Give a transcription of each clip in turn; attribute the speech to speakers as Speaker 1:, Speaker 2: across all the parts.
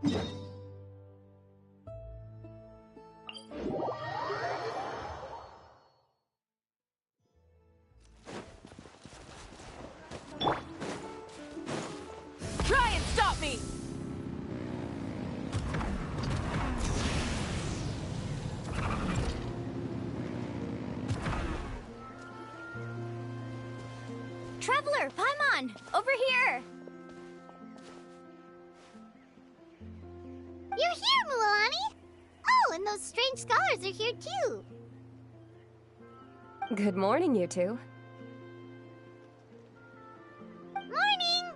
Speaker 1: Try and stop me!
Speaker 2: Traveler, Paimon! Over here!
Speaker 3: You're here, Mualani! Oh, and those strange scholars are here too!
Speaker 4: Good morning, you two.
Speaker 3: Morning!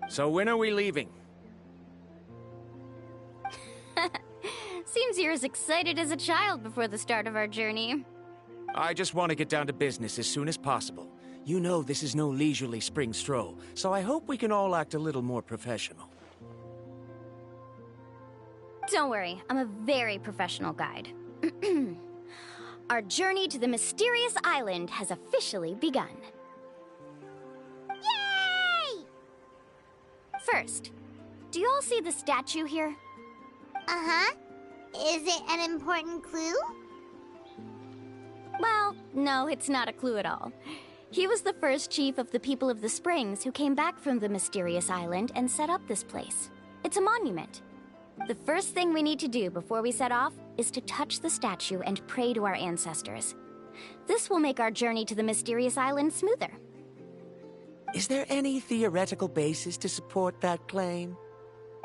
Speaker 5: So when are we leaving?
Speaker 2: Seems you're as excited as a child before the start of our journey.
Speaker 5: I just want to get down to business as soon as possible. You know this is no leisurely spring stroll, so I hope we can all act a little more professional.
Speaker 2: Don't worry, I'm a very professional guide. Our journey to the mysterious island has officially begun.
Speaker 3: Yay!
Speaker 2: First, do you all see the statue here?
Speaker 3: Uh-huh. Is it an important clue?
Speaker 2: Well, no, it's not a clue at all. He was the first chief of the people of the Springs who came back from the mysterious island and set up this place. It's a monument. The first thing we need to do before we set off is to touch the statue and pray to our ancestors. This will make our journey to the mysterious island smoother.
Speaker 5: Is there any theoretical basis to support that claim?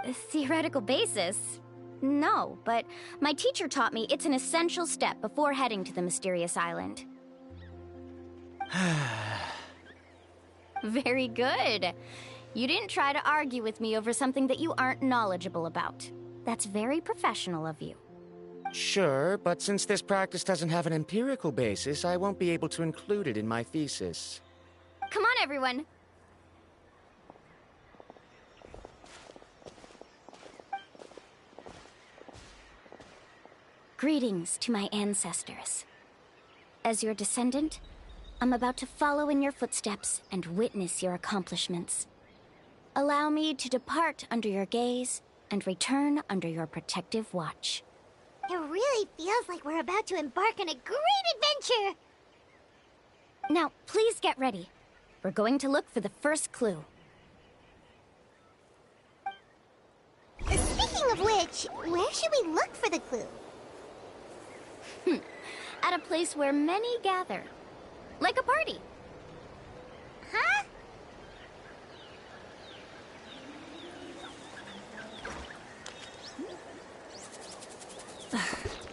Speaker 2: A theoretical basis? No, but my teacher taught me it's an essential step before heading to the mysterious island. Very good. You didn't try to argue with me over something that you aren't knowledgeable about. That's very professional of you.
Speaker 5: Sure, but since this practice doesn't have an empirical basis, I won't be able to include it in my thesis.
Speaker 2: Come on, everyone. Greetings to my ancestors. As your descendant, I'm about to follow in your footsteps and witness your accomplishments. Allow me to depart under your gaze and return under your protective watch.
Speaker 3: It really feels like we're about to embark on a great adventure!
Speaker 2: Now, please get ready. We're going to look for the first clue.
Speaker 3: Speaking of which, where should we look for the clue?
Speaker 2: At a place where many gather. Like a party.
Speaker 3: Huh?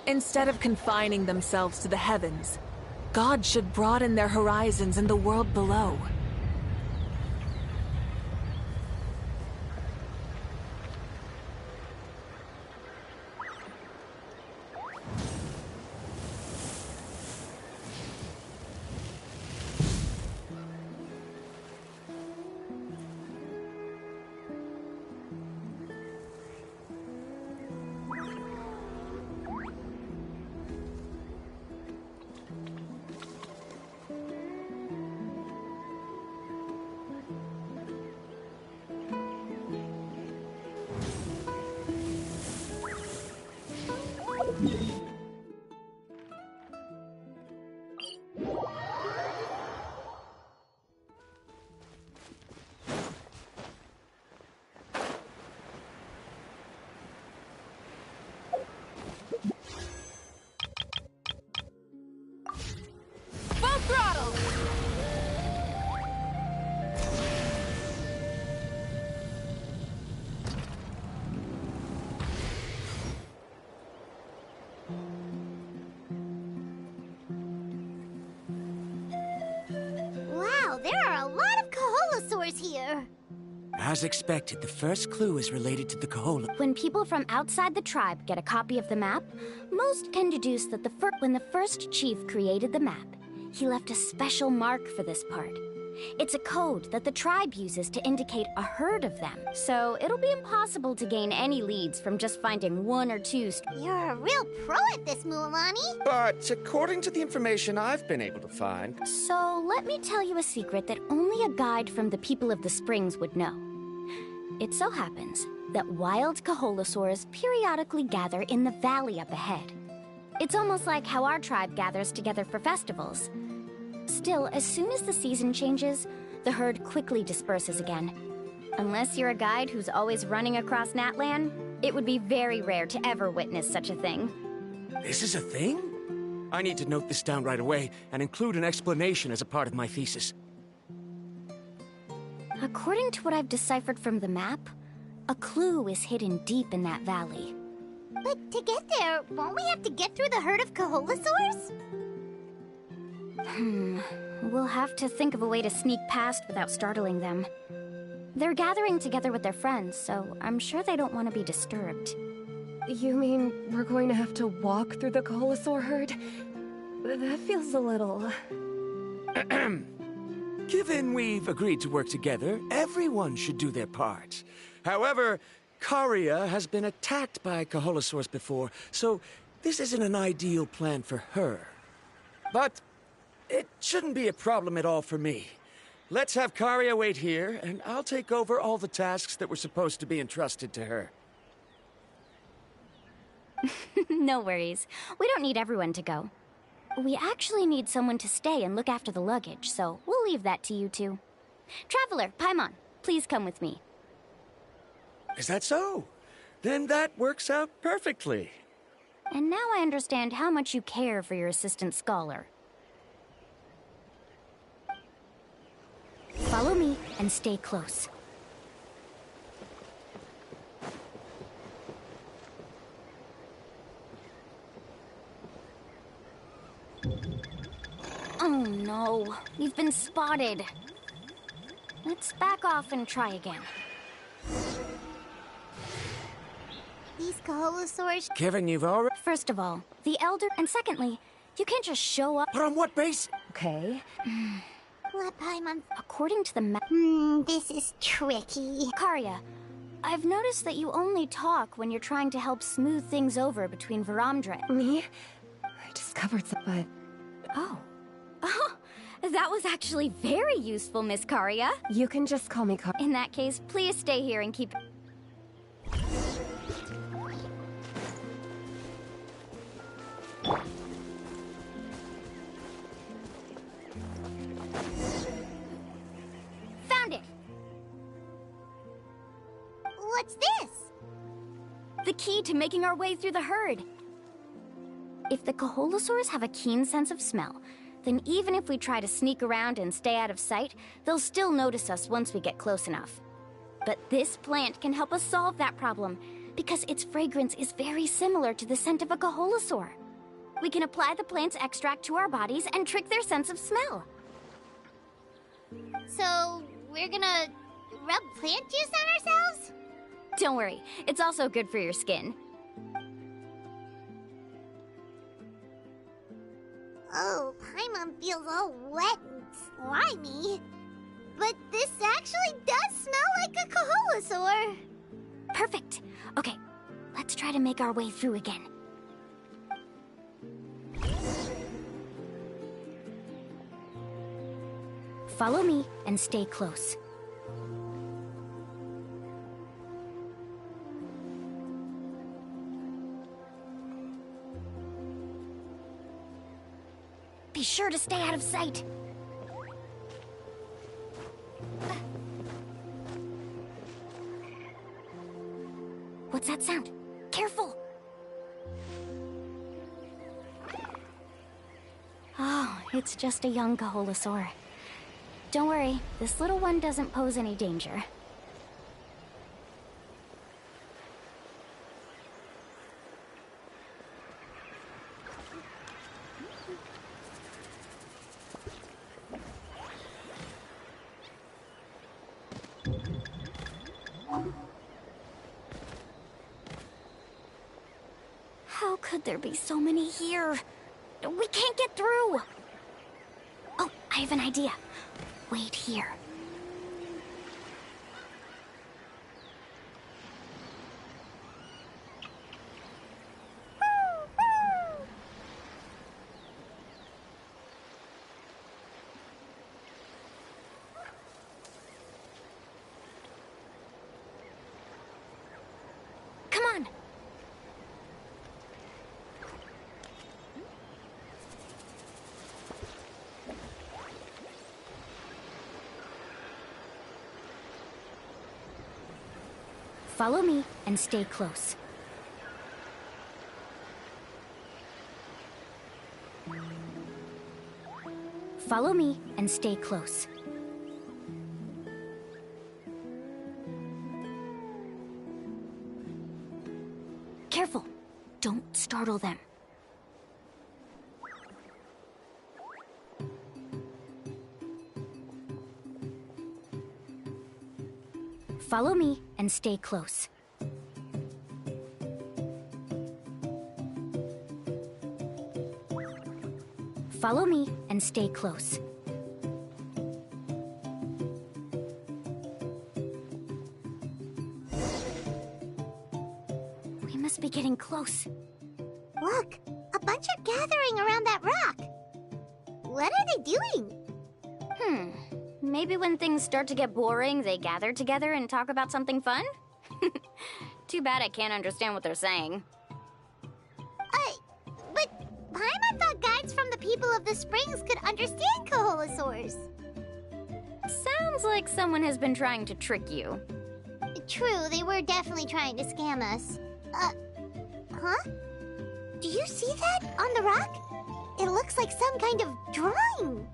Speaker 1: Instead of confining themselves to the heavens, God should broaden their horizons in the world below. Full throttle!
Speaker 3: Wow, there are a lot of Kaholasaurs here!
Speaker 5: As expected, the first clue is related to the Kahola.
Speaker 2: When people from outside the tribe get a copy of the map, most can deduce that when the first chief created the map, he left a special mark for this part. It's a code that the tribe uses to indicate a herd of them, so it'll be impossible to gain any leads from just finding one or two.
Speaker 3: You're a real pro at this, Mualani!
Speaker 5: But according to the information I've been able to find...
Speaker 2: So let me tell you a secret that only a guide from the people of the Springs would know. It so happens that wild Kaholosaurs periodically gather in the valley up ahead. It's almost like how our tribe gathers together for festivals. Still, as soon as the season changes, the herd quickly disperses again. Unless you're a guide who's always running across Natlan, it would be very rare to ever witness such a thing.
Speaker 5: This is a thing? I need to note this down right away and include an explanation as a part of my thesis.
Speaker 2: According to what I've deciphered from the map, a clue is hidden deep in that valley.
Speaker 3: But to get there, won't we have to get through the herd of Kaholosaurs?
Speaker 2: We'll have to think of a way to sneak past without startling them. They're gathering together with their friends, so I'm sure they don't want to be disturbed.
Speaker 4: You mean we're going to have to walk through the Kaholosaur herd? That feels a little...
Speaker 5: Given we've agreed to work together, everyone should do their part. However, Karia has been attacked by Kaholosaurs before, so this isn't an ideal plan for her. But it shouldn't be a problem at all for me. Let's have Karia wait here, and I'll take over all the tasks that were supposed to be entrusted to her.
Speaker 2: No worries. We don't need everyone to go. We actually need someone to stay and look after the luggage, so we'll leave that to you two. Traveler, Paimon, please come with me.
Speaker 5: Is that so? Then that works out perfectly.
Speaker 2: And now I understand how much you care for your assistant scholar. Follow me and stay close. Oh no, we've been spotted. Let's back off and try again.
Speaker 3: These Kaholosaurs...
Speaker 5: Kevin, you've already...
Speaker 2: First of all, the Elder, and secondly, you can't just show up.
Speaker 5: But on what basis?
Speaker 4: Okay.
Speaker 3: Let Paimon...
Speaker 2: According to the map...
Speaker 3: this is tricky.
Speaker 2: Karia, I've noticed that you only talk when you're trying to help smooth things over between Varamdra.
Speaker 4: Me? I discovered some, but...
Speaker 2: Oh. Oh, that was actually very useful, Miss Karia.
Speaker 4: You can just call me Kar...
Speaker 2: In that case, please stay here and keep... Found it!
Speaker 3: What's this?
Speaker 2: The key to making our way through the herd. If the Kaholosaurs have a keen sense of smell, then even if we try to sneak around and stay out of sight, they'll still notice us once we get close enough. But this plant can help us solve that problem, because its fragrance is very similar to the scent of a Kaholosaur. We can apply the plant's extract to our bodies and trick their sense of smell.
Speaker 3: So, we're gonna rub plant juice on ourselves?
Speaker 2: Don't worry, it's also good for your skin.
Speaker 3: Oh, Paimon feels all wet and slimy. But this actually does smell like a Kaholosaur.
Speaker 2: Perfect. Okay, let's try to make our way through again. Follow me and stay close. Be sure to stay out of sight. What's that sound? Careful! Oh, it's just a young Kaholosaur. Don't worry, this little one doesn't pose any danger. How could there be so many here? We can't get through! Oh, I have an idea. Wait here. Follow me and stay close. Follow me and stay close. Careful! Don't startle them. Follow me and stay close. Follow me and stay close. We must be getting close.
Speaker 3: Look, a bunch are gathering around that rock. What are they doing?
Speaker 2: Maybe when things start to get boring, they gather together and talk about something fun? Too bad I can't understand what they're saying.
Speaker 3: But Paimon thought guides from the people of the springs could understand Kaholosaurs.
Speaker 2: Sounds like someone has been trying to trick you.
Speaker 3: True, they were definitely trying to scam us. Huh? Do you see that on the rock? It looks like some kind of drawing.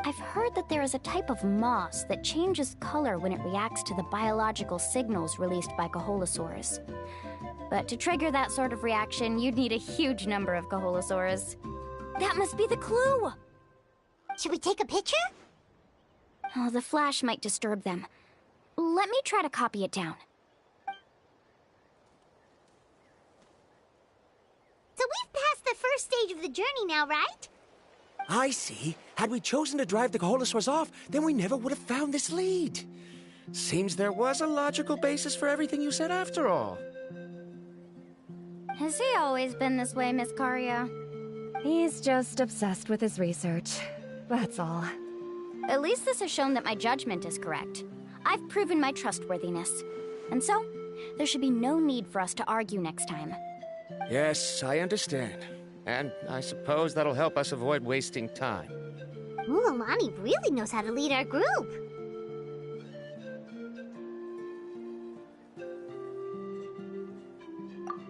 Speaker 2: I've heard that there is a type of moss that changes color when it reacts to the biological signals released by Kaholosaurs. But to trigger that sort of reaction, you'd need a huge number of Kaholosaurs. That must be the clue!
Speaker 3: Should we take a picture?
Speaker 2: Oh, the flash might disturb them. Let me try to copy it down.
Speaker 3: So we've passed the first stage of the journey now, right?
Speaker 5: I see. Had we chosen to drive the Kaholosaurs off, then we never would have found this lead. Seems there was a logical basis for everything you said after all.
Speaker 2: Has he always been this way, Miss Karia?
Speaker 4: He's just obsessed with his research. That's all.
Speaker 2: At least this has shown that my judgment is correct. I've proven my trustworthiness. And so, there should be no need for us to argue next time.
Speaker 5: Yes, I understand. And I suppose that'll help us avoid wasting time.
Speaker 3: Mulamani really knows how to lead our group.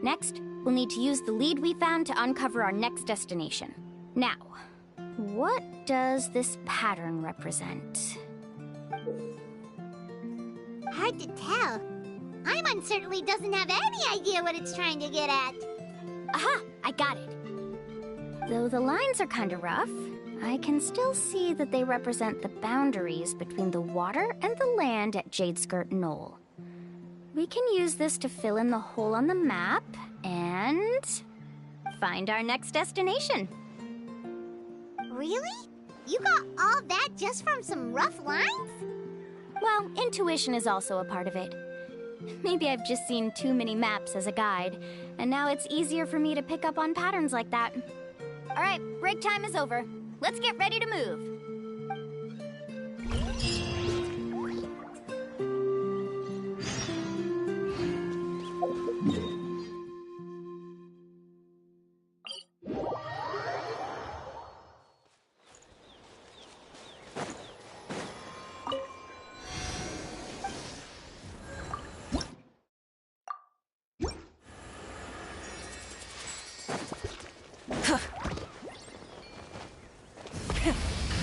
Speaker 2: Next, we'll need to use the lead we found to uncover our next destination. Now, what does this pattern represent?
Speaker 3: Hard to tell. Paimon certainly doesn't have any idea what it's trying to get at.
Speaker 2: Aha! I got it! Though the lines are kind of rough, I can still see that they represent the boundaries between the water and the land at Jadeskirt Knoll. We can use this to fill in the hole on the map and find our next destination.
Speaker 3: Really? You got all that just from some rough lines?
Speaker 2: Well, intuition is also a part of it. Maybe I've just seen too many maps as a guide, and now it's easier for me to pick up on patterns like that. All right, break time is over. Let's get ready to move.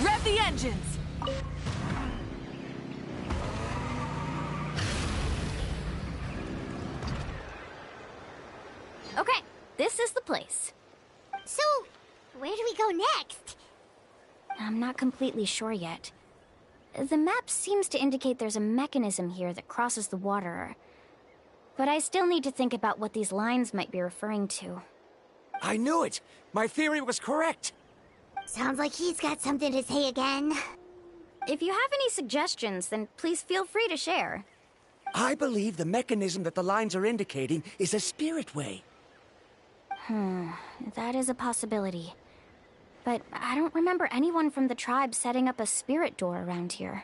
Speaker 1: Rev the engines!
Speaker 2: Okay, this is the place.
Speaker 3: So, where do we go next?
Speaker 2: I'm not completely sure yet. The map seems to indicate there's a mechanism here that crosses the water. But I still need to think about what these lines might be referring to.
Speaker 5: I knew it! My theory was correct!
Speaker 3: Sounds like he's got something to say again.
Speaker 2: If you have any suggestions, then please feel free to share.
Speaker 5: I believe the mechanism that the lines are indicating is a spirit way.
Speaker 2: That is a possibility. But I don't remember anyone from the tribe setting up a spirit door around here.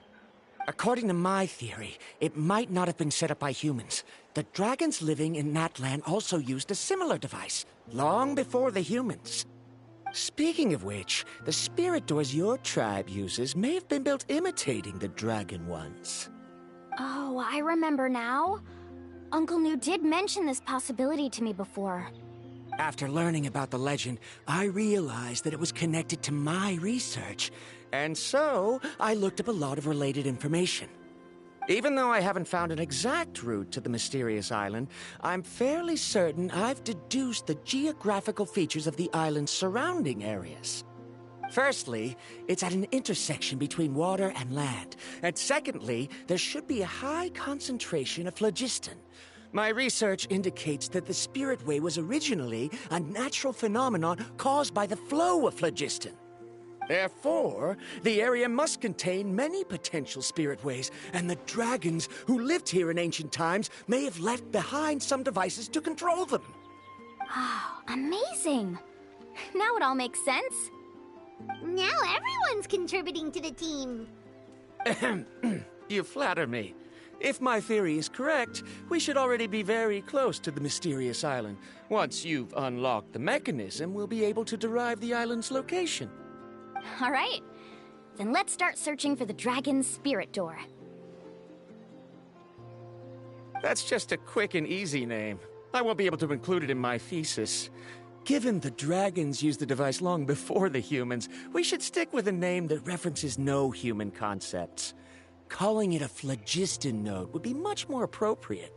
Speaker 5: According to my theory, it might not have been set up by humans. The dragons living in that land also used a similar device, long before the humans. Speaking of which, the spirit doors your tribe uses may have been built imitating the dragon ones.
Speaker 2: Oh, I remember now. Uncle New did mention this possibility to me before.
Speaker 5: After learning about the legend, I realized that it was connected to my research, and so I looked up a lot of related information. Even though I haven't found an exact route to the mysterious island, I'm fairly certain I've deduced the geographical features of the island's surrounding areas. Firstly, it's at an intersection between water and land, and secondly, there should be a high concentration of phlogiston. My research indicates that the Spirit Way was originally a natural phenomenon caused by the flow of phlogiston. Therefore, the area must contain many potential Spirit Ways, and the dragons who lived here in ancient times may have left behind some devices to control them.
Speaker 2: Oh, amazing! Now it all makes sense.
Speaker 3: Now everyone's contributing to the team.
Speaker 5: You flatter me. If my theory is correct, we should already be very close to the mysterious island. Once you've unlocked the mechanism, we'll be able to derive the island's location.
Speaker 2: All right. Then let's start searching for the dragon's spirit door.
Speaker 5: That's just a quick and easy name. I won't be able to include it in my thesis. Given the dragons used the device long before the humans, we should stick with a name that references no human concepts. Calling it a phlogiston node would be much more appropriate.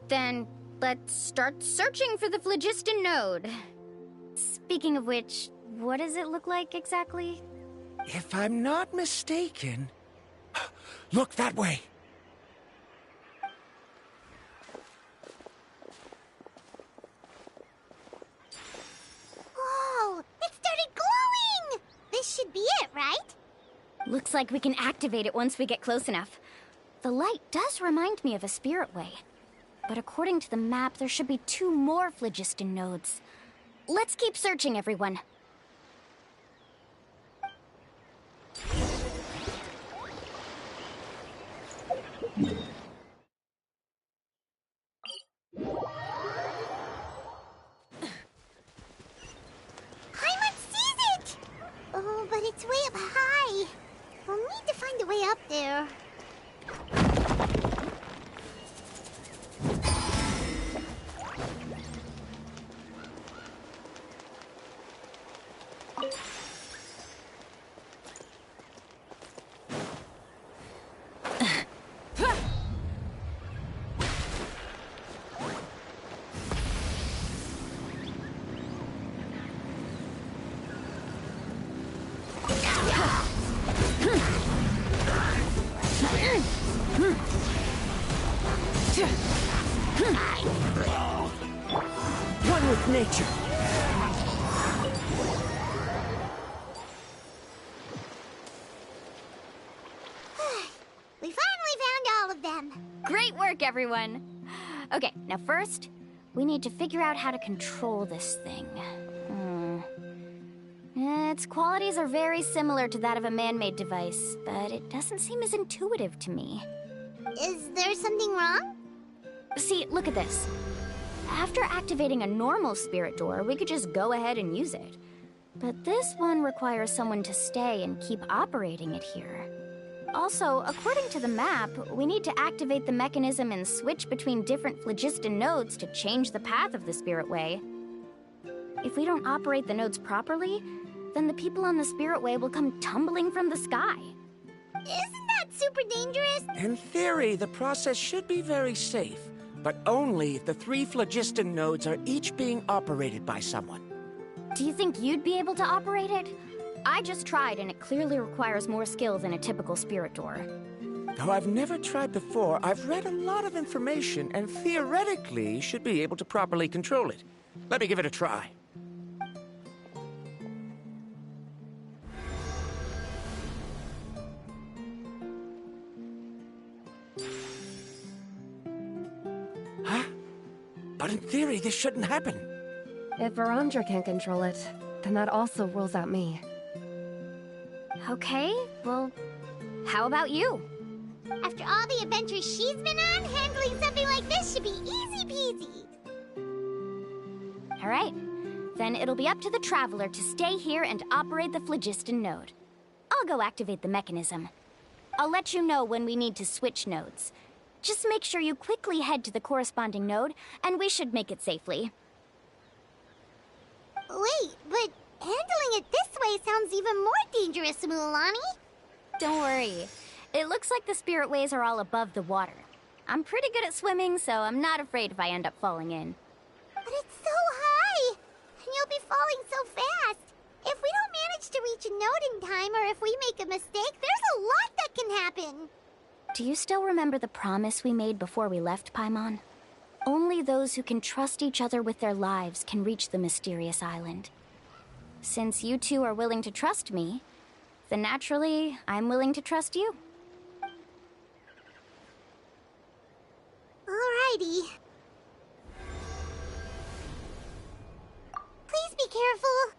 Speaker 2: Then let's start searching for the phlogiston node. Speaking of which, what does it look like exactly?
Speaker 5: If I'm not mistaken... Look that way!
Speaker 3: Whoa! It started glowing! This should be it, right?
Speaker 2: Looks like we can activate it once we get close enough. The light does remind me of a spirit way. But according to the map, there should be 2 more phlogiston nodes. Let's keep searching, everyone.
Speaker 3: Paimon sees it! Oh, but it's way up high. We'll need to find a way up there.
Speaker 5: One with nature.
Speaker 3: We finally found all of them.
Speaker 2: Great work, everyone! Okay, now first, we need to figure out how to control this thing. Its qualities are very similar to that of a man-made device, but it doesn't seem as intuitive to me.
Speaker 3: Is there something wrong?
Speaker 2: See, look at this. After activating a normal spirit door, we could just go ahead and use it. But this one requires someone to stay and keep operating it here. Also, according to the map, we need to activate the mechanism and switch between different phlogiston nodes to change the path of the spirit way. If we don't operate the nodes properly, then the people on the spirit way will come tumbling from the sky.
Speaker 3: Isn't that super dangerous?
Speaker 5: In theory, the process should be very safe, but only if the 3 phlogiston nodes are each being operated by someone.
Speaker 2: Do you think you'd be able to operate it? I just tried, and it clearly requires more skill than a typical spirit door.
Speaker 5: Though I've never tried before, I've read a lot of information and theoretically should be able to properly control it. Let me give it a try. Huh? But in theory, this shouldn't happen.
Speaker 4: If Verandra can't control it, then that also rules out me.
Speaker 2: Okay, well, how about you?
Speaker 3: After all the adventures she's been on, handling something like this should be easy peasy.
Speaker 2: All right, then it'll be up to the Traveler to stay here and operate the phlogiston node. I'll go activate the mechanism. I'll let you know when we need to switch nodes. Just make sure you quickly head to the corresponding node, and we should make it safely.
Speaker 3: Wait, but handling it this way sounds even more dangerous, Mualani.
Speaker 2: Don't worry. It looks like the spirit ways are all above the water. I'm pretty good at swimming, so I'm not afraid if I end up falling in.
Speaker 3: But it's so high! And you'll be falling so fast! If we don't manage to reach a node in time, or if we make a mistake, there's a lot that can happen!
Speaker 2: Do you still remember the promise we made before we left, Paimon? Only those who can trust each other with their lives can reach the mysterious island. Since you two are willing to trust me, then naturally, I'm willing to trust you.
Speaker 3: Alrighty. Please be careful.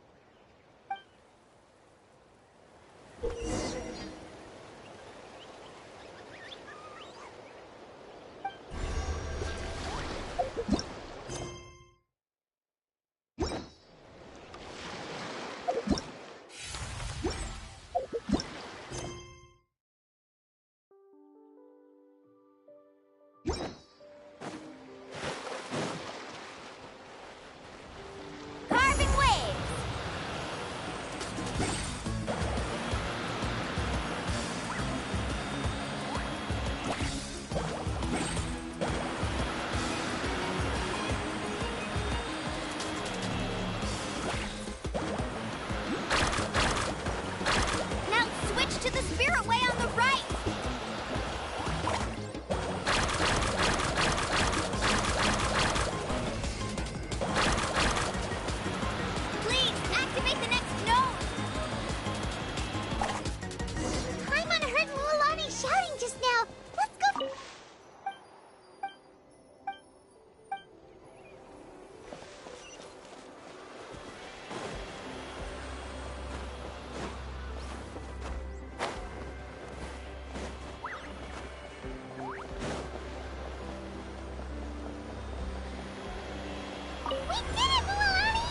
Speaker 2: Carving waves! Now switch to the spirit way on the right! Please, activate the next node!
Speaker 3: Paimon heard Mualani shouting just now. Let's go. We did it, Mualani!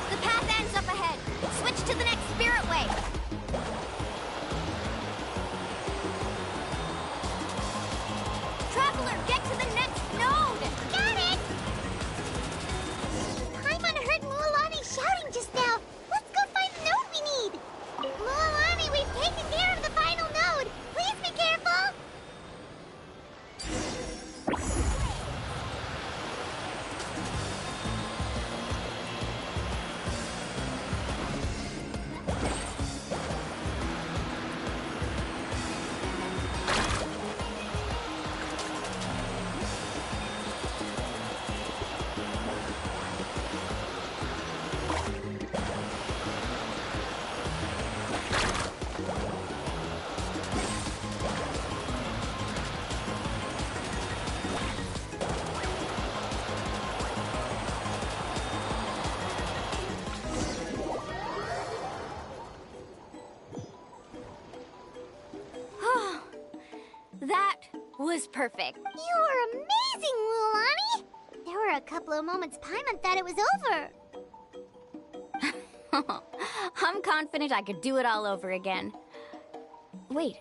Speaker 2: The path ends up ahead. Switch to the next spirit way. Traveler, get to the next node!
Speaker 3: Got it! Paimon heard Mualani shouting just now. Let's go find the node we need. Mualani, we've taken care of the final node. Please be careful.
Speaker 2: That was perfect.
Speaker 3: You were amazing, Mualani. There were a couple of moments Paimon thought it was over.
Speaker 2: I'm confident I could do it all over again. Wait,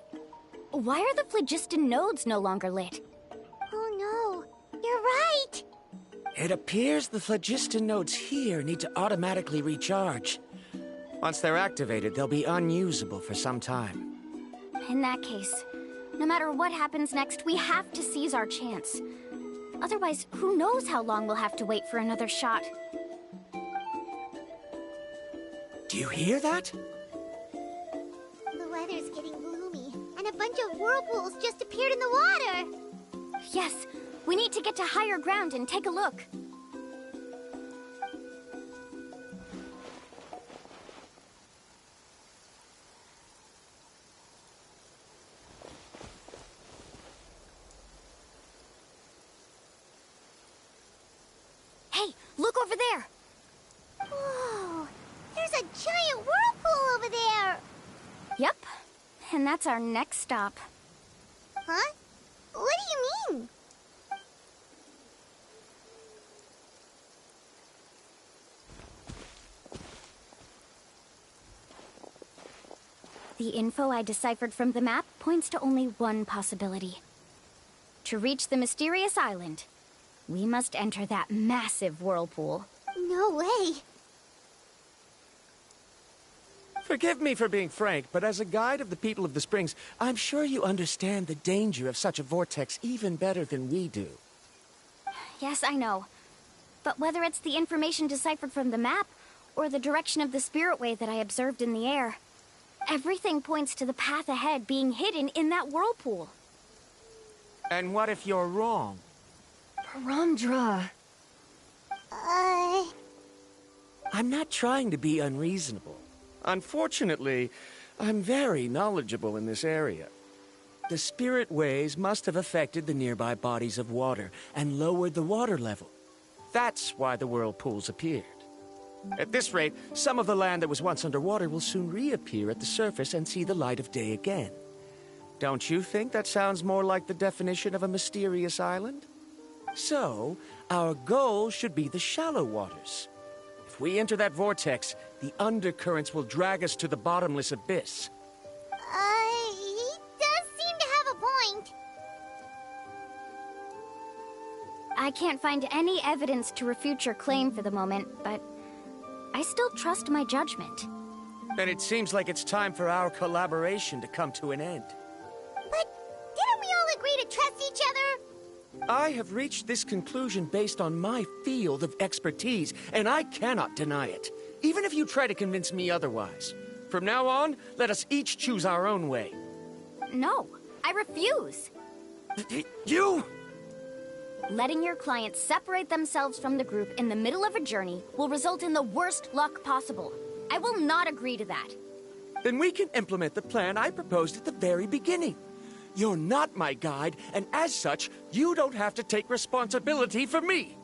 Speaker 2: why are the phlogiston nodes no longer lit?
Speaker 3: Oh no, you're right.
Speaker 5: It appears the phlogiston nodes here need to automatically recharge. Once they're activated, they'll be unusable for some time.
Speaker 2: In that case, no matter what happens next, we have to seize our chance. Otherwise, who knows how long we'll have to wait for another shot.
Speaker 5: Do you hear that?
Speaker 3: The weather's getting gloomy, and a bunch of whirlpools just appeared in the water.
Speaker 2: Yes, we need to get to higher ground and take a look. Hey, look over there!
Speaker 3: Whoa, there's a giant whirlpool over there!
Speaker 2: Yep, and that's our next stop.
Speaker 3: Huh? What do you mean?
Speaker 2: The info I deciphered from the map points to only one possibility. To reach the mysterious island, we must enter that massive whirlpool.
Speaker 3: No way.
Speaker 5: Forgive me for being frank, but as a guide of the people of the Springs, I'm sure you understand the danger of such a vortex even better than we do.
Speaker 2: Yes, I know. But whether it's the information deciphered from the map, or the direction of the spirit wave that I observed in the air, everything points to the path ahead being hidden in that whirlpool.
Speaker 5: And what if you're wrong?
Speaker 4: Parandra.
Speaker 5: I'm not trying to be unreasonable. Unfortunately, I'm very knowledgeable in this area. The spirit waves must have affected the nearby bodies of water and lowered the water level. That's why the whirlpools appeared. At this rate, some of the land that was once underwater will soon reappear at the surface and see the light of day again. Don't you think that sounds more like the definition of a mysterious island? So, our goal should be the shallow waters. If we enter that vortex, the undercurrents will drag us to the bottomless abyss.
Speaker 3: He does seem to have a point.
Speaker 2: I can't find any evidence to refute your claim for the moment, but I still trust my judgment.
Speaker 5: Then it seems like it's time for our collaboration to come to an end.
Speaker 3: But didn't we all agree to trust each other?
Speaker 5: I have reached this conclusion based on my field of expertise, and I cannot deny it, even if you try to convince me otherwise. From now on, let us each choose our own way.
Speaker 2: No, I refuse.
Speaker 5: You?
Speaker 2: Letting your clients separate themselves from the group in the middle of a journey will result in the worst luck possible. I will not agree to that.
Speaker 5: Then we can implement the plan I proposed at the very beginning. You're not my guide, and as such, you don't have to take responsibility for me.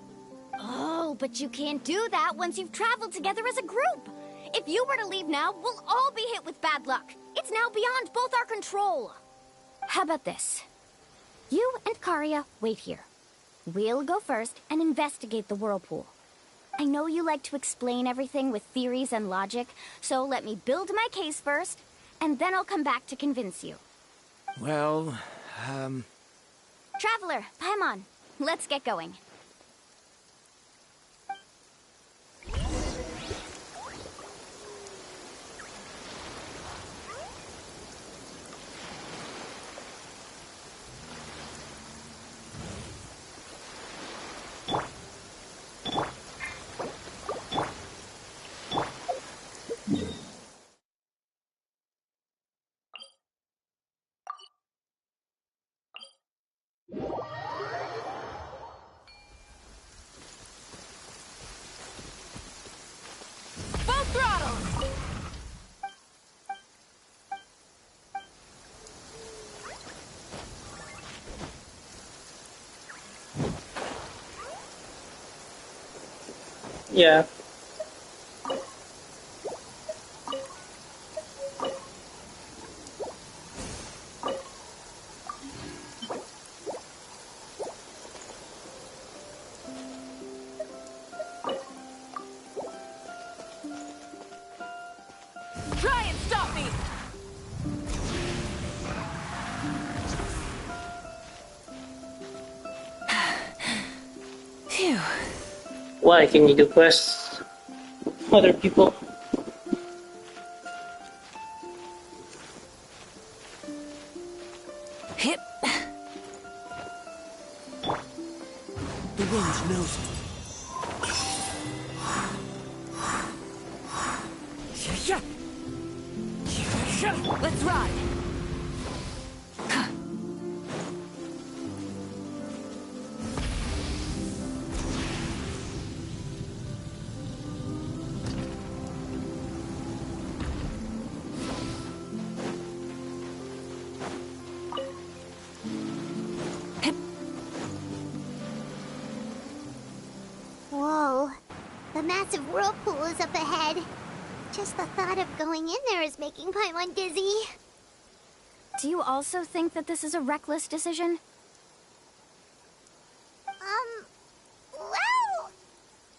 Speaker 2: Oh, but you can't do that once you've traveled together as a group. If you were to leave now, we'll all be hit with bad luck. It's now beyond both our control. How about this? You and Karia wait here. We'll go first and investigate the whirlpool. I know you like to explain everything with theories and logic, so let me build my case first, and then I'll come back to convince you.
Speaker 5: Well,
Speaker 2: Traveler, Paimon, let's get going.
Speaker 1: Full throttle!
Speaker 6: Yeah.
Speaker 1: Try and stop me! Phew.
Speaker 6: Why can you do quests? Other people.
Speaker 1: Hip.
Speaker 5: the wind knows it.
Speaker 1: Let's ride!
Speaker 3: Whoa. The massive whirlpool is up ahead. Just the thought of going in there is making Paimon dizzy.
Speaker 2: Do you also think that this is a reckless decision?
Speaker 3: Well...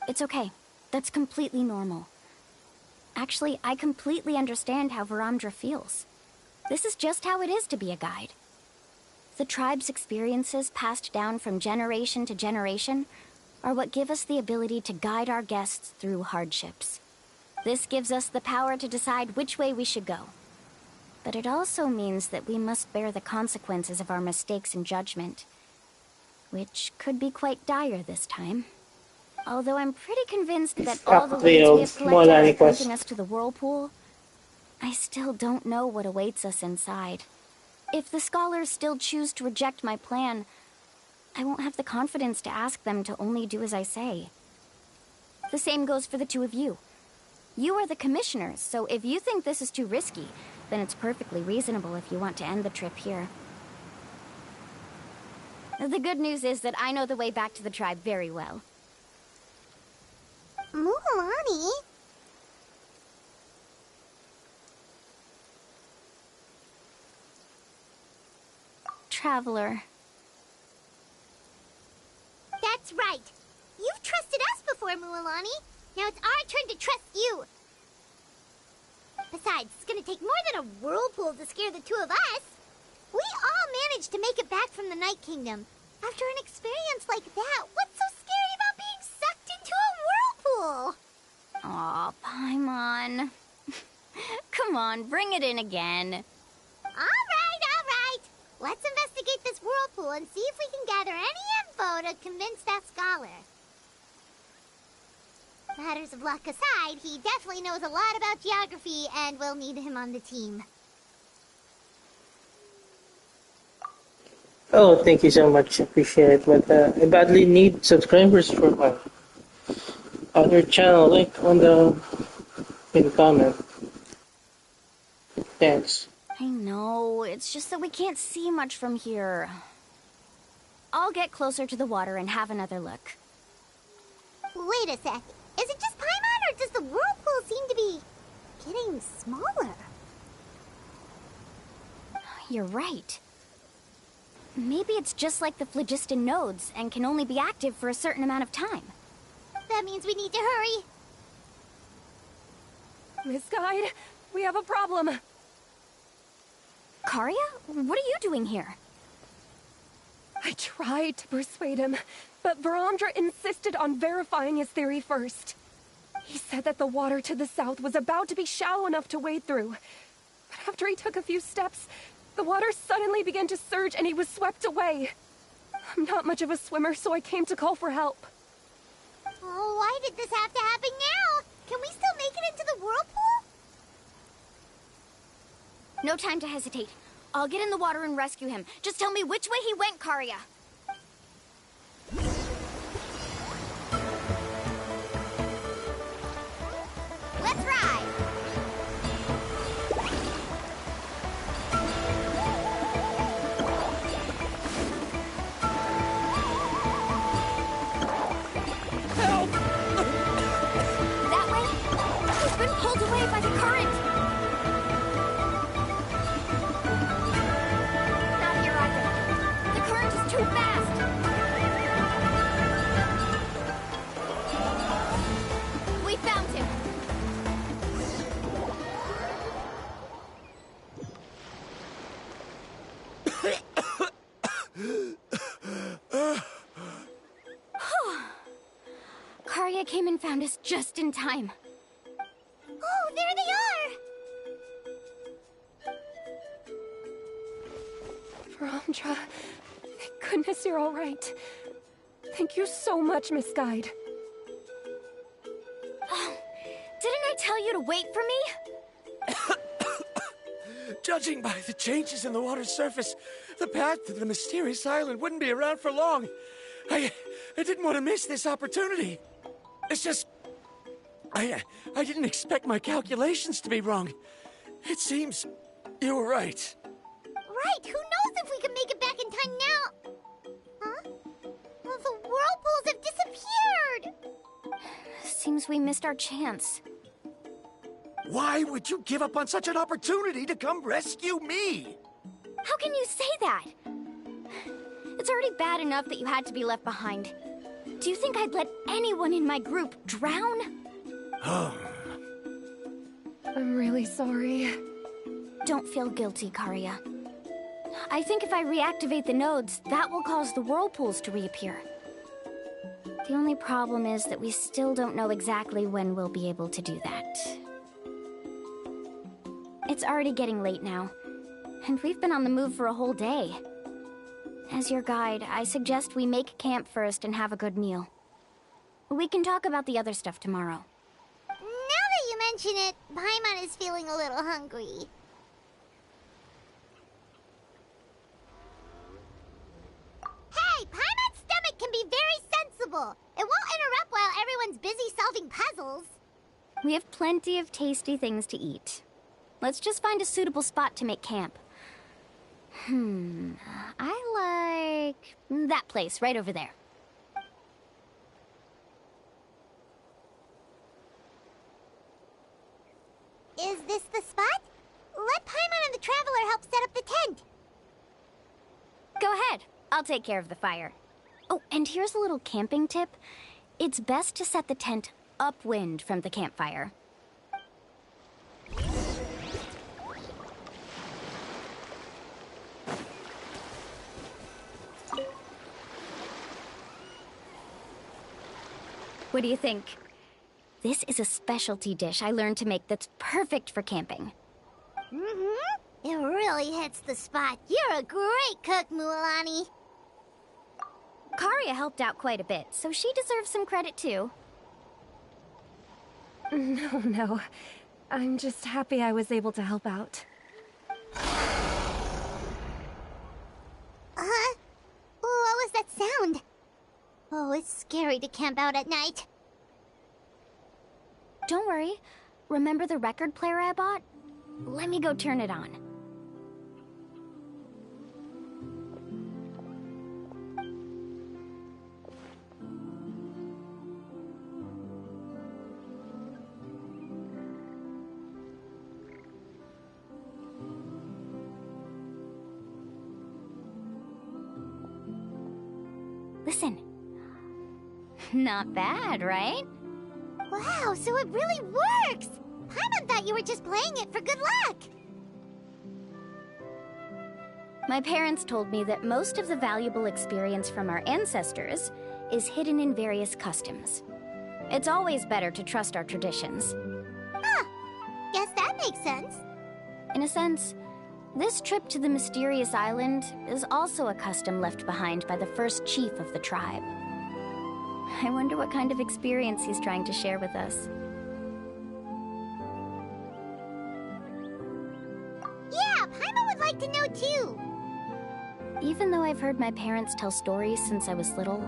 Speaker 2: It's okay. That's completely normal. Actually, I completely understand how Varamdra feels. This is just how it is to be a guide. The tribe's experiences passed down from generation to generation are what give us the ability to guide our guests through hardships. This gives us the power to decide which way we should go. But it also means that we must bear the consequences of our mistakes and judgment, which could be quite dire this time. Although I'm pretty convinced that all the leads we have collected are pointing us to the whirlpool, I still don't know what awaits us inside. If the scholars still choose to reject my plan, I won't have the confidence to ask them to only do as I say. The same goes for the two of you. You are the commissioners, so if you think this is too risky, then it's perfectly reasonable if you want to end the trip here. The good news is that I know the way back to the tribe very well.
Speaker 3: Mualani?
Speaker 2: Traveler.
Speaker 3: That's right. You've trusted us before, Mualani. Now it's our turn to trust you. Besides, it's gonna take more than a whirlpool to scare the two of us. We all managed to make it back from the Night Kingdom. After an experience like that, what's so scary about being sucked into a whirlpool?
Speaker 2: Aw, Paimon. Come on, bring it in again.
Speaker 3: All right. Let's investigate this whirlpool and see if we can gather any info to convince that scholar. Matters of luck aside, he definitely knows a lot about geography, and we'll need him on the team.
Speaker 6: Oh, thank you so much. Appreciate it. But I badly need subscribers for my other channel. Link on the pin comment. Thanks.
Speaker 2: I know, it's just that we can't see much from here. I'll get closer to the water and have another look.
Speaker 3: Wait a sec. Is it just Paimon, or does the whirlpool seem to be getting smaller?
Speaker 2: You're right. Maybe it's just like the phlogiston nodes and can only be active for a certain amount of time.
Speaker 3: That means we need to hurry.
Speaker 4: Miss Guide, we have a problem.
Speaker 2: Karia? What are you doing here?
Speaker 4: I tried to persuade him, but Varamdra insisted on verifying his theory first. He said that the water to the south was about to be shallow enough to wade through. But after he took a few steps, the water suddenly began to surge and he was swept away. I'm not much of a swimmer, so I came to call for help.
Speaker 3: Oh, why did this have to happen now? Can we still make it into the whirlpool?
Speaker 2: No time to hesitate. I'll get in the water and rescue him. Just tell me which way he went, Karia. Let's ride!
Speaker 5: Help!
Speaker 2: That way? He's been pulled away by the current! Not here either. The current is too fast! We found him! Karia came and found us just in time.
Speaker 3: Oh, there they are!
Speaker 4: Varamdra, thank goodness you're all right. Thank you so much, Miss Guide.
Speaker 2: Oh, didn't I tell you to wait for me?
Speaker 5: Judging by the changes in the water's surface, the path to the mysterious island wouldn't be around for long. I didn't want to miss this opportunity. It's just... I didn't expect my calculations to be wrong. It seems you were right.
Speaker 3: Right, who knows if we can make it back in time now? Huh? Well, the whirlpools have disappeared!
Speaker 2: Seems we missed our chance.
Speaker 5: Why would you give up on such an opportunity to come rescue me?
Speaker 2: How can you say that? It's already bad enough that you had to be left behind. Do you think I'd let anyone in my group drown?
Speaker 4: I'm really sorry.
Speaker 2: Don't feel guilty, Karia. I think if I reactivate the nodes, that will cause the whirlpools to reappear. The only problem is that we still don't know exactly when we'll be able to do that. It's already getting late now, and we've been on the move for a whole day. As your guide, I suggest we make camp first and have a good meal. We can talk about the other stuff tomorrow.
Speaker 3: Now that you mention it, Paimon is feeling a little hungry. Hey, Paimon's stomach can be very sensible. It won't interrupt while everyone's busy solving puzzles.
Speaker 2: We have plenty of tasty things to eat. Let's just find a suitable spot to make camp. I like that place right over there.
Speaker 3: Is this the spot? Let Paimon and the Traveler help set up the tent.
Speaker 2: Go ahead. I'll take care of the fire. Oh, and here's a little camping tip. It's best to set the tent upwind from the campfire. What do you think? This is a specialty dish I learned to make that's perfect for camping.
Speaker 3: It really hits the spot. You're a great cook, Mualani.
Speaker 2: Karia helped out quite a bit, so she deserves some credit too.
Speaker 4: No. I'm just happy I was able to help out.
Speaker 3: What was that sound? Oh, it's scary to camp out at night.
Speaker 2: Don't worry. Remember the record player I bought? Let me go turn it on. Listen. Not bad, right?
Speaker 3: Wow, so it really works! Paimon thought you were just playing it for good luck!
Speaker 2: My parents told me that most of the valuable experience from our ancestors is hidden in various customs. It's always better to trust our traditions.
Speaker 3: Guess that makes sense.
Speaker 2: In a sense, this trip to the mysterious island is also a custom left behind by the first chief of the tribe. I wonder what kind of experience he's trying to share with us.
Speaker 3: Yeah, Paimon would like to know too.
Speaker 2: Even though I've heard my parents tell stories since I was little,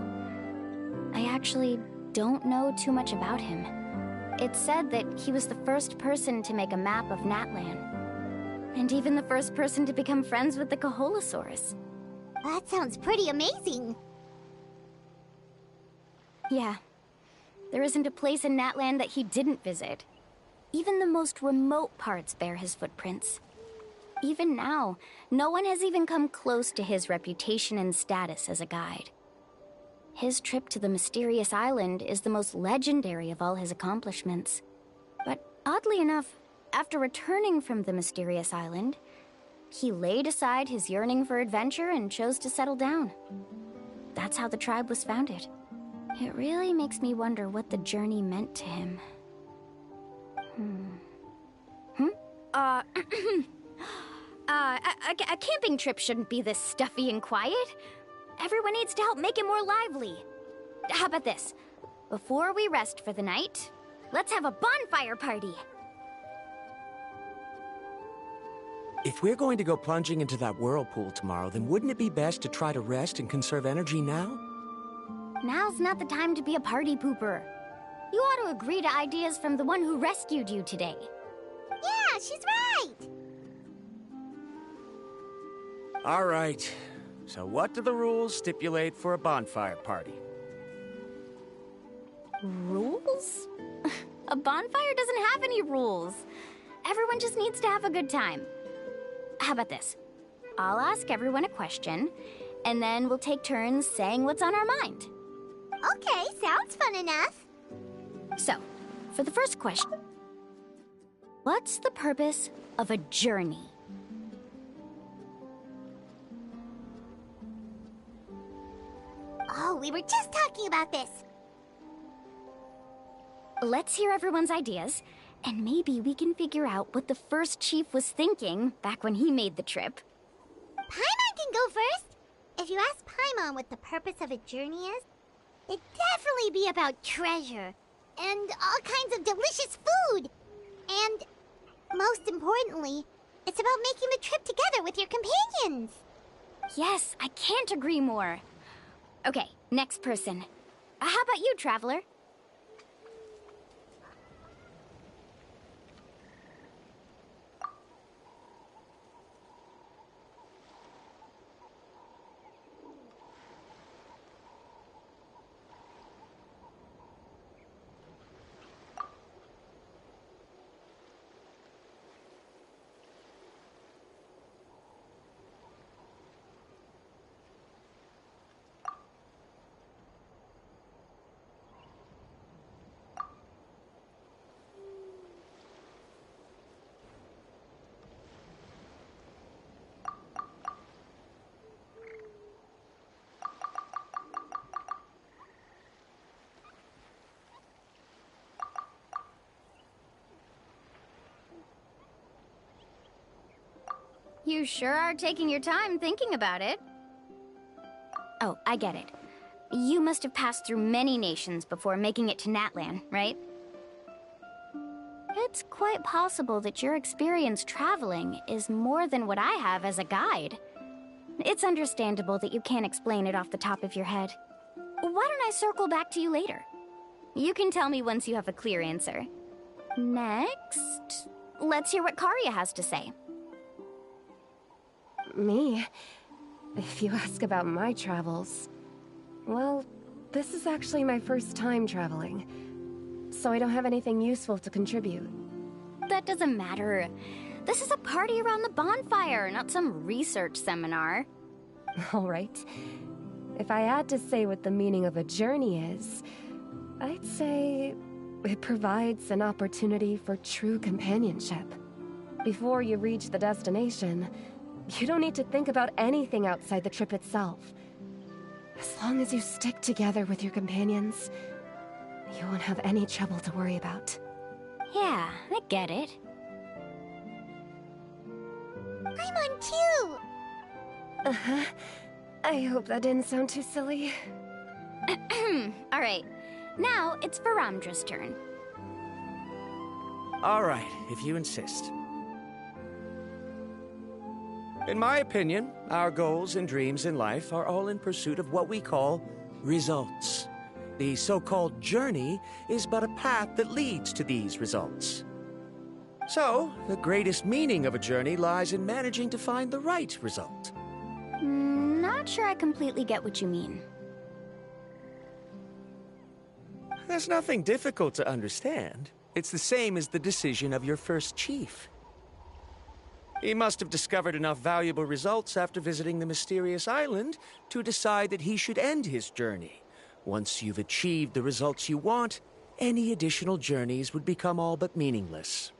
Speaker 2: I actually don't know too much about him. It's said that he was the first person to make a map of Natlan, and even the first person to become friends with the Kaholosaurus.
Speaker 3: That sounds pretty amazing.
Speaker 2: Yeah. There isn't a place in Natlan that he didn't visit. Even the most remote parts bear his footprints. Even now, no one has even come close to his reputation and status as a guide. His trip to the mysterious island is the most legendary of all his accomplishments. But oddly enough, after returning from the mysterious island, he laid aside his yearning for adventure and chose to settle down. That's how the tribe was founded. It really makes me wonder what the journey meant to him. A camping trip shouldn't be this stuffy and quiet. Everyone needs to help make it more lively. How about this? Before we rest for the night, let's have a bonfire party.
Speaker 5: If we're going to go plunging into that whirlpool tomorrow, then wouldn't it be best to try to rest and conserve energy now?
Speaker 2: Now's not the time to be a party pooper. You ought to agree to ideas from the one who rescued you today.
Speaker 3: Yeah, she's right!
Speaker 5: All right. So what do the rules stipulate for a bonfire party?
Speaker 2: Rules? A bonfire doesn't have any rules. Everyone just needs to have a good time. How about this? I'll ask everyone a question, and then we'll take turns saying what's on our mind.
Speaker 3: Okay, sounds fun enough.
Speaker 2: So, for the first question, what's the purpose of a journey?
Speaker 3: Oh, we were just talking about this.
Speaker 2: Let's hear everyone's ideas, and maybe we can figure out what the first chief was thinking back when he made the trip.
Speaker 3: Paimon can go first. If you ask Paimon what the purpose of a journey is, it'd definitely be about treasure and all kinds of delicious food. And most importantly, it's about making the trip together with your companions.
Speaker 2: Yes, I can't agree more. Okay, next person. How about you, Traveler? You sure are taking your time thinking about it. Oh, I get it. You must have passed through many nations before making it to Natlan, right? It's quite possible that your experience traveling is more than what I have as a guide. It's understandable that you can't explain it off the top of your head. Why don't I circle back to you later? You can tell me once you have a clear answer. Next, let's hear what Karia has to say.
Speaker 4: Me? If you ask about my travels... Well, this is actually my first time traveling, so I don't have anything useful to contribute.
Speaker 2: That doesn't matter. This is a party around the bonfire, not some research seminar.
Speaker 4: Alright. If I had to say what the meaning of a journey is, I'd say it provides an opportunity for true companionship. Before you reach the destination, you don't need to think about anything outside the trip itself. As long as you stick together with your companions, you won't have any trouble to worry about.
Speaker 2: Yeah, I get it.
Speaker 3: I'm on too.
Speaker 4: Uh-huh. I hope that didn't sound too silly.
Speaker 2: Alright, now it's Varamdra's turn.
Speaker 5: All right, if you insist. In my opinion, our goals and dreams in life are all in pursuit of what we call results. The so-called journey is but a path that leads to these results. So, the greatest meaning of a journey lies in managing to find the right result.
Speaker 2: Not sure I completely get what you mean.
Speaker 5: There's nothing difficult to understand. It's the same as the decision of your first chief. He must have discovered enough valuable results after visiting the mysterious island to decide that he should end his journey. Once you've achieved the results you want, any additional journeys would become all but meaningless.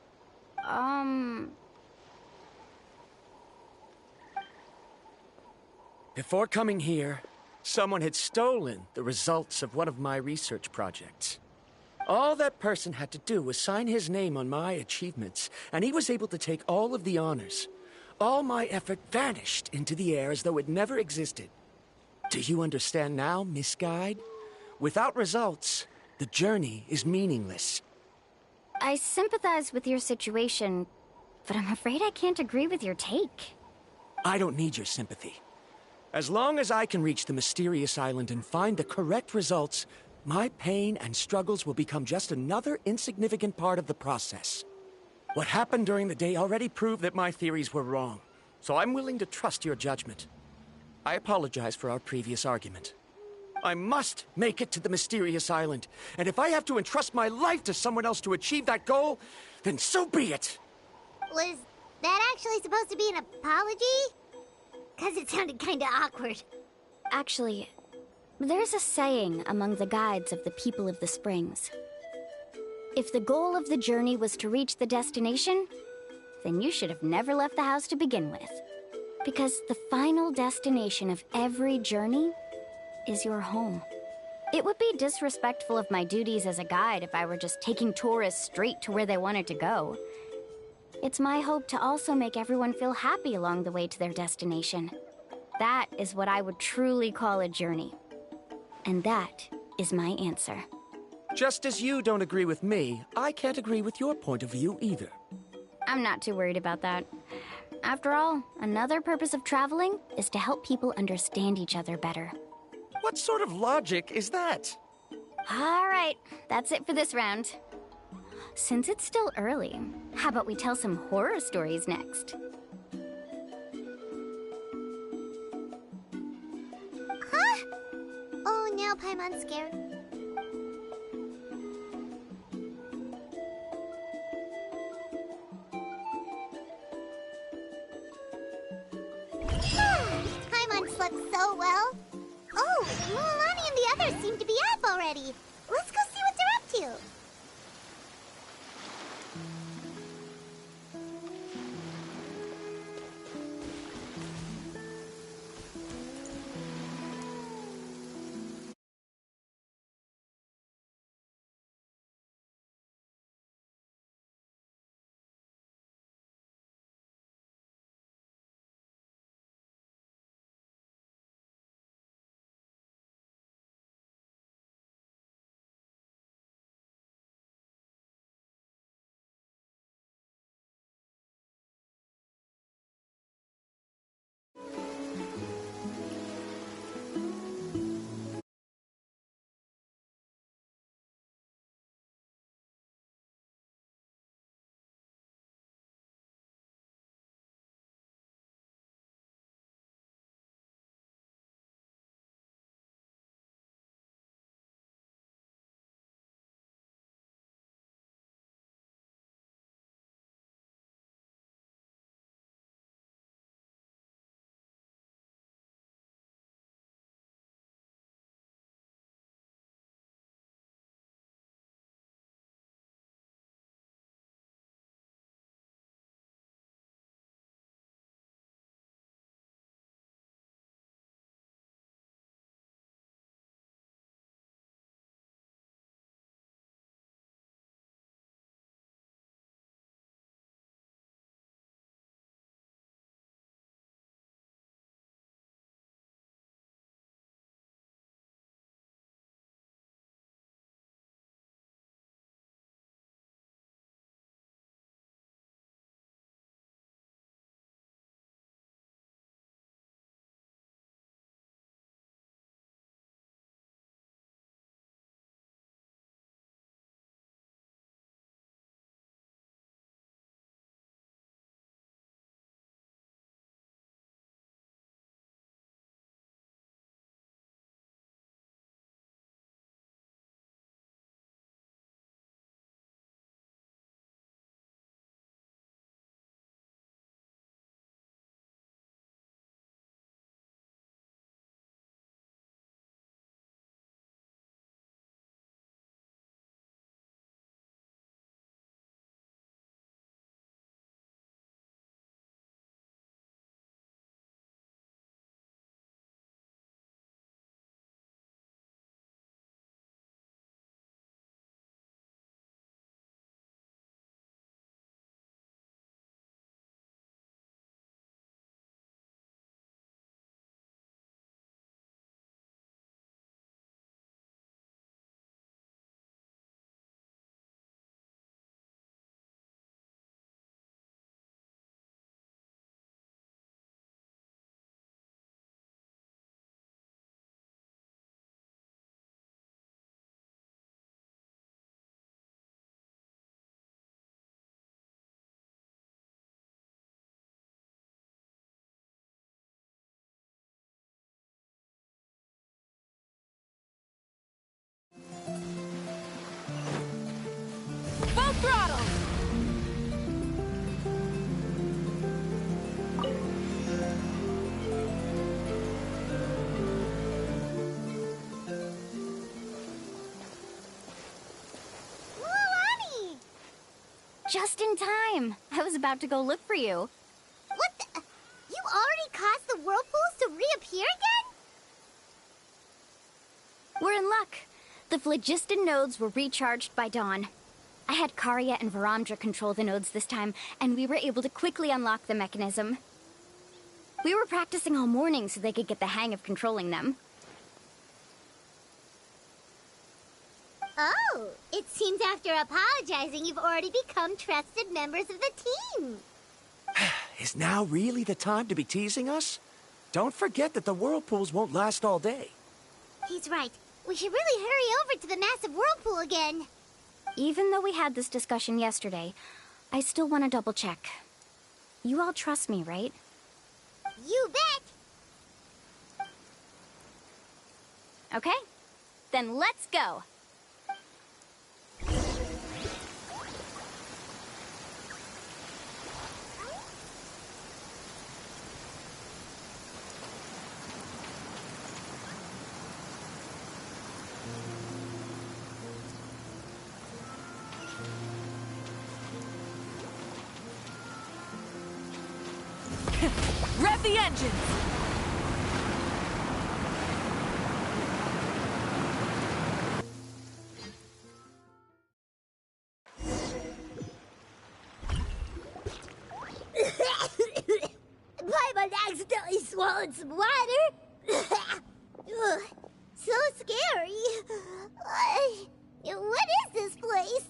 Speaker 5: Before coming here, someone had stolen the results of one of my research projects. All that person had to do was sign his name on my achievements, and he was able to take all of the honors. All my effort vanished into the air as though it never existed. Do you understand now, Miss Guide? Without results, the journey is meaningless.
Speaker 2: I sympathize with your situation, but I'm afraid I can't agree with your take.
Speaker 5: I don't need your sympathy. As long as I can reach the mysterious island and find the correct results, my pain and struggles will become just another insignificant part of the process. What happened during the day already proved that my theories were wrong, so I'm willing to trust your judgment. I apologize for our previous argument. I must make it to the mysterious island, and if I have to entrust my life to someone else to achieve that goal, then so be it!
Speaker 3: Was that actually supposed to be an apology? Because it sounded kinda awkward.
Speaker 2: Actually, there's a saying among the guides of the people of the Springs. If the goal of the journey was to reach the destination, then you should have never left the house to begin with. Because the final destination of every journey is your home. It would be disrespectful of my duties as a guide if I were just taking tourists straight to where they wanted to go. It's my hope to also make everyone feel happy along the way to their destination. That is what I would truly call a journey. And that is my answer.
Speaker 5: Just as you don't agree with me, I can't agree with your point of view either.
Speaker 2: I'm not too worried about that. After all, another purpose of traveling is to help people understand each other better.
Speaker 5: What sort of logic is that?
Speaker 2: All right, that's it for this round. Since it's still early, how about we tell some horror stories next?
Speaker 3: Huh? Oh, now Paimon's scared. Paimon slept so well. Oh, Mulan and the others seem to be up already. Let's go see what they're up to.
Speaker 4: Full throttle!
Speaker 2: Just in time. I was about to go look for you.
Speaker 3: What the? You already caused the whirlpools to reappear again?
Speaker 2: We're in luck. The phlogiston nodes were recharged by dawn. I had Karya and Varamdra control the nodes this time, and we were able to quickly unlock the mechanism. We were practicing all morning so they could get the hang of controlling them.
Speaker 3: Oh, it seems after apologizing, you've already become trusted members of the team.
Speaker 5: Is now really the time to be teasing us? Don't forget that the whirlpools won't last all day.
Speaker 3: He's right. We should really hurry over to the massive whirlpool again.
Speaker 2: Even though we had this discussion yesterday, I still want to double check. You all trust me, right?
Speaker 3: You bet!
Speaker 2: Okay, then let's go.
Speaker 1: Rev the engines!
Speaker 3: Paimon accidentally swallowed some water. Ugh, so scary. What is this place?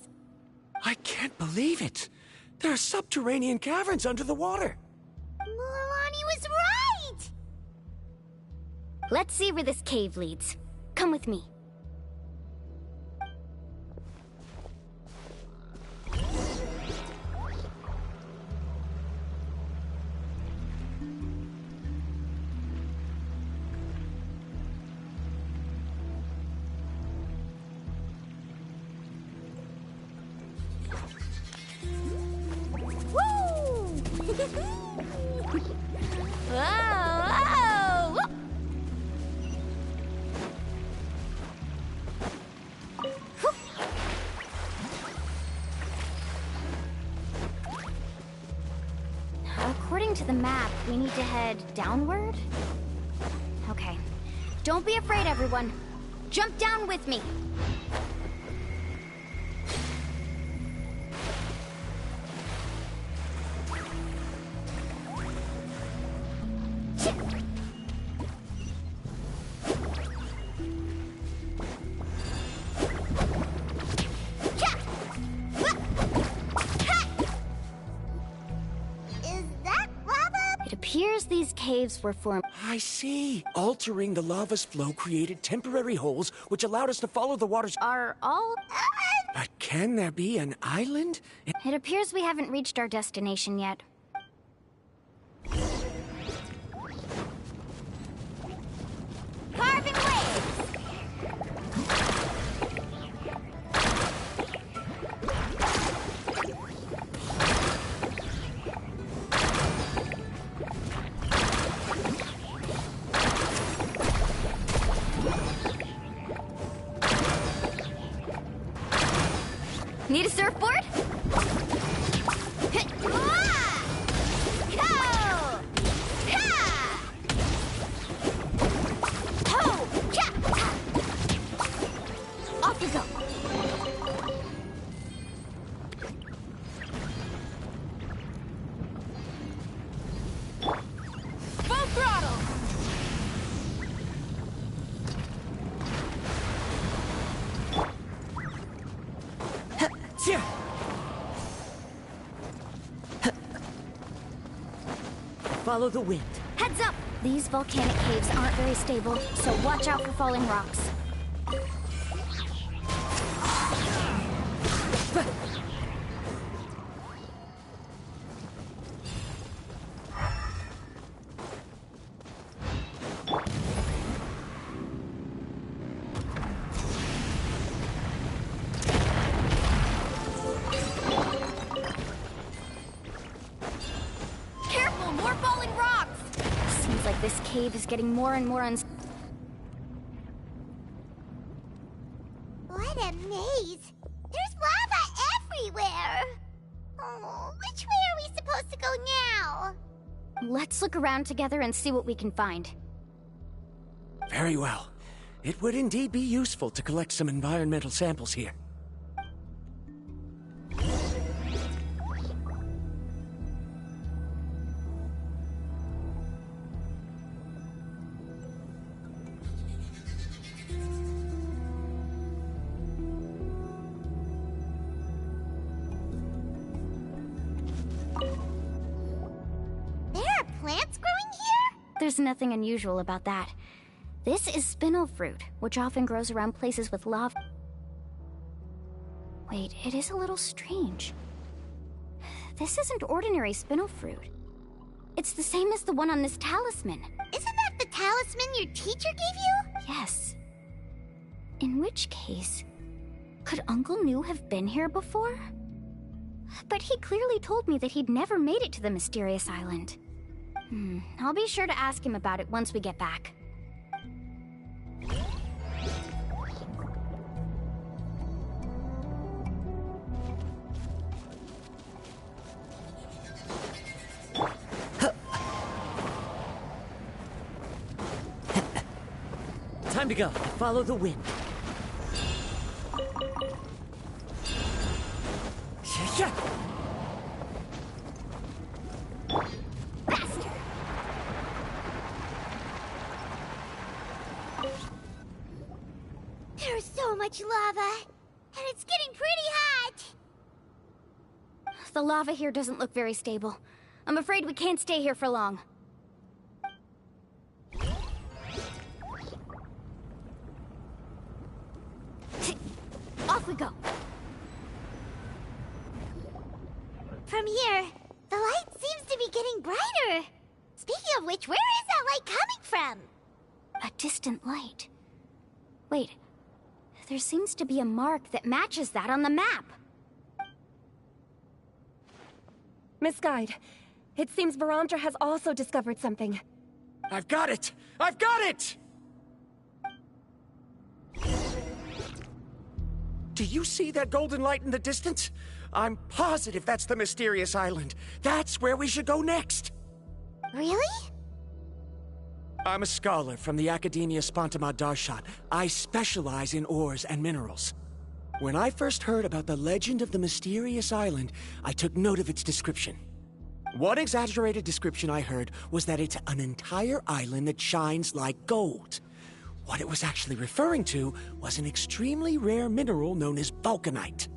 Speaker 5: I can't believe it. There are subterranean caverns under the water.
Speaker 3: Milani was right!
Speaker 2: Let's see where this cave leads. Come with me. Whoa! According to the map, we need to head downward? Okay. Don't be afraid, everyone. Jump down with me.
Speaker 3: Is that lava?
Speaker 2: It appears these caves were formed.
Speaker 5: I see. Altering the lava's flow created temporary holes, which allowed us to follow the water's...
Speaker 2: Are all...
Speaker 5: But can there be an island?
Speaker 2: It appears we haven't reached our destination yet.
Speaker 3: Carving waves!
Speaker 2: Need a surfboard?
Speaker 3: Off you go.
Speaker 1: Full throttle!
Speaker 5: Yeah.
Speaker 7: Follow the wind.
Speaker 2: Heads up! These volcanic caves aren't very stable, so watch out for falling rocks. Careful! More falling rocks! Seems like this cave is getting more and more
Speaker 3: What a maze! There's lava everywhere! Oh, which way are we supposed to go now?
Speaker 2: Let's look around together and see what we can find.
Speaker 5: Very well. It would indeed be useful to collect some environmental samples here.
Speaker 2: There's nothing unusual about that. This is spinel fruit, which often grows around places with lava. Wait, it is a little strange. This isn't ordinary spinel fruit. It's the same as the one on this talisman.
Speaker 3: Isn't that the talisman your teacher gave you?
Speaker 2: Yes. In which case, could Uncle New have been here before? But he clearly told me that he'd never made it to the mysterious island. I'll be sure to ask him about it once we get back.
Speaker 7: Time to go. Follow the wind. Yeah.
Speaker 3: There's so much lava, and it's getting pretty hot.
Speaker 2: The lava here doesn't look very stable. I'm afraid we can't stay here for long. Off we go.
Speaker 3: From here, the light seems to be getting brighter. Speaking of which, where is that light coming from?
Speaker 2: A distant light. Wait, there seems to be a mark that matches that on the map.
Speaker 4: Miss Guide, it seems Verandra has also discovered something.
Speaker 5: I've got it! I've got it! Do you see that golden light in the distance? I'm positive that's the mysterious island. That's where we should go next.
Speaker 3: Really?
Speaker 5: I'm a scholar from the Academia Spontamad Darshan. I specialize in ores and minerals. When I first heard about the legend of the mysterious island, I took note of its description. One exaggerated description I heard was that it's an entire island that shines like gold. What it was actually referring to was an extremely rare mineral known as vulcanite.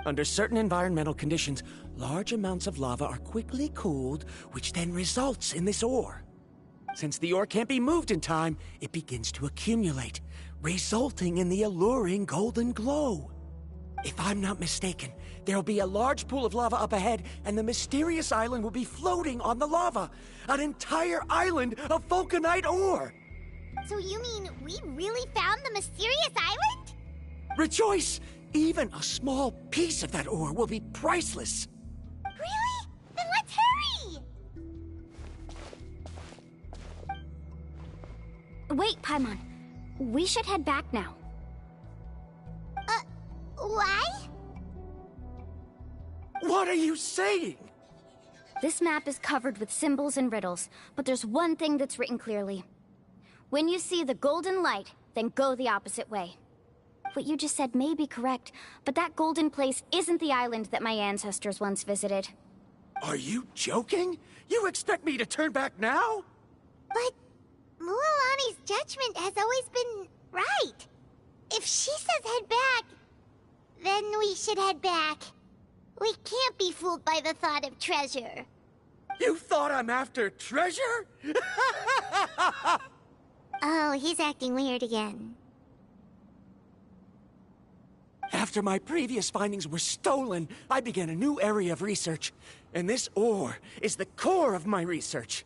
Speaker 5: Under certain environmental conditions, large amounts of lava are quickly cooled, which then results in this ore. Since the ore can't be moved in time, it begins to accumulate, resulting in the alluring golden glow. If I'm not mistaken, there'll be a large pool of lava up ahead, and the mysterious island will be floating on the lava. An entire island of vulcanite ore!
Speaker 3: So you mean we really found the mysterious island?
Speaker 5: Rejoice! Even a small piece of that ore will be priceless.
Speaker 3: Really? Then let's hurry!
Speaker 2: Wait, Paimon. We should head back now.
Speaker 3: Why?
Speaker 5: What are you saying?
Speaker 2: This map is covered with symbols and riddles, but there's one thing that's written clearly. When you see the golden light, then go the opposite way. What you just said may be correct, but that golden place isn't the island that my ancestors once visited.
Speaker 5: Are you joking? You expect me to turn back now?
Speaker 3: But Mualani's judgment has always been right. If she says head back, then we should head back. We can't be fooled by the thought of treasure.
Speaker 5: You thought I'm after treasure?
Speaker 3: Oh, he's acting weird again.
Speaker 5: After my previous findings were stolen, I began a new area of research. And this ore is the core of my research.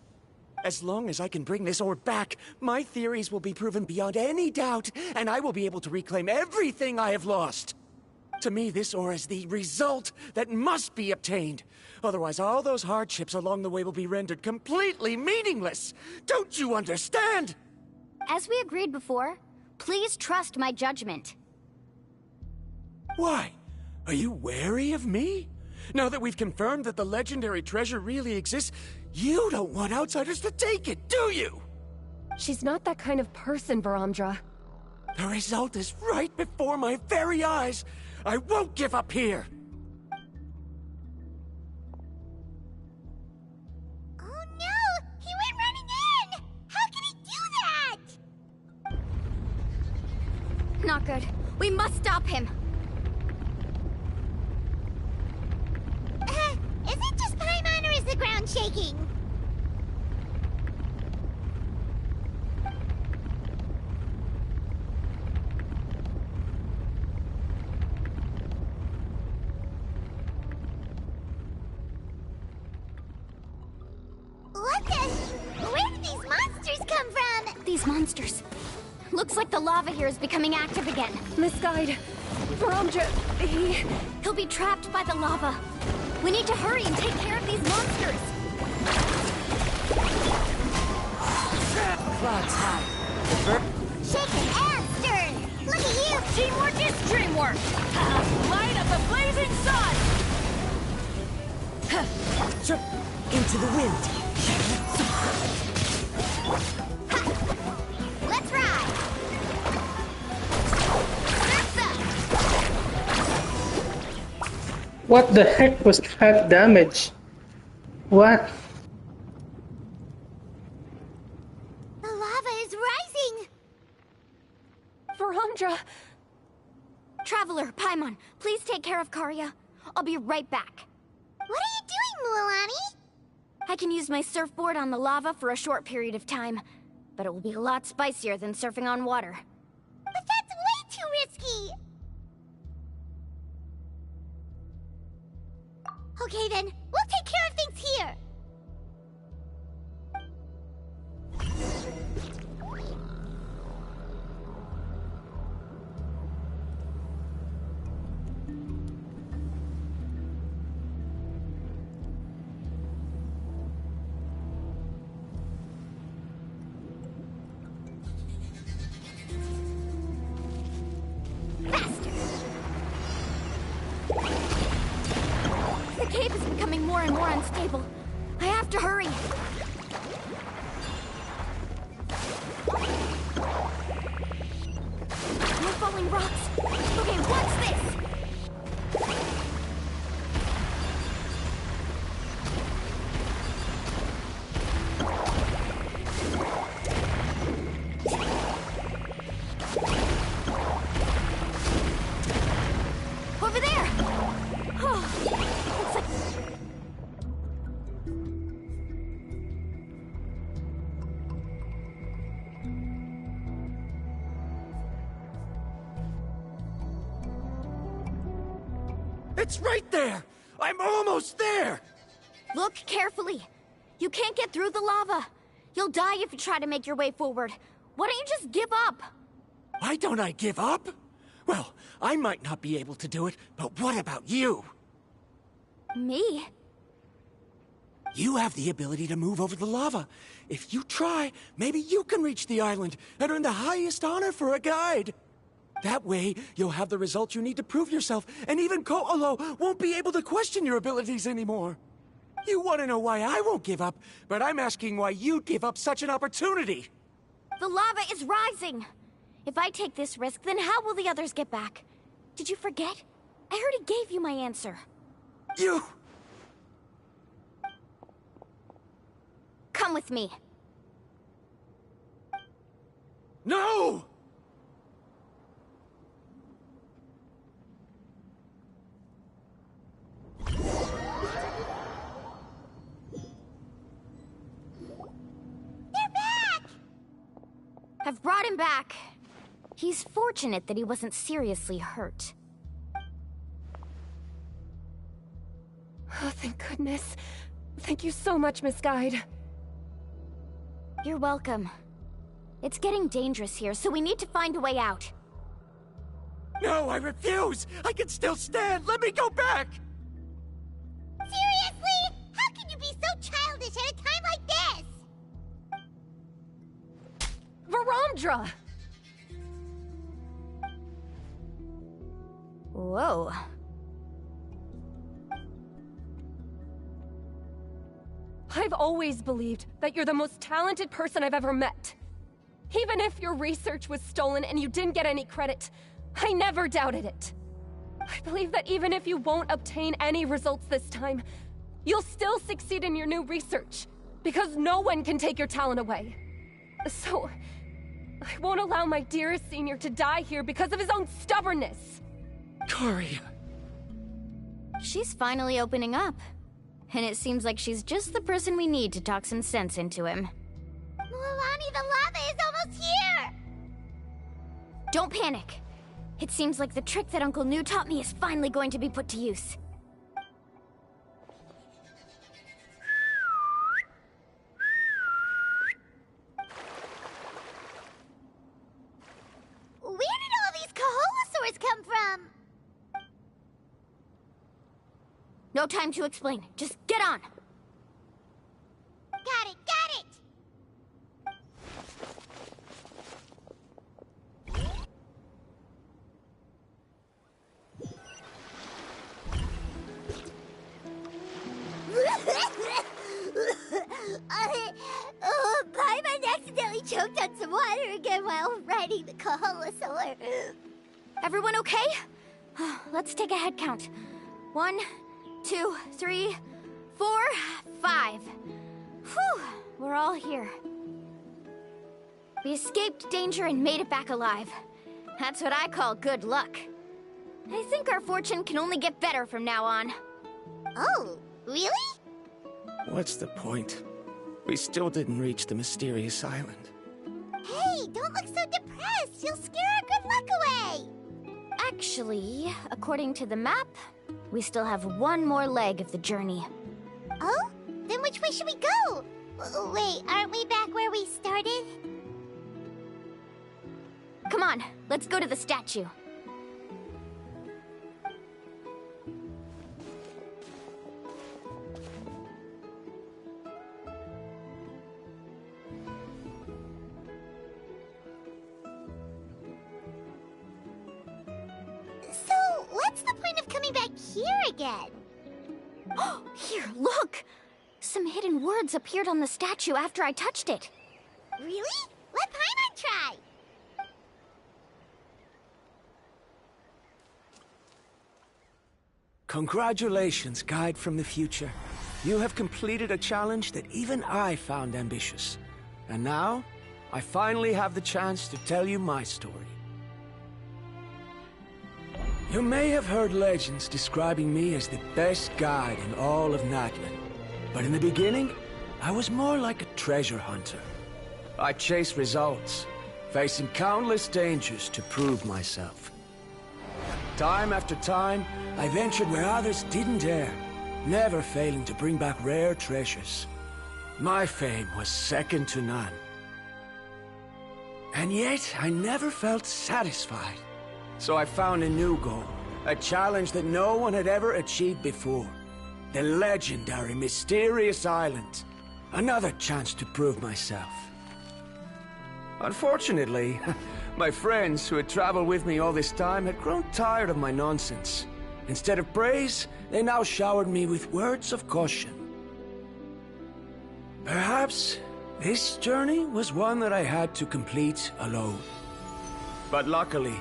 Speaker 5: As long as I can bring this ore back, my theories will be proven beyond any doubt, and I will be able to reclaim everything I have lost. To me, this ore is the result that must be obtained. Otherwise, all those hardships along the way will be rendered completely meaningless. Don't you understand?
Speaker 2: As we agreed before, please trust my judgment.
Speaker 5: Why? Are you wary of me? Now that we've confirmed that the legendary treasure really exists, you don't want outsiders to take it, do you?
Speaker 4: She's not that kind of person, Varamdra.
Speaker 5: The result is right before my very eyes. I won't give up here.
Speaker 3: Oh no! He went running in! How can he do that?
Speaker 2: Not good. We must stop him.
Speaker 3: Is it just Paimon or is the ground shaking? What the? Where did these monsters come from?
Speaker 2: These monsters. Looks like the lava here is becoming active again.
Speaker 4: Misguide. Varamdra,
Speaker 2: He'll be trapped by the lava. We need to hurry and take care of these monsters.
Speaker 7: Clouds high.
Speaker 3: Shaken and stirred! Look at you!
Speaker 1: Teamwork is dreamwork! Light up the blazing sun!
Speaker 7: Into the wind.
Speaker 3: Let's ride! Surf's up!
Speaker 6: What the heck was that damage? What?
Speaker 3: The lava is rising!
Speaker 4: Varamdra.
Speaker 2: Traveler, Paimon, please take care of Karya. I'll be right back.
Speaker 3: What are you doing, Mualani?
Speaker 2: I can use my surfboard on the lava for a short period of time, but it will be a lot spicier than surfing on water.
Speaker 3: But that's way too risky! Okay then, we'll take care of things here!
Speaker 2: The cave is becoming more and more unstable. I have to hurry. No falling rocks. Okay, what's this? Over there! Oh, looks like...
Speaker 5: It's right there! I'm almost there!
Speaker 2: Look carefully. You can't get through the lava. You'll die if you try to make your way forward. Why don't you just give up?
Speaker 5: Why don't I give up? Well, I might not be able to do it, but what about you?
Speaker 2: Me?
Speaker 5: You have the ability to move over the lava. If you try, maybe you can reach the island and earn the highest honor for a guide. That way, you'll have the results you need to prove yourself, and even Ko'olo won't be able to question your abilities anymore. You want to know why I won't give up, but I'm asking why you'd give up such an opportunity.
Speaker 2: The lava is rising. If I take this risk, then how will the others get back? Did you forget? I already gave you my answer.
Speaker 5: You...
Speaker 2: Come with me.
Speaker 5: No!
Speaker 3: They're back!
Speaker 2: I've brought him back. He's fortunate that he wasn't seriously hurt.
Speaker 4: Oh, thank goodness. Thank you so much, Misguide.
Speaker 2: You're welcome. It's getting dangerous here, so we need to find a way out.
Speaker 5: No, I refuse! I can still stand! Let me go back!
Speaker 3: Seriously? How can you be so childish at a time like this?
Speaker 4: Varamdra!
Speaker 2: Whoa.
Speaker 4: I've always believed that you're the most talented person I've ever met. Even if your research was stolen and you didn't get any credit, I never doubted it. I believe that even if you won't obtain any results this time, you'll still succeed in your new research, because no one can take your talent away. So, I won't allow my dearest senior to die here because of his own stubbornness.
Speaker 5: Karia.
Speaker 2: She's finally opening up. And it seems like she's just the person we need to talk some sense into him.
Speaker 3: Milani, the lava is almost here!
Speaker 2: Don't panic. It seems like the trick that Uncle New taught me is finally going to be put to use.
Speaker 3: Where did all these Kaholosaurs come from?
Speaker 2: No time to explain. Just get on.
Speaker 3: Got it, got it! Paimon accidentally choked on some water again while riding the Kaholosaur.
Speaker 2: Everyone okay? Let's take a head count. 1, 2, 3, 4, 5. Whew, we're all here. We escaped danger and made it back alive. That's what I call good luck. I think our fortune can only get better from now on.
Speaker 3: Oh, really?
Speaker 5: What's the point? We still didn't reach the mysterious island.
Speaker 3: Hey, don't look so depressed. You'll scare our good luck away.
Speaker 2: Actually, according to the map, we still have one more leg of the journey.
Speaker 3: Oh? Then which way should we go? Wait, aren't we back where we started?
Speaker 2: Come on, let's go to the statue.
Speaker 3: So, what's the point of coming back here again?
Speaker 2: Oh, here, look! Some hidden words appeared on the statue after I touched it.
Speaker 3: Really? Let Paimon try!
Speaker 5: Congratulations, Guide from the Future. You have completed a challenge that even I found ambitious. And now, I finally have the chance to tell you my story. You may have heard legends describing me as the best guide in all of Nagman. But in the beginning, I was more like a treasure hunter. I chased results, facing countless dangers to prove myself. Time after time, I ventured where others didn't dare, never failing to bring back rare treasures. My fame was second to none. And yet, I never felt satisfied. So I found a new goal, a challenge that no one had ever achieved before. The legendary Mysterious Island. Another chance to prove myself. Unfortunately, my friends who had traveled with me all this time had grown tired of my nonsense. Instead of praise, they now showered me with words of caution. Perhaps this journey was one that I had to complete alone. But luckily,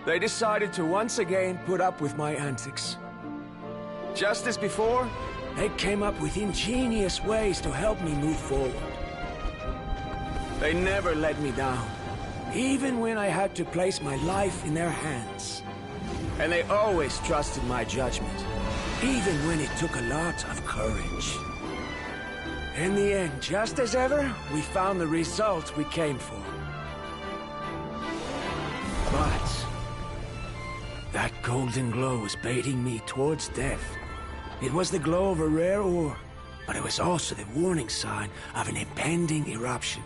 Speaker 5: they decided to once again put up with my antics. Just as before, they came up with ingenious ways to help me move forward. They never let me down, even when I had to place my life in their hands. And they always trusted my judgment, even when it took a lot of courage. In the end, just as ever, we found the result we came for. But that golden glow was baiting me towards death. It was the glow of a rare ore, but it was also the warning sign of an impending eruption.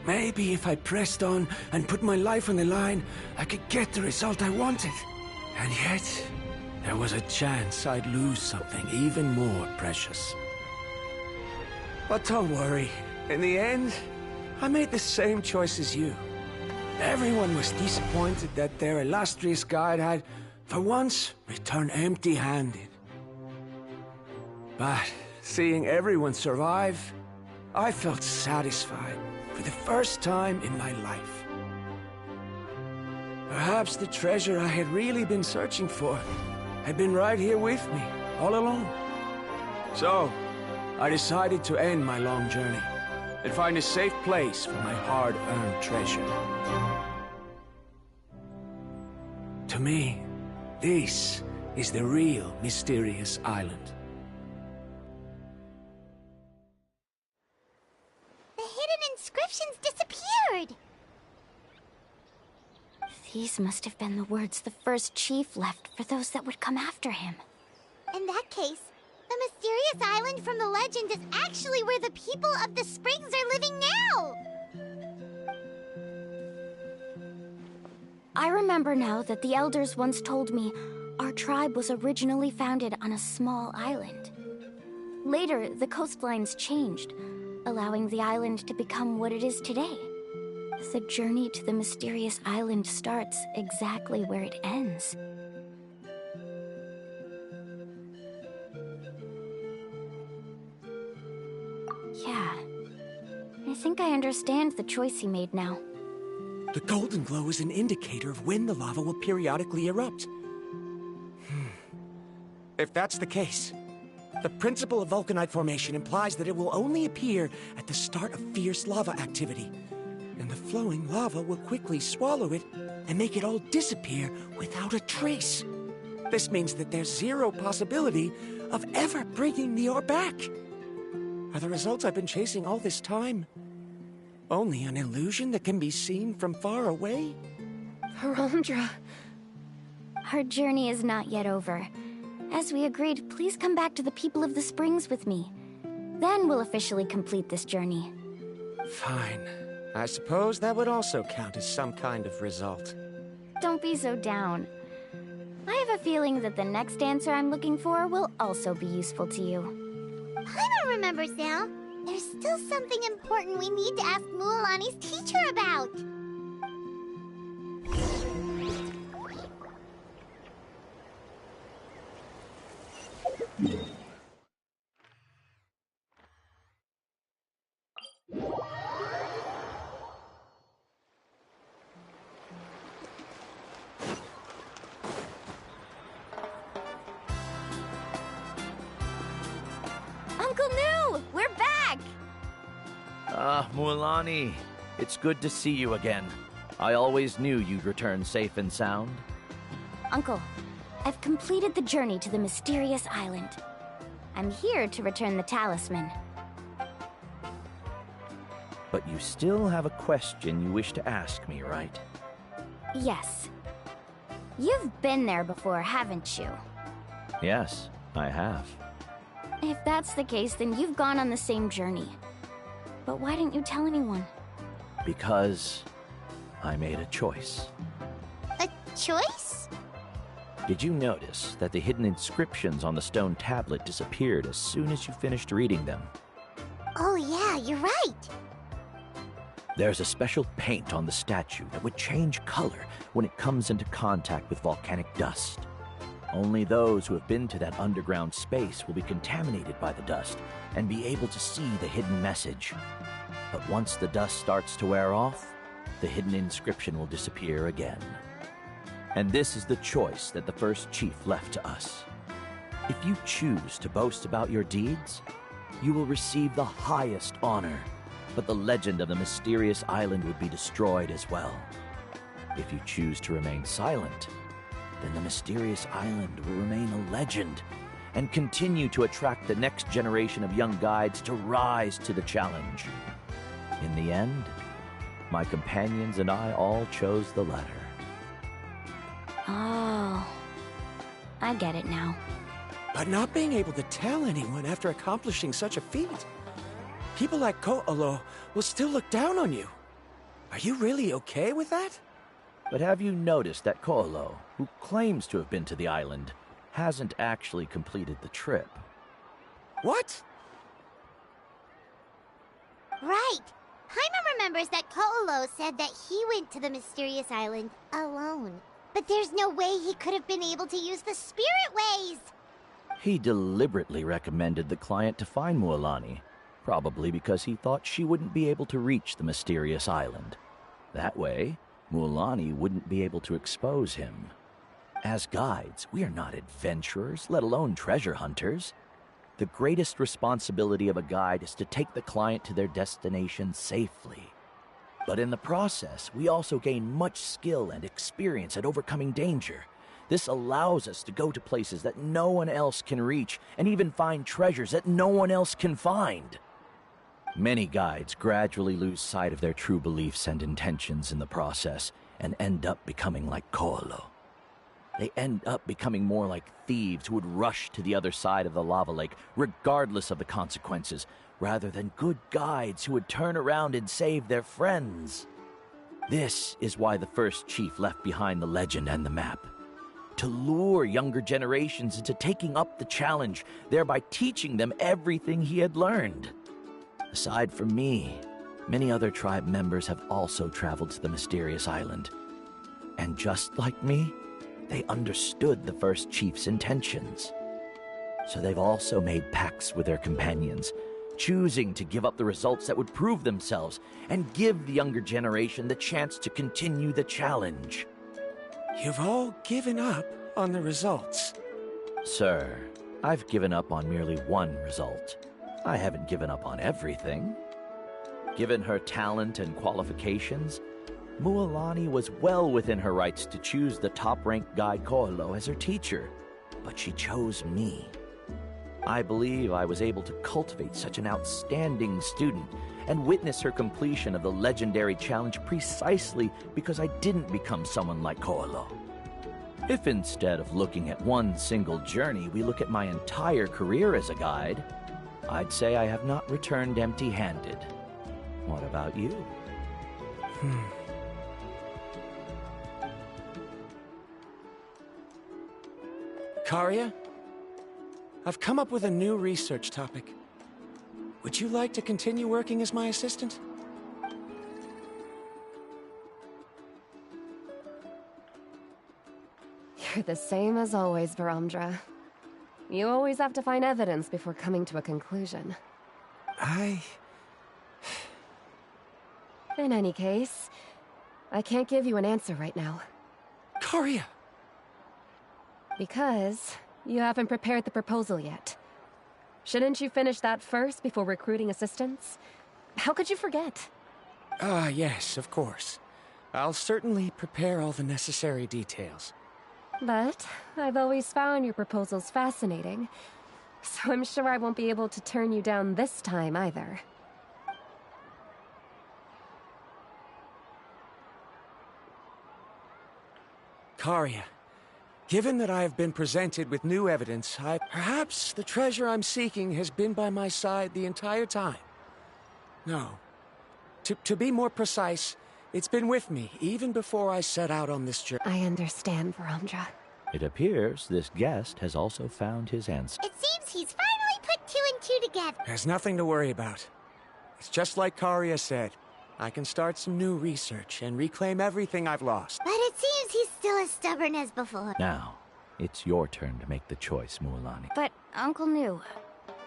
Speaker 5: Maybe if I pressed on and put my life on the line, I could get the result I wanted. And yet, there was a chance I'd lose something even more precious. But don't worry. In the end, I made the same choice as you. Everyone was disappointed that their illustrious guide had, for once, returned empty-handed. But Seeing everyone survive, I felt satisfied for the first time in my life. Perhaps the treasure I had really been searching for had been right here with me, all along. So, I decided to end my long journey and find a safe place for my hard-earned treasure. To me, this is the real mysterious island.
Speaker 3: The hidden inscriptions disappeared!
Speaker 2: These must have been the words the first chief left for those that would come after him.
Speaker 3: In that case, the mysterious island from the legend is actually where the people of the springs are living now!
Speaker 2: I remember now that the elders once told me our tribe was originally founded on a small island. Later, the coastlines changed, allowing the island to become what it is today. The journey to the mysterious island starts exactly where it ends. Yeah, I think I understand the choice he made now.
Speaker 5: The golden glow is an indicator of when the lava will periodically erupt. If that's the case, the principle of vulcanite formation implies that it will only appear at the start of fierce lava activity, and the flowing lava will quickly swallow it and make it all disappear without a trace. This means that there's zero possibility of ever bringing the ore back. Are the results I've been chasing all this time only an illusion that can be seen from far away?
Speaker 4: Bromdra.
Speaker 2: Our journey is not yet over. As we agreed, please come back to the people of the springs with me. Then we'll officially complete this journey.
Speaker 5: Fine. I suppose that would also count as some kind of result.
Speaker 2: Don't be so down. I have a feeling that the next answer I'm looking for will also be useful to you.
Speaker 3: Paimon remembers now. There's still something important we need to ask Mualani's teacher about.
Speaker 2: Uncle New! We're back!
Speaker 8: Mualani, it's good to see you again. I always knew you'd return safe and sound.
Speaker 2: Uncle, I've completed the journey to the mysterious island. I'm here to return the talisman.
Speaker 8: But you still have a question you wish to ask me, right?
Speaker 2: Yes. You've been there before, haven't you?
Speaker 8: Yes, I have.
Speaker 2: If that's the case, then you've gone on the same journey. But why didn't you tell anyone?
Speaker 8: Because I made a choice.
Speaker 3: A choice?
Speaker 8: Did you notice that the hidden inscriptions on the stone tablet disappeared as soon as you finished reading them?
Speaker 3: Oh yeah, you're right.
Speaker 8: There's a special paint on the statue that would change color when it comes into contact with volcanic dust. Only those who have been to that underground space will be contaminated by the dust and be able to see the hidden message. But once the dust starts to wear off, the hidden inscription will disappear again. And this is the choice that the first chief left to us. If you choose to boast about your deeds, you will receive the highest honor, but the legend of the mysterious island would be destroyed as well. If you choose to remain silent, then the mysterious island will remain a legend and continue to attract the next generation of young guides to rise to the challenge. In the end, my companions and I all chose the latter.
Speaker 2: Oh, I get it now.
Speaker 5: But not being able to tell anyone after accomplishing such a feat. People like Ko'olo will still look down on you. Are you really okay with that?
Speaker 8: But have you noticed that Ko'olo, who claims to have been to the island, hasn't actually completed the trip?
Speaker 5: What?
Speaker 3: Right. Paimon remembers that Ko'olo said that he went to the mysterious island alone. But there's no way he could have been able to use the spirit ways.
Speaker 8: He deliberately recommended the client to find Mualani, probably because he thought she wouldn't be able to reach the mysterious island. That way, Mualani wouldn't be able to expose him. As guides, we are not adventurers, let alone treasure hunters. The greatest responsibility of a guide is to take the client to their destination safely. But in the process, we also gain much skill and experience at overcoming danger. This allows us to go to places that no one else can reach, and even find treasures that no one else can find. Many guides gradually lose sight of their true beliefs and intentions in the process, and end up becoming like Koalo. They end up becoming more like thieves who would rush to the other side of the lava lake, regardless of the consequences, rather than good guides who would turn around and save their friends. This is why the first chief left behind the legend and the map. To lure younger generations into taking up the challenge, thereby teaching them everything he had learned. Aside from me, many other tribe members have also traveled to the mysterious island. And just like me, they understood the first chief's intentions. So they've also made pacts with their companions, choosing to give up the results that would prove themselves and give the younger generation the chance to continue the challenge.
Speaker 5: You've all given up on the results.
Speaker 8: Sir, I've given up on merely one result. I haven't given up on everything. Given her talent and qualifications, Mualani was well within her rights to choose the top-ranked guide Koalo as her teacher, but she chose me. I believe I was able to cultivate such an outstanding student and witness her completion of the legendary challenge precisely because I didn't become someone like Koalo. If instead of looking at one single journey, we look at my entire career as a guide, I'd say I have not returned empty-handed. What about you?
Speaker 5: Karia? I've come up with a new research topic. Would you like to continue working as my assistant?
Speaker 4: You're the same as always, Varamdra. You always have to find evidence before coming to a conclusion. In any case, I can't give you an answer right now.
Speaker 5: Karia!
Speaker 4: Because you haven't prepared the proposal yet. Shouldn't you finish that first before recruiting assistants? How could you forget?
Speaker 5: Yes, of course. I'll certainly prepare all the necessary details.
Speaker 4: But I've always found your proposals fascinating, so I'm sure I won't be able to turn you down this time either.
Speaker 5: Karia, given that I have been presented with new evidence, perhaps the treasure I'm seeking has been by my side the entire time. No. To be more precise, it's been with me even before I set out on this journey.
Speaker 4: I understand, Varamdra.
Speaker 8: It appears this guest has also found his answer.
Speaker 3: It seems he's finally put two and two together.
Speaker 5: There's nothing to worry about. It's just like Karia said. I can start some new research and reclaim everything I've lost.
Speaker 3: But it seems he's still as stubborn as before.
Speaker 8: Now, it's your turn to make the choice, Mualani.
Speaker 2: But, Uncle Nu,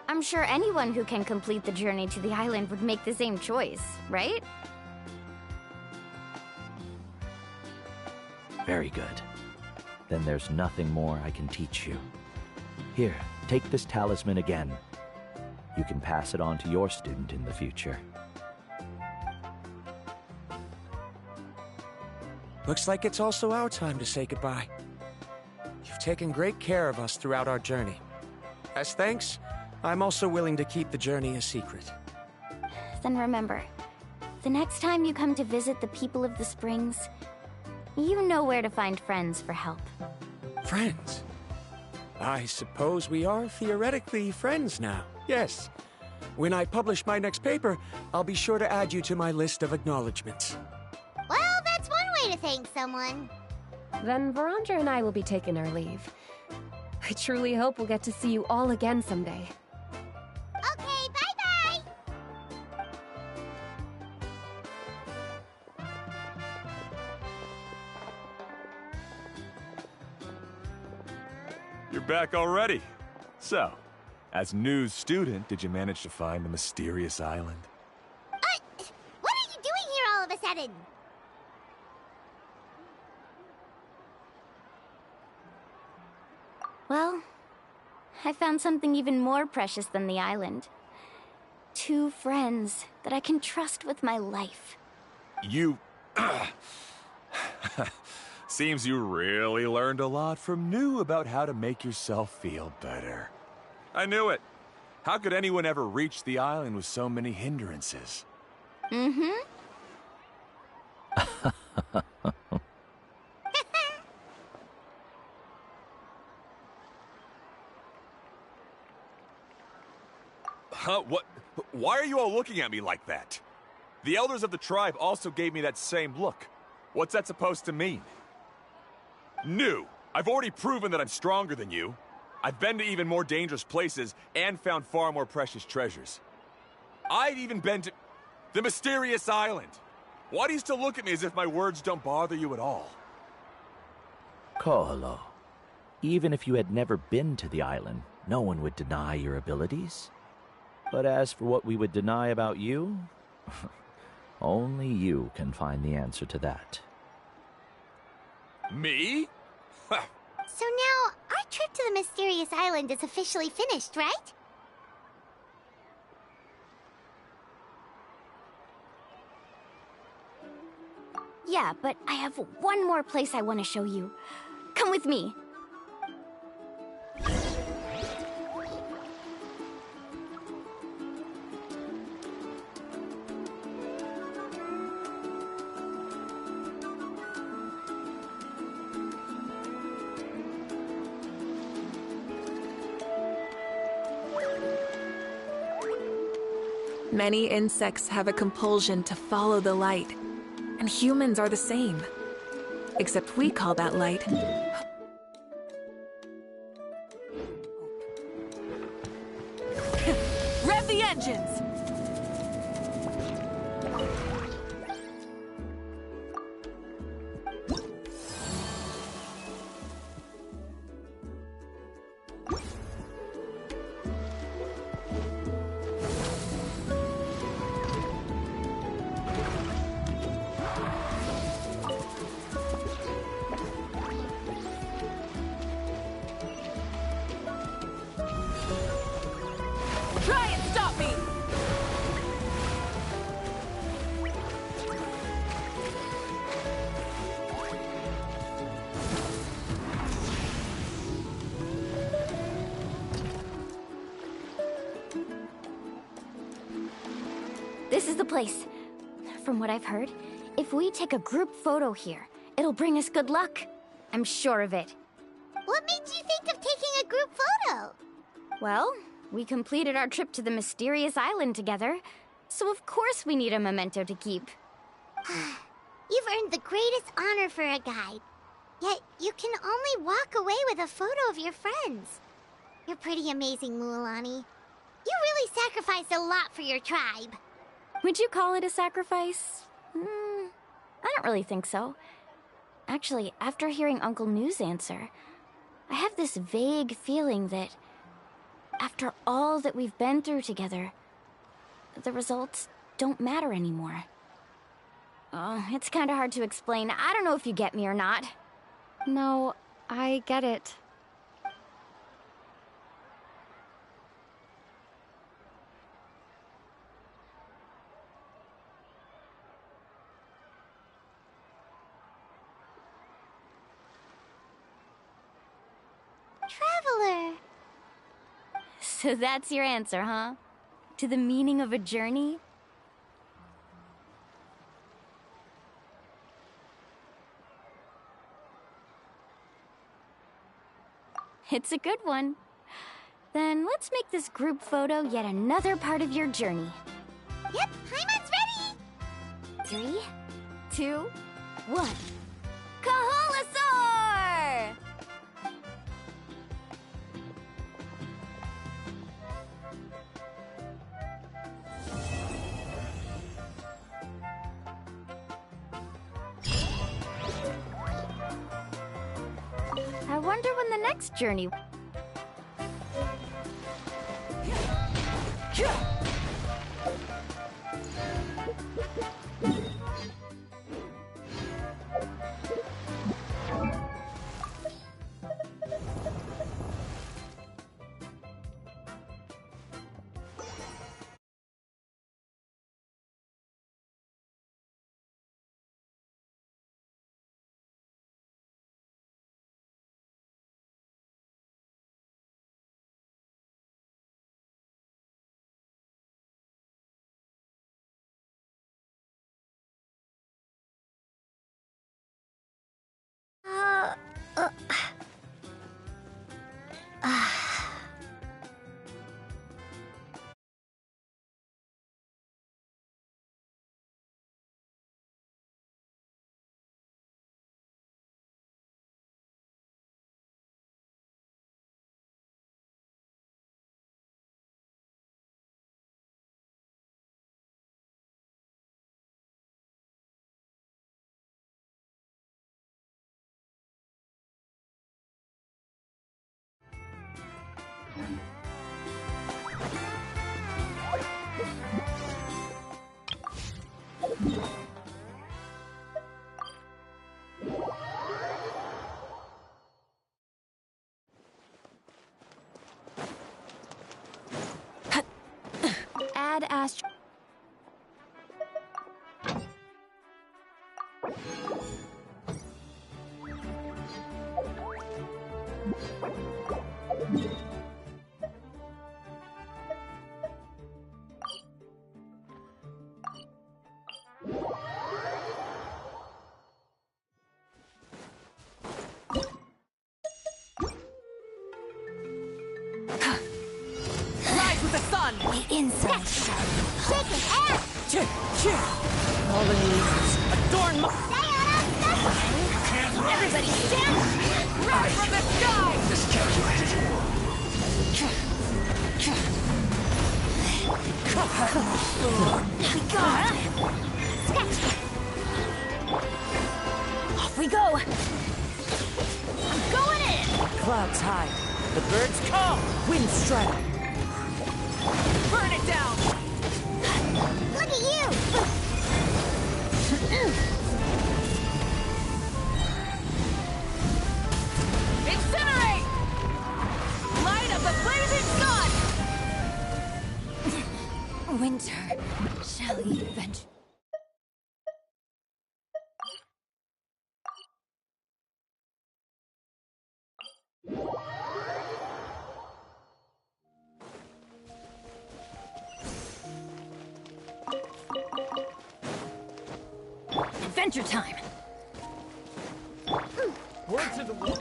Speaker 2: I'm sure anyone who can complete the journey to the island would make the same choice, right?
Speaker 8: Very good. Then there's nothing more I can teach you. Here, take this talisman again. You can pass it on to your student in the future.
Speaker 5: Looks like it's also our time to say goodbye. You've taken great care of us throughout our journey. As thanks, I'm also willing to keep the journey a secret.
Speaker 2: Then remember, the next time you come to visit the people of the Springs, you know where to find friends for help.
Speaker 5: Friends? I suppose we are theoretically friends now. Yes. When I publish my next paper, I'll be sure to add you to my list of acknowledgements.
Speaker 3: Well, that's one way to thank someone.
Speaker 4: Then Varamdra and I will be taking our leave. I truly hope we'll get to see you all again someday.
Speaker 3: Okay, bye-bye!
Speaker 9: You're back already. So, as news student, did you manage to find the mysterious island?
Speaker 3: What are you doing here all of a sudden?
Speaker 2: Well, I found something even more precious than the island. 2 friends that I can trust with my life.
Speaker 9: You... Seems you really learned a lot from New about how to make yourself feel better. I knew it. How could anyone ever reach the island with so many hindrances?
Speaker 2: Mm-hmm.
Speaker 9: Huh? What? Why are you all looking at me like that? The elders of the tribe also gave me that same look. What's that supposed to mean? New! I've already proven that I'm stronger than you. I've been to even more dangerous places and found far more precious treasures. I've even been to the mysterious island. Why do you still look at me as if my words don't bother you at all?
Speaker 8: Koholo, even if you had never been to the island, no one would deny your abilities. But as for what we would deny about you, only you can find the answer to that.
Speaker 9: Me?
Speaker 3: So now, our trip to the mysterious island is officially finished, right?
Speaker 2: Yeah, but I have one more place I want to show you. Come with me.
Speaker 1: Many insects have a compulsion to follow the light, and humans are the same. Except we call that light... Rev the engines! Try and stop me!
Speaker 2: This is the place. From what I've heard, if we take a group photo here, it'll bring us good luck. I'm sure of it.
Speaker 3: What made you think of taking a group photo?
Speaker 2: Well, we completed our trip to the mysterious island together, so of course we need a memento to keep.
Speaker 3: You've earned the greatest honor for a guide. Yet, you can only walk away with a photo of your friends. You're pretty amazing, Mualani. You really sacrificed a lot for your tribe.
Speaker 2: Would you call it a sacrifice? I don't really think so. Actually, after hearing Uncle New's answer, I have this vague feeling that after all that we've been through together, the results don't matter anymore. Oh, it's kind of hard to explain. I don't know if you get me or not.
Speaker 4: No, I get it.
Speaker 3: Traveler.
Speaker 2: So that's your answer, huh? To the meaning of a journey? It's a good one. Then let's make this group photo yet another part of your journey.
Speaker 3: Yep, Paimon's ready!
Speaker 2: 3, 2, 1. Kaholasaur! I wonder when the next journey...
Speaker 3: Uh, uh,
Speaker 4: Add Ast.
Speaker 1: Rise with the sun!
Speaker 2: The inside shall
Speaker 3: shake his ass!
Speaker 7: Fallen leaves adorn my...
Speaker 2: Everybody stand!
Speaker 1: Rise from the sky!
Speaker 2: Off we go! I'm going in!
Speaker 7: Clouds high. The birds call. Wind strike.
Speaker 1: Burn it down!
Speaker 3: Look at you!
Speaker 1: Incinerate! Light of the blazing sun!
Speaker 2: Winter shall ye venture. Adventure time!
Speaker 10: Word to the wall.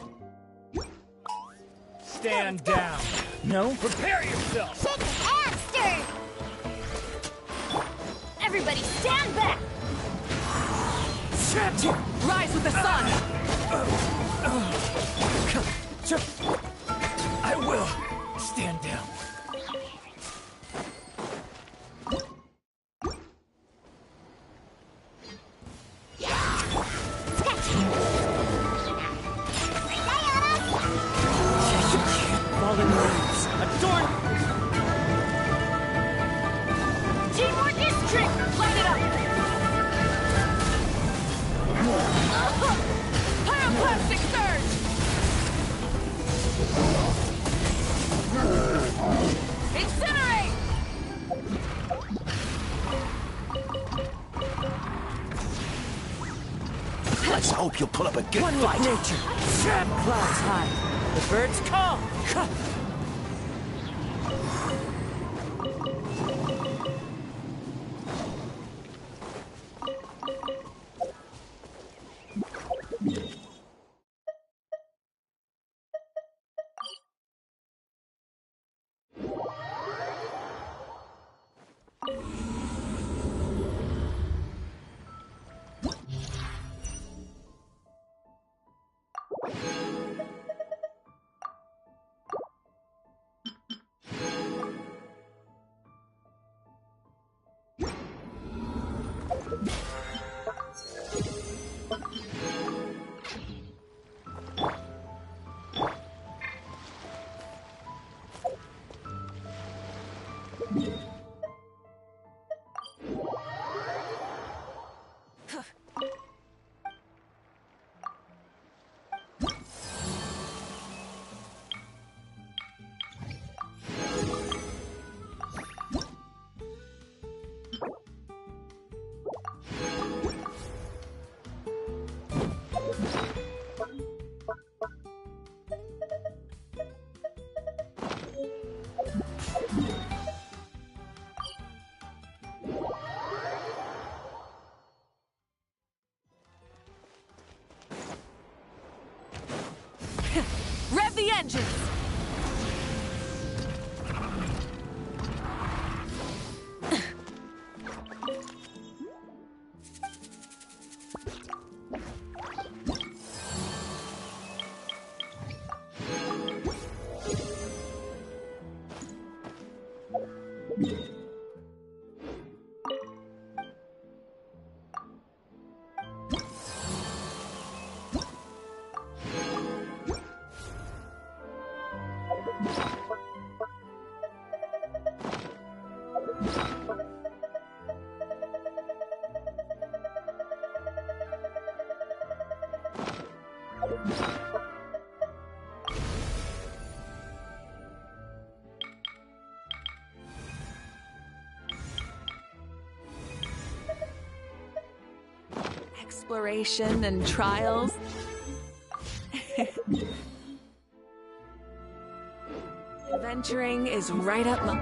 Speaker 10: Stand down.
Speaker 7: No?
Speaker 10: Prepare yourself.
Speaker 3: Shake his ass, stir!
Speaker 2: Everybody stand back!
Speaker 1: Rise with the sun!
Speaker 10: I will. Stand down.
Speaker 7: Fallen leaves adorn...
Speaker 1: Teamwork is trick! Light it up! Pyroclastic surge! Incinerate!
Speaker 8: Let's hope you'll pull up a good
Speaker 7: One with
Speaker 8: fight.
Speaker 7: nature. Clouds high. The birds call.
Speaker 1: vengeance! Exploration and trials. Adventuring is right up my...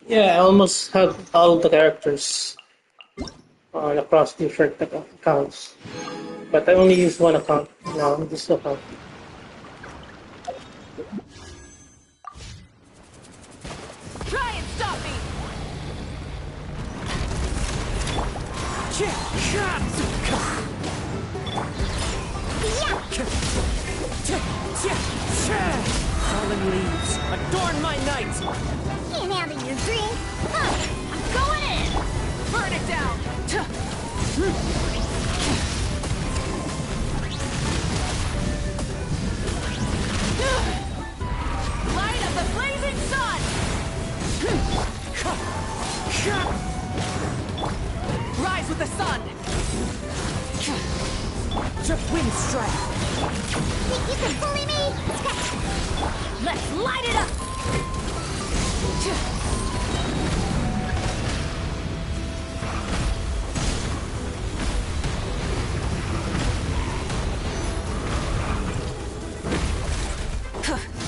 Speaker 6: Yeah, I almost have all the characters across different accounts. But I only use one account now, this account.
Speaker 1: Try and stop me!
Speaker 7: Fallen leaves, adorn my night!
Speaker 3: Can't handle your drink.
Speaker 1: I'm going in! Burn it down! Light of the blazing sun! Rise with the sun!
Speaker 7: Wind strike!
Speaker 3: Think you can bully me?
Speaker 1: Let's light it up!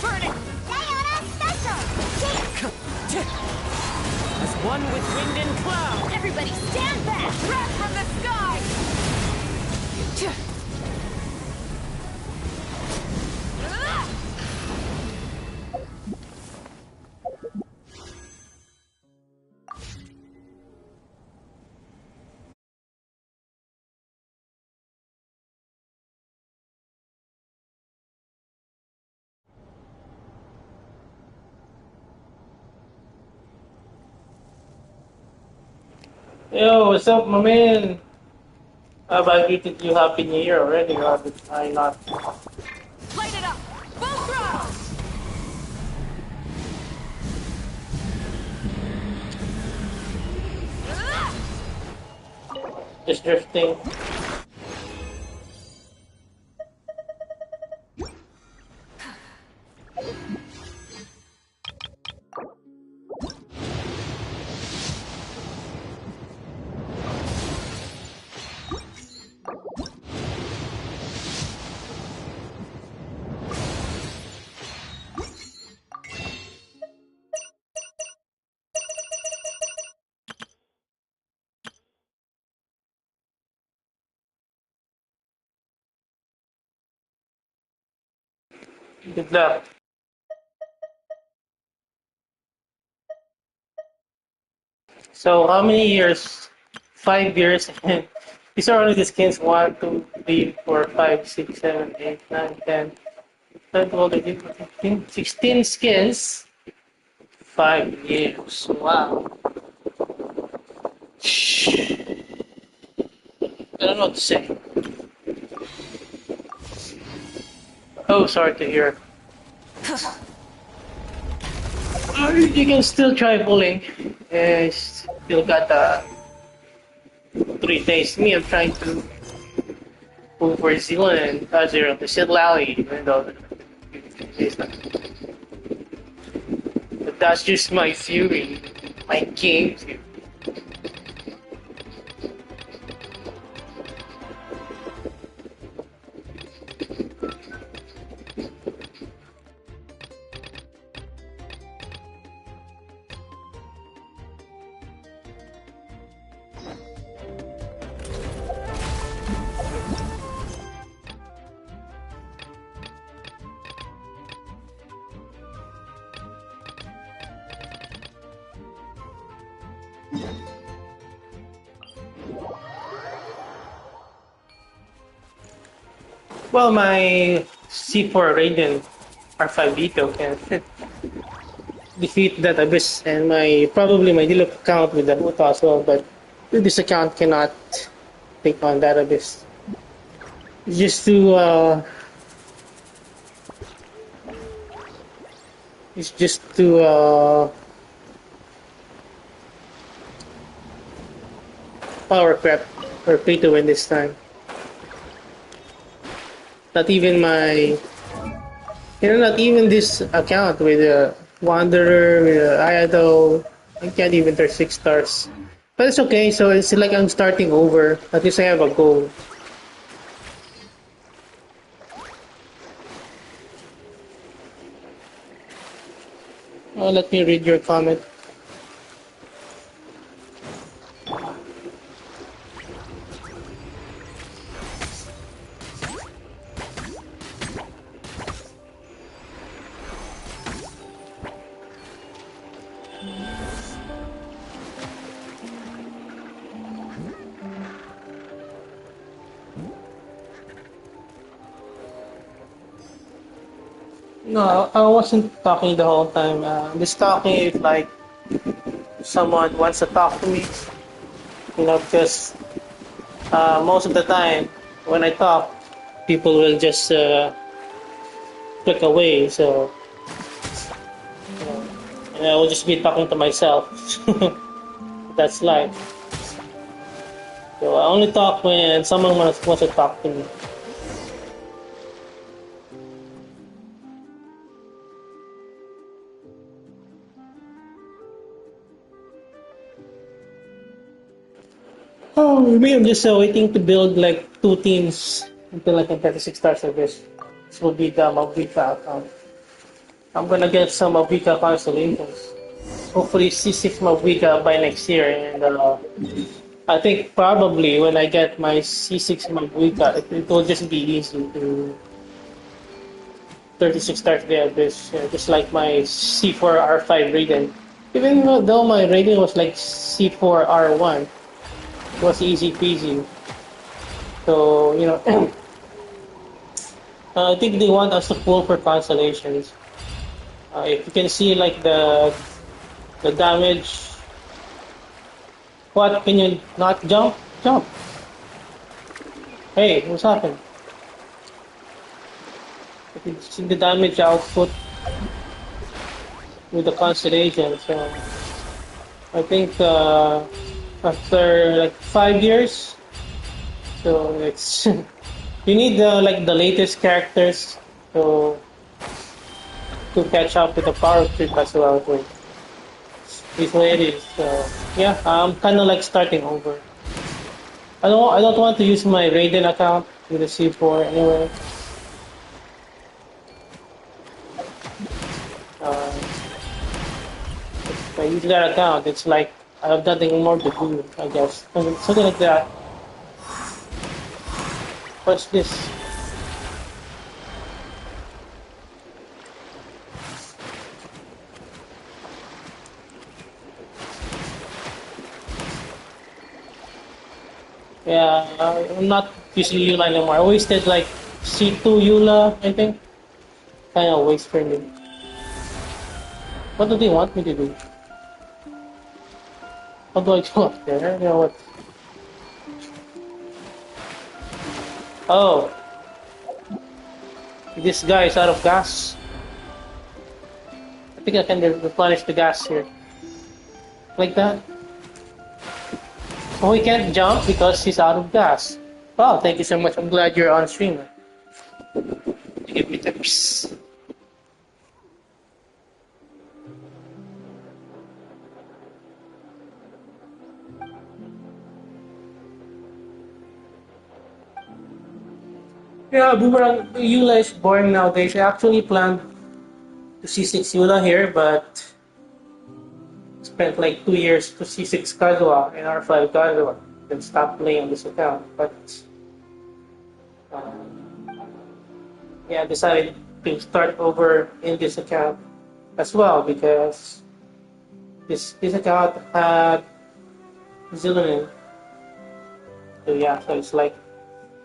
Speaker 1: Burn it!
Speaker 3: Sayonara special!
Speaker 7: As one with wind and cloud!
Speaker 1: Everybody stand back! Wrath from the sky!
Speaker 6: Yo, what's up, my man? Have I greeted you Happy New Year already? Or did I not?
Speaker 1: Light it up! Full throttle!
Speaker 6: Just drifting. Good luck. So how many years? 5 years. And these are only the skins 1, 2, 3, 4, 5, 6, 7, 8, 9, 10, 11, 12, 13, 14, 15, 16 skins. 5 years. Wow. I don't know what to say. Oh, sorry to hear. You can still try bullying. Still got 2 3 days. Me, I'm trying to move for Zealand and Azure the Sid Lally, even though it's not. But that's just my fury, my game fury. Well, my C4 Raiden R5 Vito can defeat that Abyss, and my probably my Diluc account with the Huta as well, but this account cannot take on that Abyss. Just to it's just to power crap or pay to win this time. Not even my, not even this account with Wanderer, with Ayato. I can't even turn 6 stars. But it's okay, so it's like I'm starting over. At least I have a goal. Let me read your comment. No, I wasn't talking the whole time. Just talking if like someone wants to talk to me, because most of the time when I talk, people will just click away. So, and I will just be talking to myself. That's life. So I only talk when someone wants to talk to me. Oh, me, I'm just waiting to build like 2 teams until I can 36 stars of this. This will be the Mabuika account. I'm gonna get some Mabuika constellations. Hopefully C6 Mabuika by next year, and I think probably when I get my C6 Mabuika, it will just be easy to 36 stars the Abyss, just like my C4 R5 Raiden. Even though my Raiden was like C4 R1, it was easy peasy. So, I think they want us to pull for constellations. If you can see like the damage. What? Can you not jump? Jump! Hey, what's happened? You can see the damage output with the constellation. So I think after like 5 years, so it's you need like the latest characters to catch up with the power creep as well. So it's what it is. So yeah, I'm kind of like starting over. I don't want to use my Raiden account with the C4 anyway. If I use that account, it's like I have nothing more to do, I guess. Something like that. What's this? Yeah, I'm not using Eula anymore. I wasted like C2 Eula, I think. Kind of waste for me. What do they want me to do? How do I go up there? You know what? Oh. This guy is out of gas. I think I can replenish the gas here. Like that. Oh, he can't jump because he's out of gas. Wow, thank you so much. I'm glad you're on stream. You give me tips. Yeah, Boomerang, Eula is boring nowadays. I actually planned to C6 Eula here, but spent like 2 years to C6 Kazuha and R5 Kazuha. Then stopped playing on this account. But yeah, I decided to start over in this account as well because this account had Zillion. So yeah, so it's like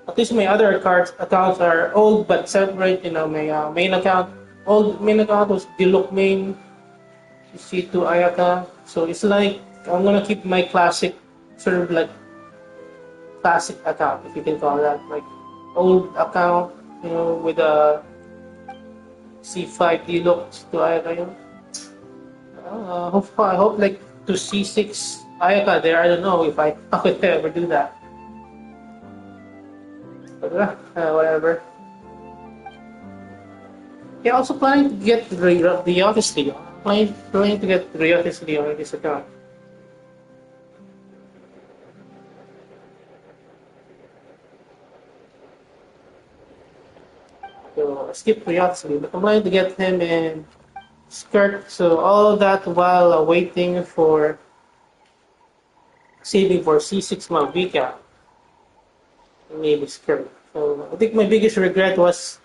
Speaker 6: at least my other accounts are old but separate. You know, my main account was Diluc main, C2 Ayaka. So it's like I'm gonna keep my classic, sort of like classic account, if you can call that, like old account, you know, with a C5 Diluc to Ayaka. You know? I hope like to C6 Ayaka there. I don't know if I would ever do that. But whatever. Yeah, also planning to get the Office League. Planning to get the Office League on this account. So I skipped Riyadh, but I'm planning to get him in Skirt. So all that while waiting for saving for C6 Malvika, maybe Skirt. So I think my biggest regret was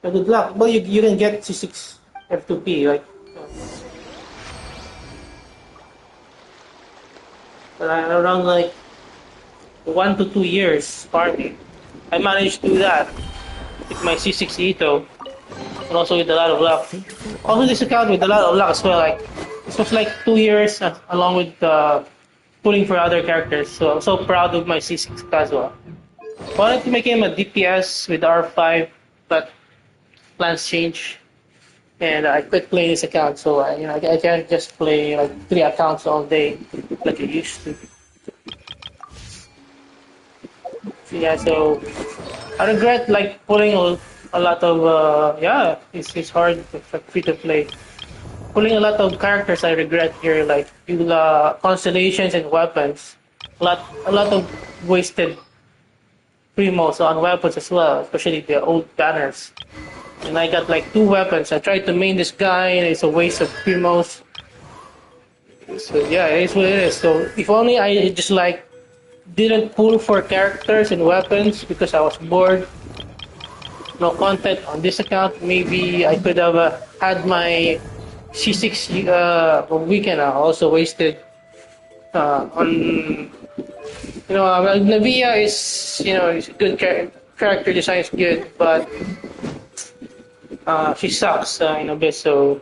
Speaker 6: good luck. Well, you can get C6 F2P like. Around like 1 to 2 years farming, I managed to do that with my C6 Ito, and also with a lot of luck. Also this account with a lot of luck as well. Like this was like 2 years along with pulling for other characters. So I'm so proud of my C6 Kazuha. Wanted to make him a DPS with R5, but plans change, and I quit playing this account. So I can't just play like 3 accounts all day like I used to. So, yeah, so I regret like pulling a lot of it's hard for free to play. Pulling a lot of characters I regret here, like constellations and weapons. A lot of wasted primos on weapons as well, especially the old banners. And I got like 2 weapons. I tried to main this guy, and it's a waste of primos. So yeah, it is what it is. So if only I just like didn't pull for characters and weapons because I was bored. No content on this account. Maybe I could have had my C6 weekend also wasted on. Navia is is good character design is good, but she sucks in a bit. So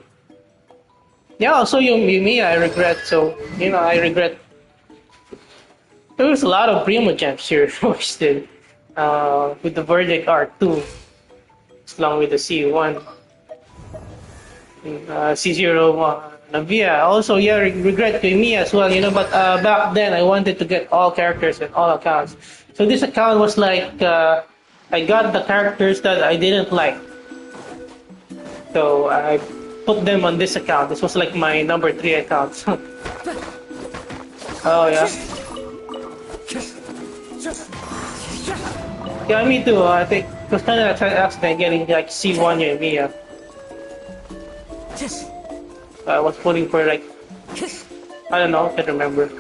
Speaker 6: yeah, also Yumiya I regret. So I regret. There was a lot of Primo gems here wasted with the Verdict R2, along with the C1, C0 Navia. Also, yeah, regret Yumiya as well. But back then I wanted to get all characters and all accounts. So this account was like I got the characters that I didn't like. So I put them on this account. This was like my number 3 account. Oh yeah. Yeah, me too. I think it was kind of an accident getting like C1 Mia. I was putting for like I don't know, I can't remember.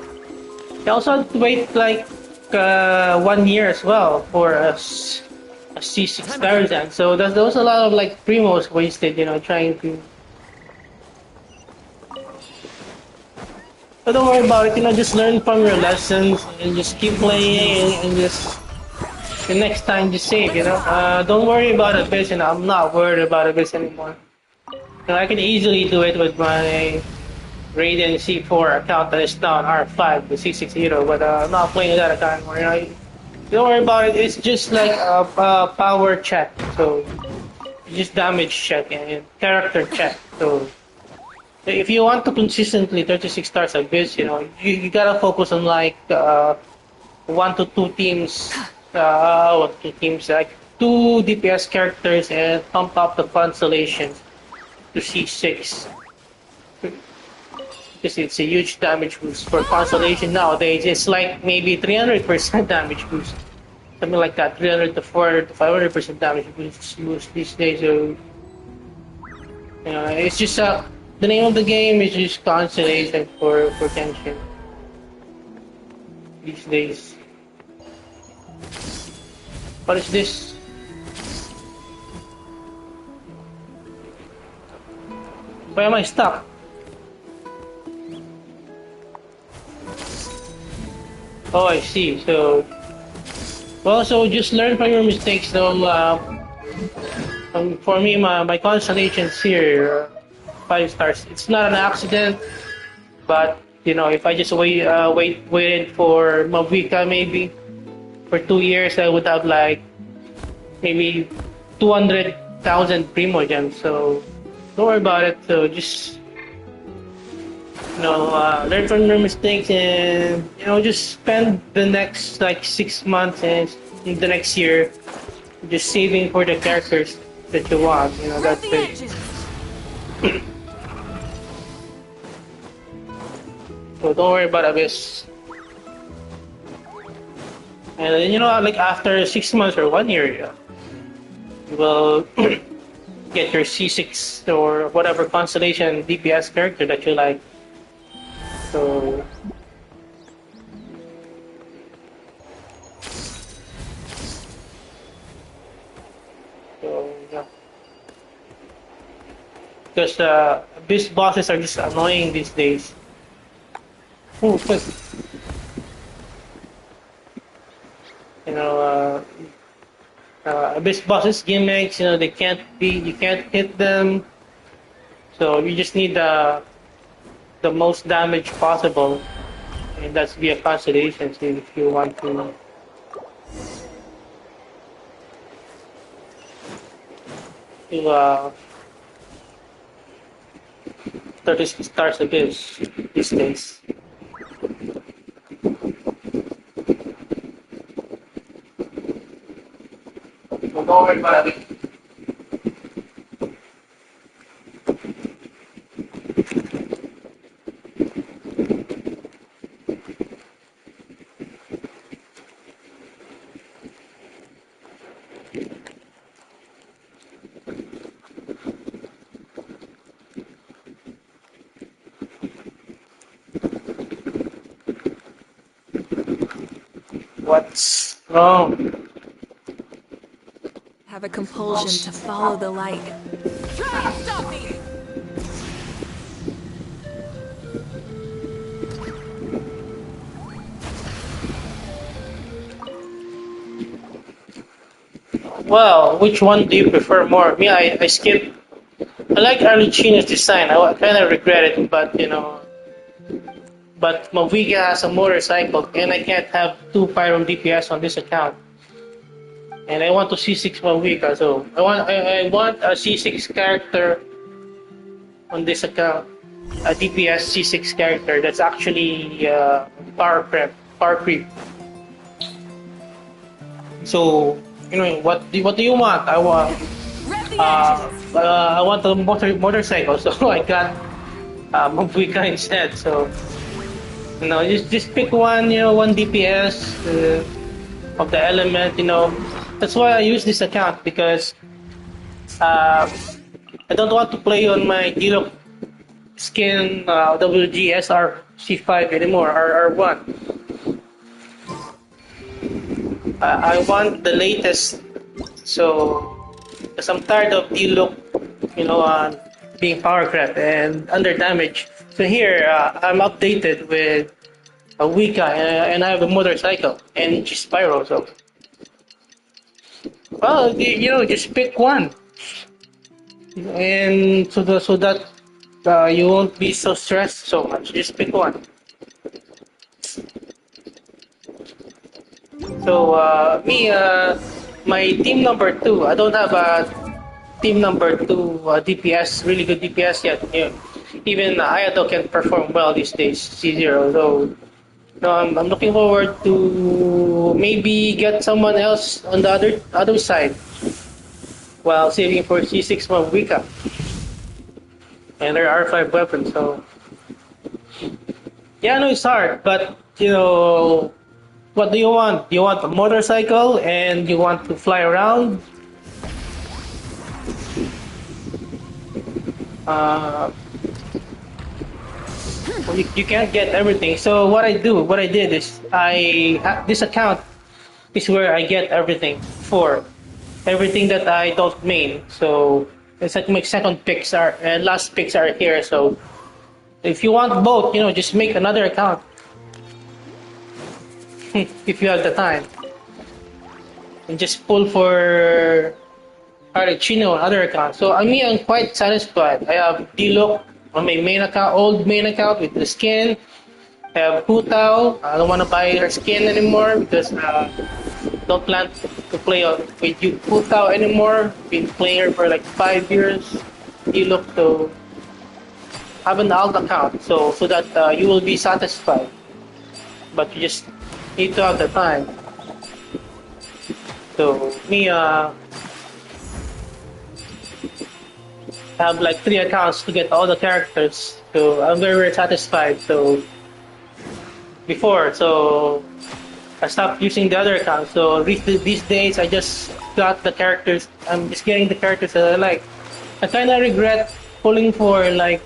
Speaker 6: I also had to wait like 1 year as well for a C6 Tarzan. So there was a lot of like primos wasted, trying to. But don't worry about it. Just learn from your lessons and just keep playing and just. The next time just save, don't worry about Abyss, I'm not worried about Abyss anymore. I can easily do it with my Raiden C4 account that is now on R5, the C60, but I'm not playing that account anymore, Don't worry about it, it's just like a power check, so just damage check and character check, so if you want to consistently 36 stars Abyss, you gotta focus on like one to two teams, like two DPS characters, and pump up the constellation to C6. Because it's a huge damage boost for constellation nowadays. It's like maybe 300% damage boost, something like that. 300 to 400 to 500% damage boost these days. So it's just the name of the game is just constellation for Genshin these days. What is this? Why am I stuck? Oh, I see. So, well, so just learn from your mistakes. So, for me, my constellations here, 5 stars. It's not an accident, but if I just waited for Mavika maybe for 2 years, I would have like maybe 200,000 Primo gems. So, don't worry about it. So just learn from your mistakes, and just spend the next like 6 months and the next year just saving for the characters that you want. That's it. So don't worry about Abyss. And then, like after 6 months or 1 year, you will get your C6 or whatever constellation DPS character that you like. So yeah. Because Abyss bosses are just annoying these days. Oh, but Abyss bosses gimmicks, you can't hit them. So you just need the most damage possible, and that's via constellations if you want to 36 stars Abyss these days. Don't worry about it. What's wrong?
Speaker 1: Have a compulsion to follow the light. Try to stop me!
Speaker 6: Well, which one do you prefer more? Me, I skip. I like Arlecchino's design. I kind of regret it, but but Maviga has a motorcycle, and I can't have two Pyrom DPS on this account. And I want to C6 Maviga, so I want a C6 character on this account, a DPS C6 character that's actually power creep. So what do you want? I want a motorcycle, so I got Maviga instead. So just pick one, one DPS of the element. That's why I use this account, because I don't want to play on my Diluc skin WGSR C5 anymore, R1. I want the latest, so because I'm tired of Diluc, being power crept and under damage. So here I'm updated with a Wika, and I have a motorcycle and Spyro. So well, just pick one, and so that you won't be so stressed so much. Just pick one. So me, my team number 2. I don't have a team number 2 DPS, really good DPS yet. Even Ayato can perform well these days, C0. So No, I'm looking forward to maybe get someone else on the other side while saving for C6 Wika and their R5 weapon. So yeah, I know it's hard, but you know, what do you want? Do you want a motorcycle and you want to fly around? Uh, well, you can't get everything. So what I did is this account is where I get everything for everything that I don't main. So it's like my second picks are and last picks are here. So if you want both, you know, just make another account if you have the time and just pull for Chino on other account. So I mean, I'm quite satisfied. I have D-Look on my main account, old main account with the skin. I have Hu Tao. I don't want to buy her skin anymore because don't plan to play with Hu Tao anymore. Been playing her for like 5 years. D-Look to have an alt account so that you will be satisfied. But you just need to have the time. So me have like 3 accounts to get all the characters, so I'm very satisfied. So before, so I stopped using the other account. So these days I just got the characters. I'm just getting the characters that I like. I kind of regret pulling for like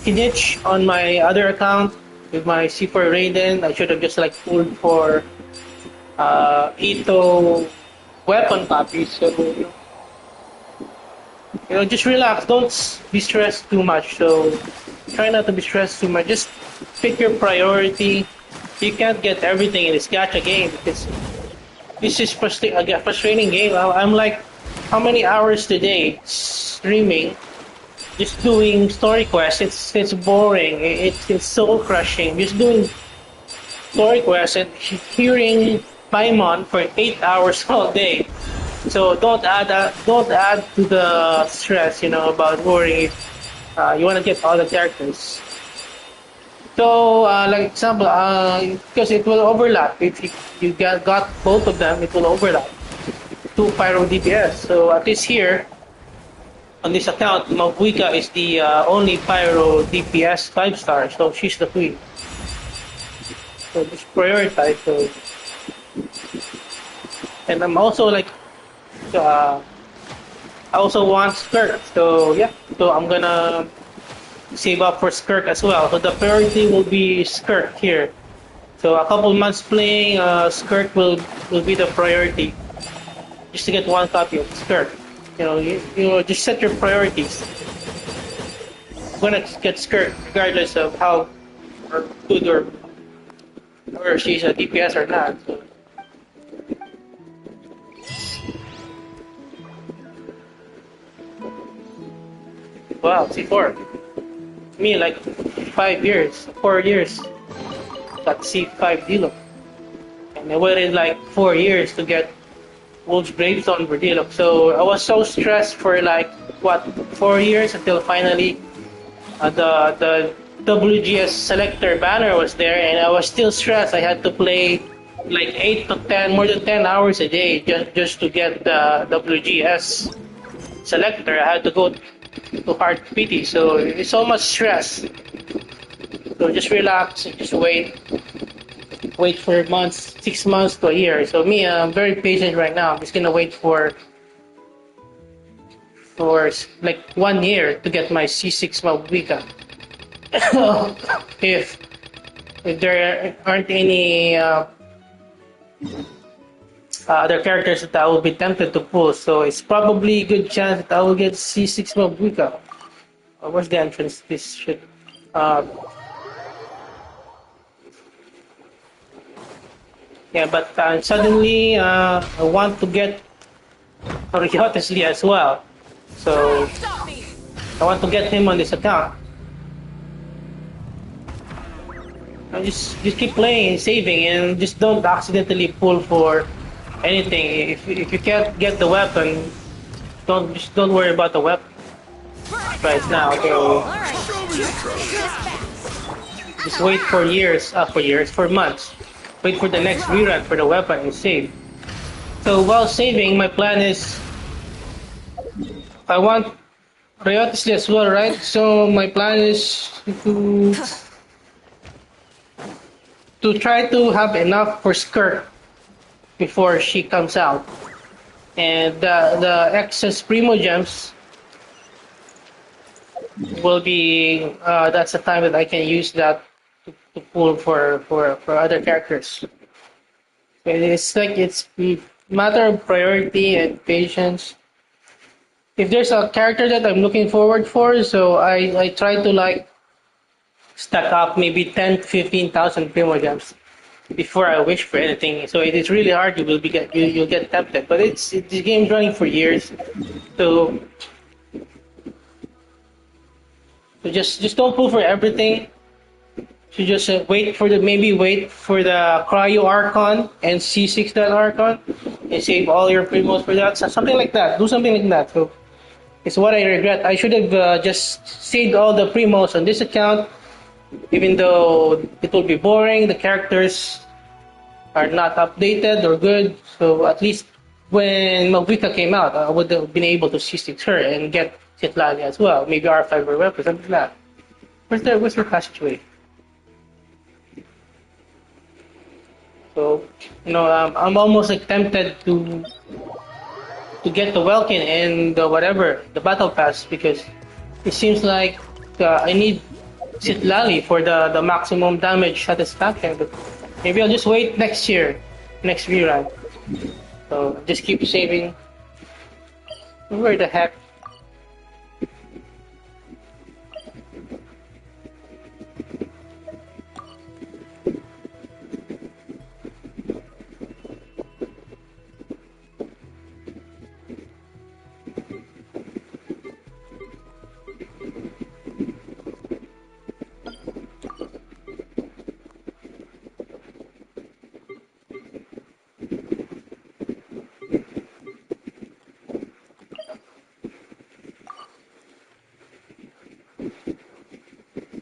Speaker 6: Kinich on my other account with my C4 Raiden. I should have just like pulled for Ito weapon copies. So you know, just relax. Don't be stressed too much. So try not to be stressed too much. Just pick your priority. You can't get everything in this gacha game because this is a frustrating game. I'm like, how many hours today streaming, just doing story quests. It's boring. It's soul crushing. Just doing story quests and hearing Paimon for 8 hours all day. So don't add to the stress, you know, about worrying if you want to get all the characters. So, like example, because it will overlap. If you got both of them, it will overlap. 2 Pyro DPS. So at least here, on this account, Mabuika is the only Pyro DPS 5-star. So she's the queen. So just prioritize. So, and I'm also like. I also want Skirk, so yeah, so I'm gonna save up for Skirk as well. So the priority will be Skirk here. So a couple months playing, Skirk will be the priority. Just to get 1 copy of Skirk. You know, just set your priorities. I'm gonna get Skirk regardless of how good or she's a DPS or not. So. Wow, C4. Me, like 5 years, 4 years. Got C5 D-Look. And I waited like 4 years to get Wolf's Gravestone for D-Look. So I was so stressed for like, 4 years until finally the WGS selector banner was there, and I was still stressed. I had to play like 8 to 10, more than 10 hours a day just to get the WGS selector. I had to go to hard PT, so it's so much stress. So just relax and just wait for months, 6 months to a year. So me, I'm very patient right now. I'm just gonna wait for like 1 year to get my C6 Mabuika. if there aren't any other characters that I will be tempted to pull, so it's probably a good chance that I will get C6 Mabuika. Where's the entrance? This should. Yeah, but suddenly I want to get Oriotisly as well. So I want to get him on this account. I just keep playing and saving, and just don't accidentally pull for anything. If you can't get the weapon, don't worry about the weapon right now. So Just wait for for months. Wait for the next rerun for the weapon and save. So while saving, my plan is I want royalties as well, right? So my plan is to try to have enough for Skirt before she comes out, and the excess Primo gems will be that's the time that I can use that to pull for other characters. It's like it's a matter of priority and patience. If there's a character that I'm looking forward for, so I try to like stack up maybe 10 to 15,000 Primo gems before I wish for anything. So it is really hard. You'll get tempted, but the game's running for years, so just don't pull for everything. So just wait for the Cryo Archon and C6 that Archon and save all your Primos for that. So something like that. Do something like that. So it's what I regret. I should have just saved all the Primos on this account, even though it will be boring. The characters are not updated or good. So at least when Malvika came out, I would have been able to C6 her and get Citlali as well. Maybe R5 or weapon, something like that. Where's their passageway? So, I'm almost like tempted to get the Welkin and the Battle Pass, because it seems like I need Citlali for the maximum damage satisfaction. But maybe I'll just wait next year, next rerun. So just keep saving. Where the heck?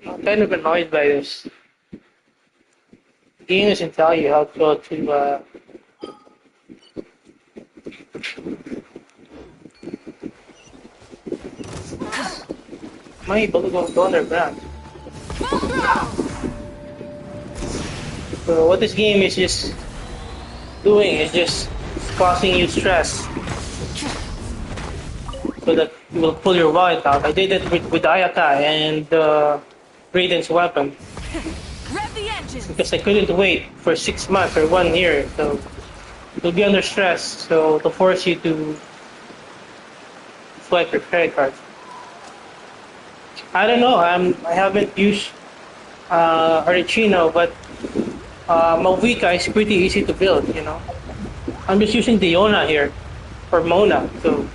Speaker 6: I'm kind of annoyed by this. The game doesn't tell you how to go to. Am I able to go underground? So what this game is just doing is just causing you stress, so that you will pull your wallet out. I did it with Ayaka and Raiden's weapon, because I couldn't wait for 6 months or 1 year. So you'll be under stress, so to force you to swipe your credit card. I don't know. I haven't used Arlecchino, but Malvika is pretty easy to build. I'm just using Diona here, or Mona, so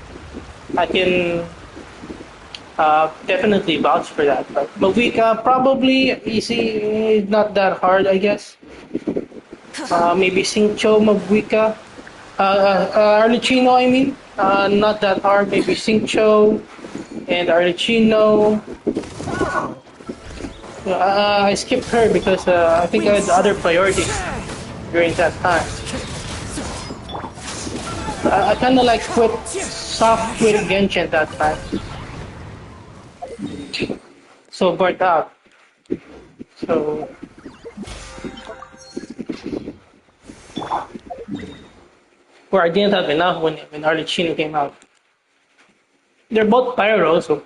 Speaker 6: I can definitely vouch for that. But Malvika, probably easy, not that hard, I guess. Maybe Xingqiu, Malvika, Arlecchino, I mean, not that hard. Maybe Xingqiu and Arlecchino. I skipped her because I think I had other priorities during that time. I kind of like soft quit Genshin that time. So burnt out. So where I didn't have enough when Arlecchino came out. They're both pyro, so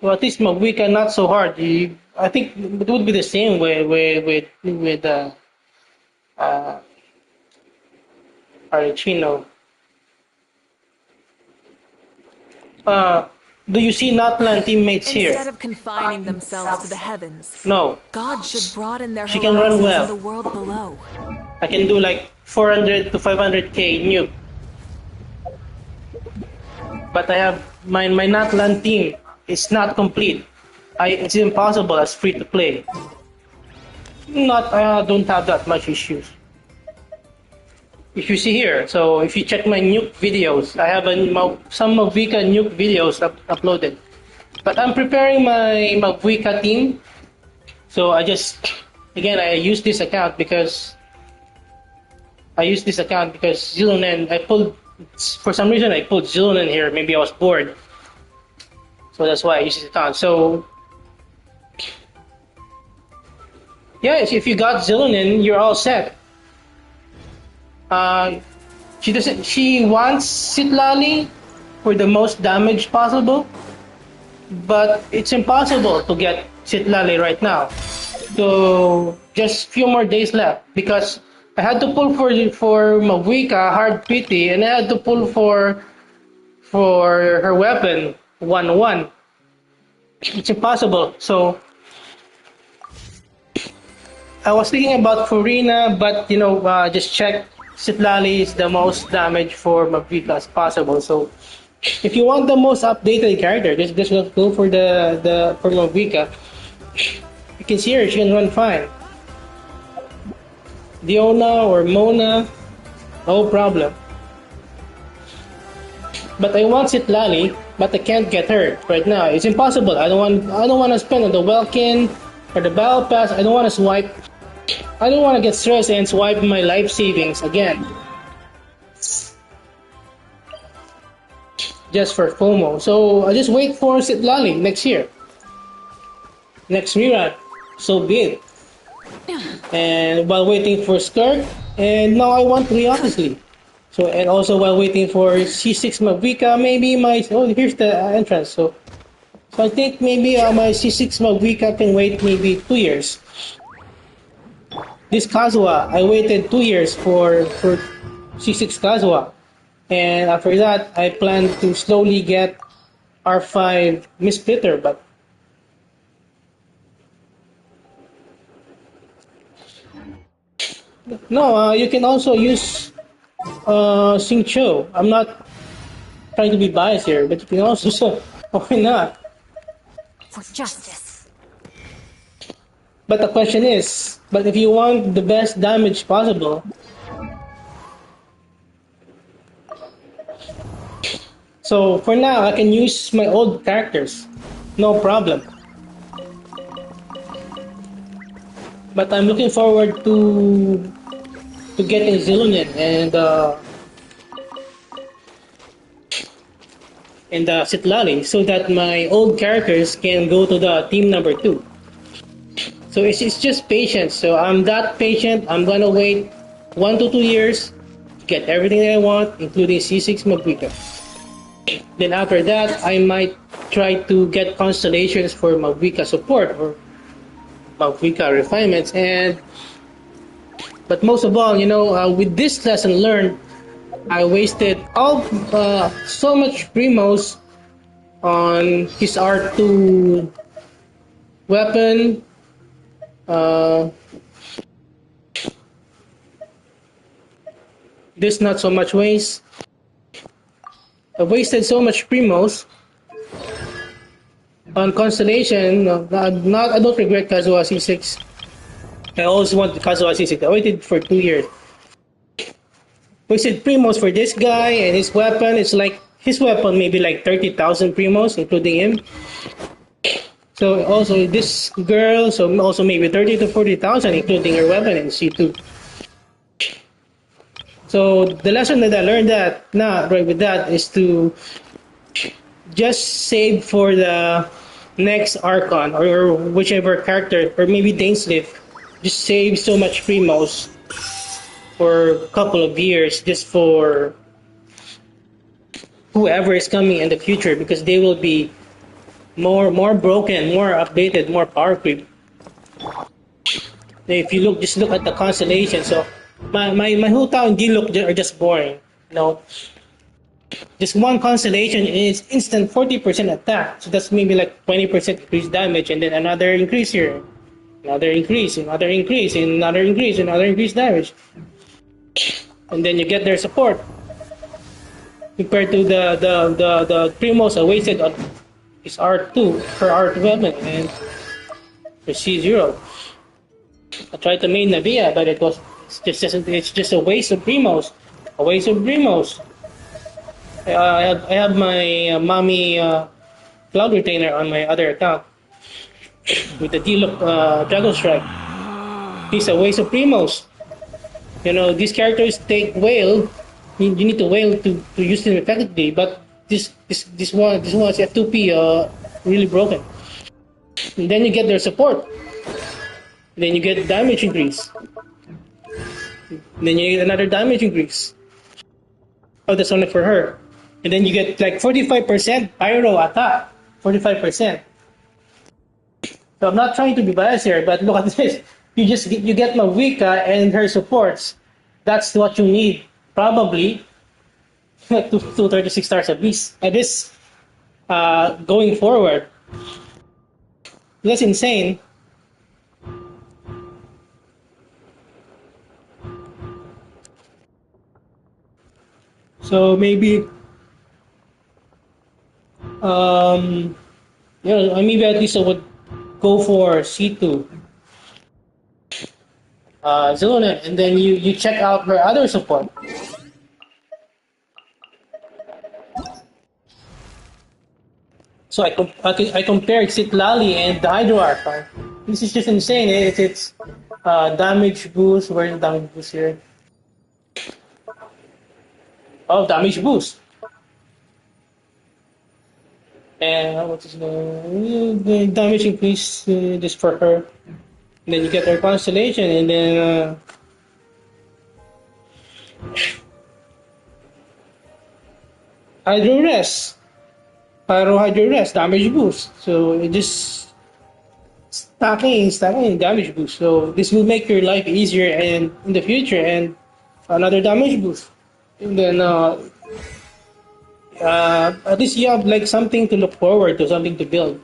Speaker 6: at least Malvika not so hard. I think it would be the same with Arlecchino. Do you see Natlan teammates here?
Speaker 1: Instead of confining themselves to the heavens,
Speaker 6: No.
Speaker 1: God should broaden their
Speaker 6: She can run
Speaker 1: horizons
Speaker 6: well.
Speaker 1: in the world below.
Speaker 6: I can do like 400 to 500k nuke. But I have my Natlan team is not complete. It's impossible as free to play. Don't have that much issues. If you see here, so if you check my nuke videos, I have some Malvika nuke videos uploaded. But I'm preparing my Wicca team. So I use this account because Zilonen, for some reason I pulled Zilonen here. Maybe I was bored. So that's why I use this account. So yeah, if you got Zilonen, you're all set. She wants Citlali for the most damage possible, but it's impossible to get Citlali right now. So just few more days left because I had to pull for Mawika hard pity, and I had to pull for her weapon 1/1. It's impossible. So I was thinking about Furina, but just check Citlali is the most damage for Mawika as possible. So if you want the most updated character, just go for for Mawika. You can see her; she can run fine. Diona or Mona, no problem. But I want Citlali, but I can't get her right now. It's impossible. I don't want to spend on the Welkin or the Battle Pass. I don't want to swipe. I don't want to get stressed and swipe my life savings again. Just for FOMO. So I just wait for Citlali next year. Next rerun. So be it. And while waiting for Skirk, and now I want Honestly. So, and also while waiting for C6 Mawika, maybe here's the entrance. So I think maybe my C6 Mawika can wait maybe 2 years. This Kazuha, I waited 2 years for C6 Kazuha. And after that, I plan to slowly get R5 Miss Peter, but no, you can also use Sing Cho. I'm not trying to be biased here, but you can also why not?
Speaker 2: For justice.
Speaker 6: But the question is, but if you want the best damage possible, so for now I can use my old characters, no problem. But I'm looking forward to getting Zilonen and Citlali so that my old characters can go to the team number 2. So it's just patience. So I'm that patient. I'm gonna wait 1 to 2 years to get everything that I want, including C6 Mawika. Then after that, I might try to get constellations for Mawika support or Mawika refinements. But most of all, with this lesson learned, I wasted so much Primos on his R2 weapon. This not so much waste. I wasted so much Primos on Constellation. I don't regret Kazuha C6. I always want Kazuha C6. I waited for 2 years. Wasted Primos for this guy and his weapon. It's like his weapon maybe like 30,000 Primos, including him. So also this girl, so also maybe 30 to 40,000, including her weapon in C2. So the lesson that I learned with that is to just save for the next Archon or whichever character, or maybe Dainsleif. Just save so much Primos for a couple of years just for whoever is coming in the future, because they will be more broken, more updated, more power creep. If you just look at the constellation. So my Hu Tao and Diluc are just boring. Just one constellation is instant 40% attack. So that's maybe like 20% increased damage, and then another increase here, another increase, another increase, another increase, another increased damage. And then you get their support. Compared to the Primos I wasted on his R2 for R2 weapon and for C0. I tried to main Navia, but it's just a waste of Primos. A waste of Primos. I have my mommy Cloud Retainer on my other account with the D-Look Dragon Strike. He's a way Supremos. You know, these characters take whale. You need to whale to use them effectively, but this one's F2P really broken. And then you get their support. Then you get damage increase. Then you get another damage increase. Oh, that's only for her. And then you get like 45% pyro attack. 45%. So I'm not trying to be biased here, but look at this. You get Mavika and her supports. That's what you need, probably. 236 stars at least. At this, going forward. That's insane. So maybe, maybe at least I would go for C2, Zona, and then you check out her other support. So I compared Citlali and the Hydro Archon. This is just insane. It's damage boost. Where's the damage boost here? Oh, damage boost. And what is the damage increase just for her? And then you get her constellation, and then Hydro Rest. Pyro Hydro Rest, damage boost. So it just stacking damage boost. So this will make your life easier and in the future, and another damage boost. And then at least you have like something to look forward to, something to build.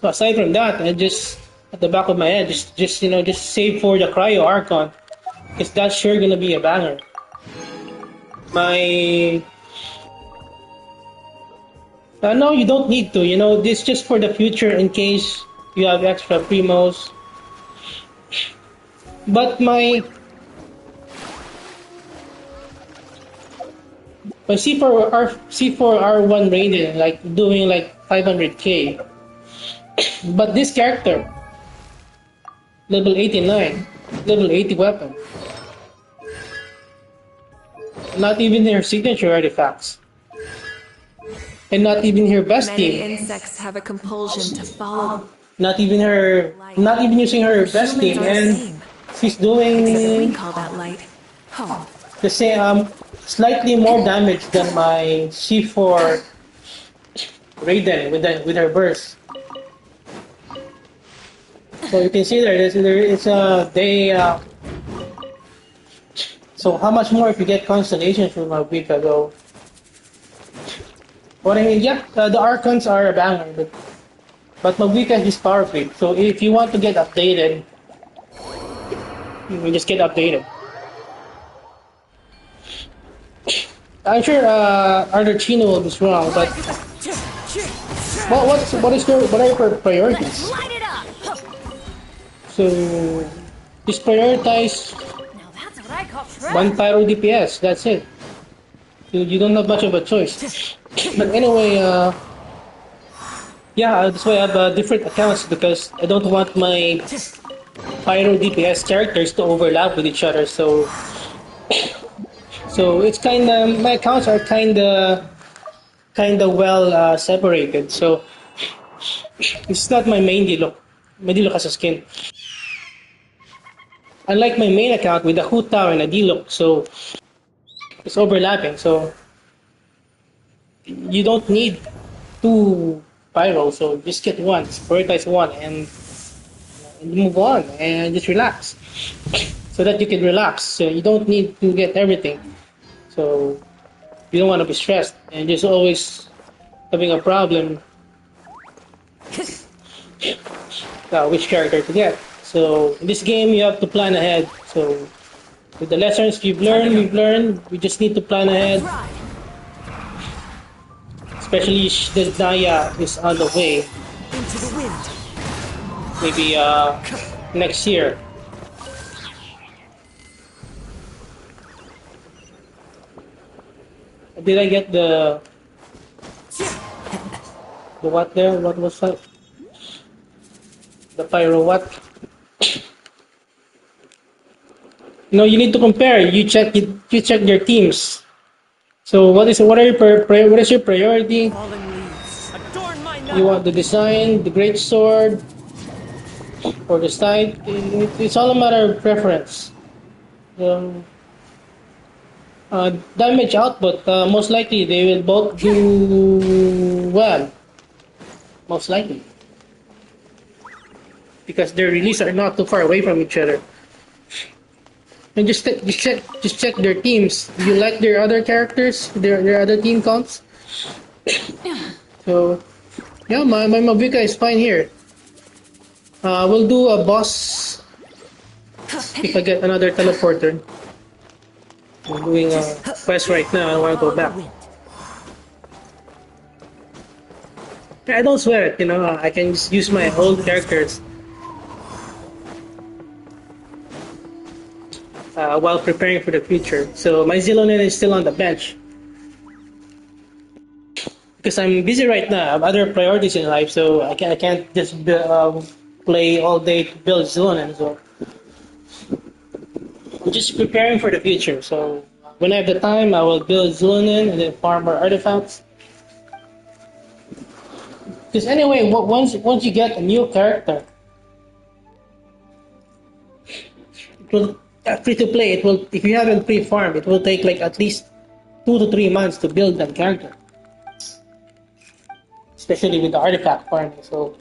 Speaker 6: So aside from that, I just at the back of my head, just save for the Cryo Archon, because that's sure gonna be a banger. No, you don't need to. You know, this just for the future in case you have extra primos. But my C4R1 rated like doing like 500k. But this character, level 89, level 80 weapon. Not even their signature artifacts. And not even her best
Speaker 1: Many
Speaker 6: team.
Speaker 1: insects have a compulsion to follow.
Speaker 6: Not even using her best team, and she's
Speaker 1: Except we
Speaker 6: doing
Speaker 1: call that light home.
Speaker 6: the same, slightly more damage than my C4 Raiden with her burst. So you can see so how much more if you get constellations from a week ago? What I mean, yeah, the Archons are a banger, but Magwika is just power creep. So if you want to get updated, you can just get updated. I'm sure Arduino will be strong, but what are your priorities? So just prioritize one pyro DPS. That's it. You don't have much of a choice. But anyway, yeah, that's why I have different accounts, because I don't want my pyro DPS characters to overlap with each other. So it's my accounts are kinda well separated. So it's not my main Diluc. My Diluc has a skin. Unlike my main account with a Hu Tao and a Diluc, so it's overlapping. So you don't need two pyro, so just get one, prioritize one, and move on, and just relax, so that you can relax. So you don't need to get everything. So you don't want to be stressed and just always having a problem which character to get. So in this game, you have to plan ahead. So with the lessons we've learned. We just need to plan ahead. Especially the Naya is on the way.
Speaker 1: Into the wind.
Speaker 6: Maybe next year. Did I get the The what there? What was that? The pyro what? No, you need to compare. You check your teams. So what is your priority?
Speaker 7: Fallen leaves. Adorn my
Speaker 6: You
Speaker 7: night.
Speaker 6: want the design, the great sword, or the sight? It's all a matter of preference. Um, damage output, most likely they will both do well. Most likely, because their release are not too far away from each other. And just check their teams. Do you like their other characters? Their other team counts? So yeah, my Mavica is fine here. We'll do a boss if I get another teleporter. I'm doing a quest right now. I want to go back. I don't swear it, I can just use my old characters while preparing for the future. So my Zilonen is still on the bench. Because I'm busy right now. I have other priorities in life, so I can't just play all day to build Zilonen. So I'm just preparing for the future. So when I have the time, I will build Zilonen and then farm more artifacts. Because anyway, once you get a new character, it will free to play. It will, if you haven't pre-farmed, it will take like at least 2 to 3 months to build that character, especially with the artifact farming. So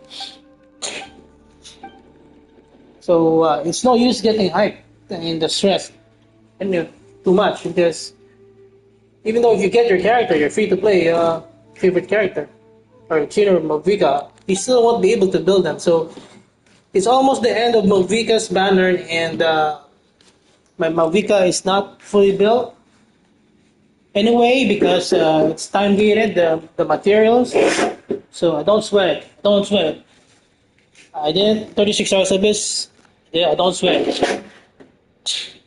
Speaker 6: it's no use getting hyped in the stress and too much, because even though if you get your character, you're free to play favorite character or Chino or Mavica, you still won't be able to build them. So it's almost the end of Mavica's banner, and my Mavica is not fully built anyway because it's time gated, the materials. So I don't sweat it. Don't sweat it. I did 36 hours abyss. Yeah, I don't sweat it.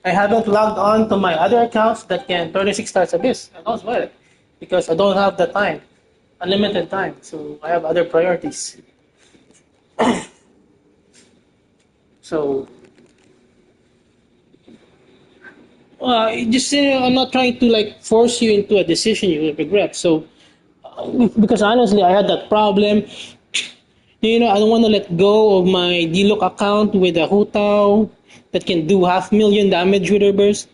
Speaker 6: I haven't logged on to my other accounts that can 36 stars abyss. I don't sweat it because I don't have the time, unlimited time. So I have other priorities. So just I'm not trying to like force you into a decision you will regret. So because honestly, I had that problem. I don't want to let go of my D-Look account with a Hutao that can do 500,000 damage with her burst.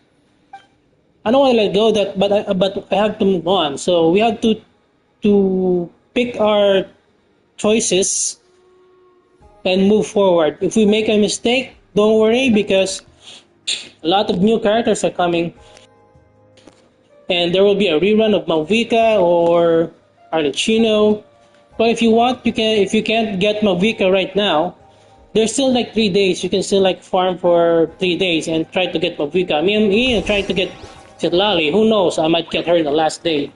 Speaker 6: I don't want to let go of that, but I have to move on. So we have to pick our choices and move forward. If we make a mistake, don't worry because a lot of new characters are coming, and there will be a rerun of Malvika or Arlecchino. But if you want, you can. If you can't get Malvika right now, there's still like 3 days. You can still like farm for 3 days and try to get Malvika. Me and try to get Chitlali. Who knows? I might get her in the last day,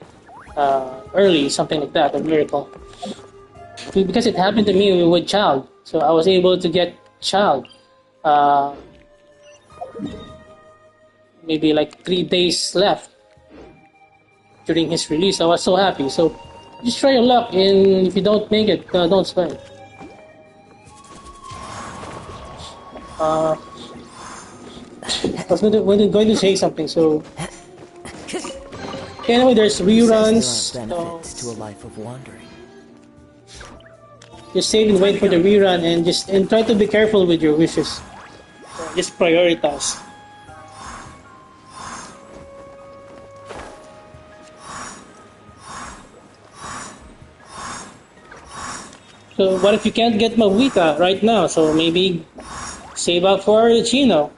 Speaker 6: early, something like that, a miracle. Because it happened to me with Child, so I was able to get Child. Maybe like 3 days left during his release. I was so happy. So just try your luck, and if you don't make it, don't sweat it. I was going to say something. So anyway, there's reruns.
Speaker 7: There are benefits to a life of wandering.
Speaker 6: Just save and wait for the rerun, and try to be careful with your wishes. Just prioritize. So what if you can't get Mawika right now? So maybe save up for Chino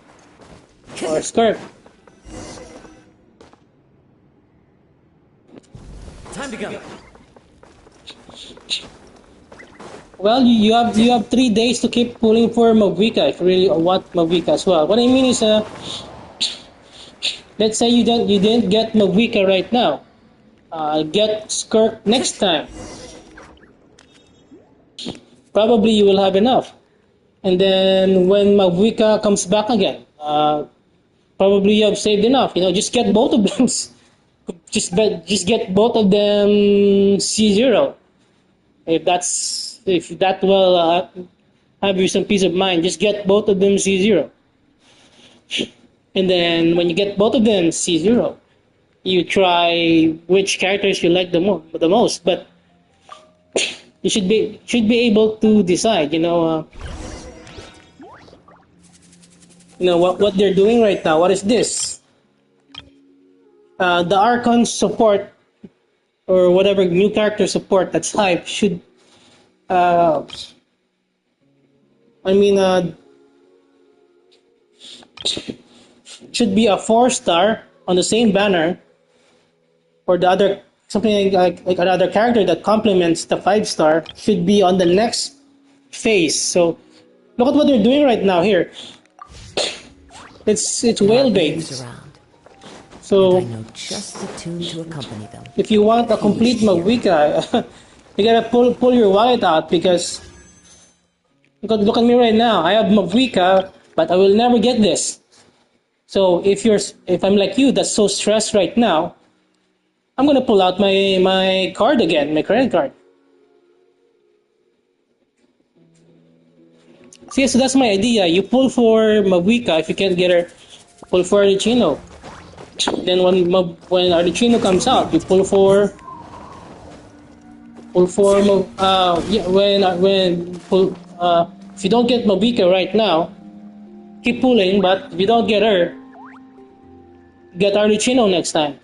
Speaker 6: or Skirt.
Speaker 7: Time to go.
Speaker 6: Well, you have 3 days to keep pulling for Mawika if you really want Mawika as well. What I mean is, let's say you didn't get Mawika right now. Get Skirt next time. Probably you will have enough. And then when Mawika comes back again, probably you have saved enough. Just get both of them. just get both of them C0. If that will have you some peace of mind, just get both of them C0. And then when you get both of them C0, you try which characters you like the most. But you should be able to decide. What they're doing right now. What is this? The Archon support or whatever new character support that's hype should. Uh, I mean, should be a 4-star on the same banner, or the other something like another character that complements the 5-star should be on the next phase. So look at what they're doing right now here. It's whale bait. So
Speaker 7: I know just the tune to accompany them.
Speaker 6: if you want a complete Magwika, you gotta pull your wallet out, because look at me right now. I have Magwika, but I will never get this. So if I'm like you, that's so stressed right now, I'm gonna pull out my card again, my credit card. See, so that's my idea. You pull for Magwika if you can't get her. Pull for Arlecchino. Then when Arlecchino comes out, you pull for if you don't get Magwika right now, keep pulling. But if you don't get her, get Arlecchino next time.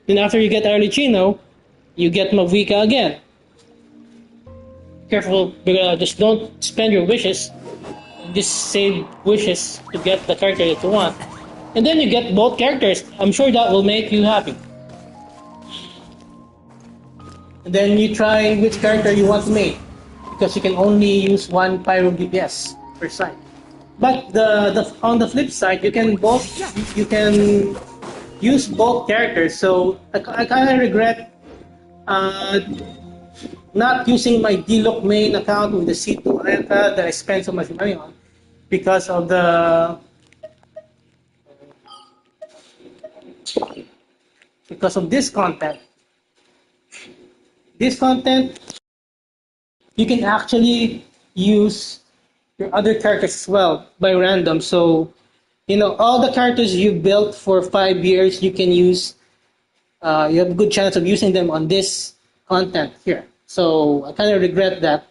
Speaker 6: Then after you get Arlecchino, you get Magwika again. Careful, because just don't spend your wishes. Just save wishes to get the character that you want. And then you get both characters. I'm sure that will make you happy. And then you try which character you want to make, because you can only use one Pyro DPS per side. But on the flip side, you can use both characters. So I kind of regret not using my D-Look main account with the C2 Ayaka that I spent so much money on, because of this content. This content, you can actually use your other characters as well by random. So, all the characters you built for 5 years, you can use. You have a good chance of using them on this content here. So I kind of regret that.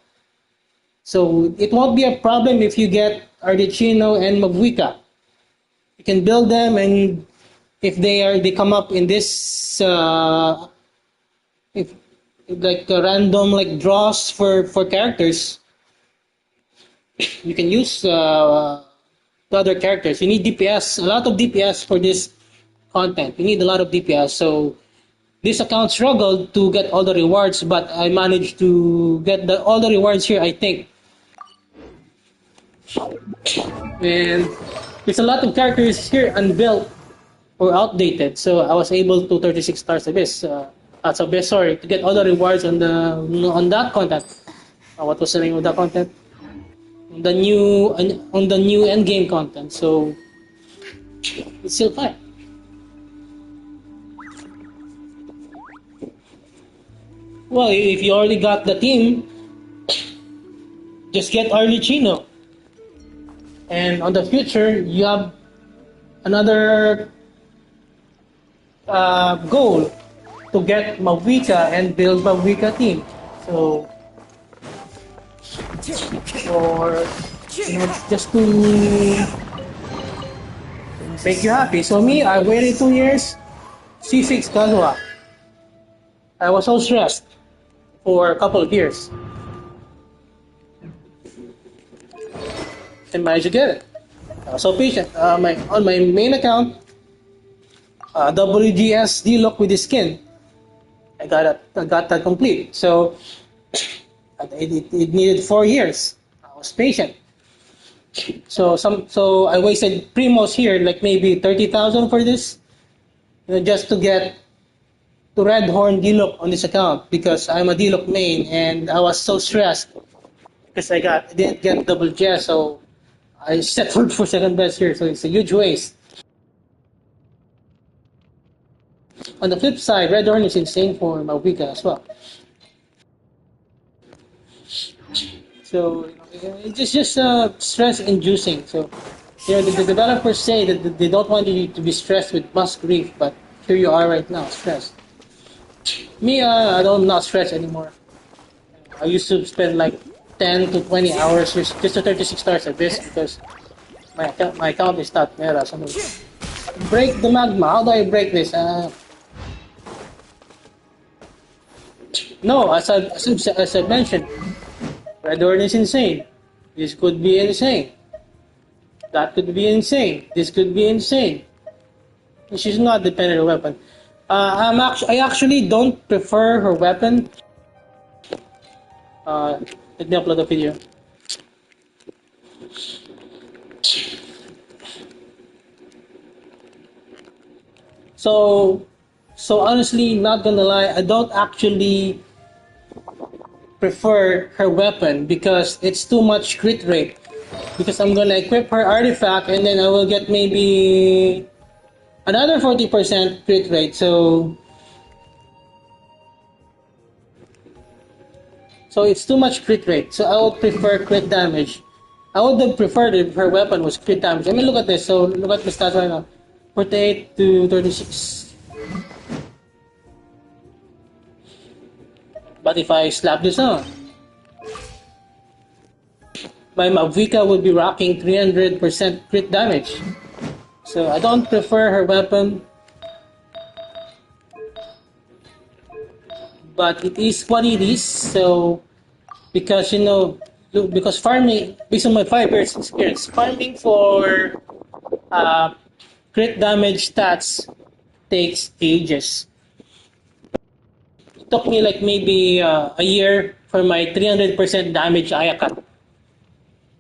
Speaker 6: So it won't be a problem if you get Arlecchino and Magwika. You can build them, and if they come up in this if like random like draws for characters, you can use the other characters. You need DPS, a lot of DPS for this content. You need a lot of DPS. So this account struggled to get all the rewards, but I managed to get all the rewards here, I think. And there's a lot of characters here unbuilt or outdated, so I was able to 36 stars abyss. To get all the rewards on that content. What was the name of that content? On the new end game content. So it's still fine. Well, if you already got the team, just get Arlecchino. And on the future, you have another goal to get Magwika and build Magwika team. So, or just to make you happy. So me, I waited 2 years, C6 Kazuha. I was so stressed for a couple of years. And managed to get it. I was so patient. On my main account, WGS D-Look with the skin, I got that complete. So it needed 4 years. I was patient. So I wasted primos here, like maybe 30,000 for this, just to get to Red Horn D-Look on this account, because I'm a D-Look main and I was so stressed because I didn't get double J, so I settled for second best here. So it's a huge waste. On the flip side, Red Horn is insane for Magwika as well. So it's just stress-inducing. So the developers say that they don't want you to be stressed with mass grief, but here you are right now, stressed. Me, I don't not stressed anymore. I used to spend like 10 to 20 hours just to 36 stars at this because my account is not meta. So break the magma. How do I break this? No, as I mentioned, Red Horn is insane. This could be insane. That could be insane. This could be insane. She's not dependent on weapon. I actually don't prefer her weapon. Let me upload a video. So honestly, not gonna lie, I don't actually prefer her weapon because it's too much crit rate. Because I'm gonna equip her artifact and then I will get maybe another 40% crit rate. So it's too much crit rate. So I would prefer crit damage. I would have preferred if her weapon was crit damage. I mean, look at this. So look at the stats right now. 48 to 36. But if I slap this on, my Mavika would be rocking 300% crit damage. So I don't prefer her weapon. But it is what it is. So because because farming, based on my 5 years experience, farming for crit damage stats takes ages. It took me like maybe a year for my 300% damage Ayakat.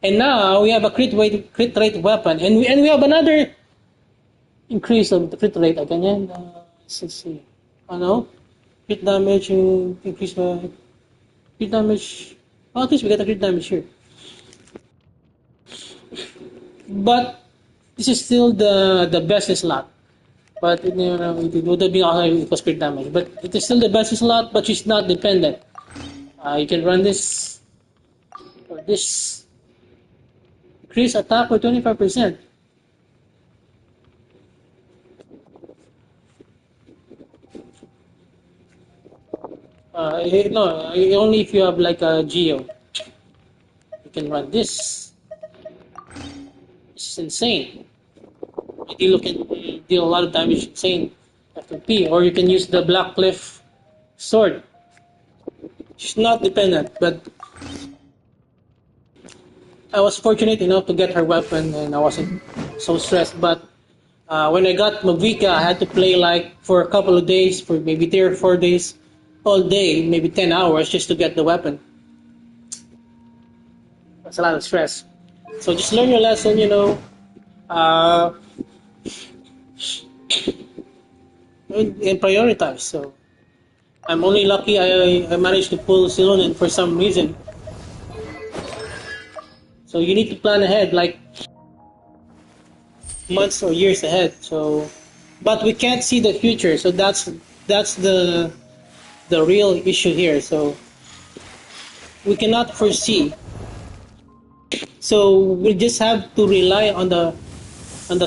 Speaker 6: And now we have a crit rate weapon, and we have another increase of the crit rate again. Let's see. Crit damage increase by crit damage. Oh, at least we got a crit damage here. But this is still the best slot. But it would have been also equals crit damage. But it is still the best slot, but she's not dependent. You can run this or this. Increase attack by 25%. No, only if you have like a Geo. You can run this. This is insane. You can deal a lot of damage insane after P, or you can use the Black Cliff sword. She's not dependent, but I was fortunate enough to get her weapon and I wasn't so stressed. But when I got Mavika, I had to play like for a couple of days, for maybe 3 or 4 days, all day, maybe 10 hours just to get the weapon. That's a lot of stress. So just learn your lesson, and prioritize. So I'm only lucky I managed to pull Silonen for some reason. So you need to plan ahead, like months or years ahead. So, but we can't see the future. So that's the real issue here. So we cannot foresee. So we just have to rely on the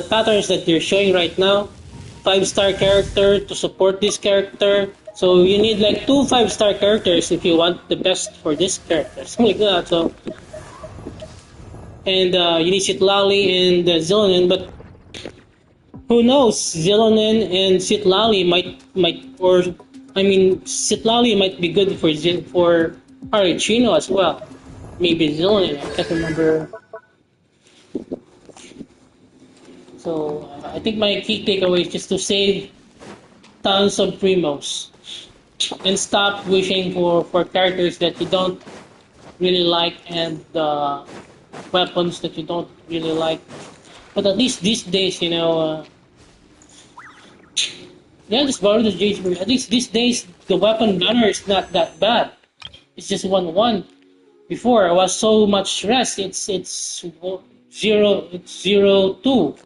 Speaker 6: patterns that they're showing right now. 5-star character to support this character. So you need like 2 5-star characters if you want the best for this character. Something like that. So and you need Citlali and Zilonen, but who knows? Zilonen and Citlali Citlali might be good for Parachino as well. Maybe Zilonen, I can't remember. So I think my key takeaway is just to save tons of primos and stop wishing for characters that you don't really like and weapons that you don't really like. But at least these days, just borrow the Jade. At least these days, the weapon banner is not that bad. It's just 1-1. Before I was so much stressed. It's 0-2.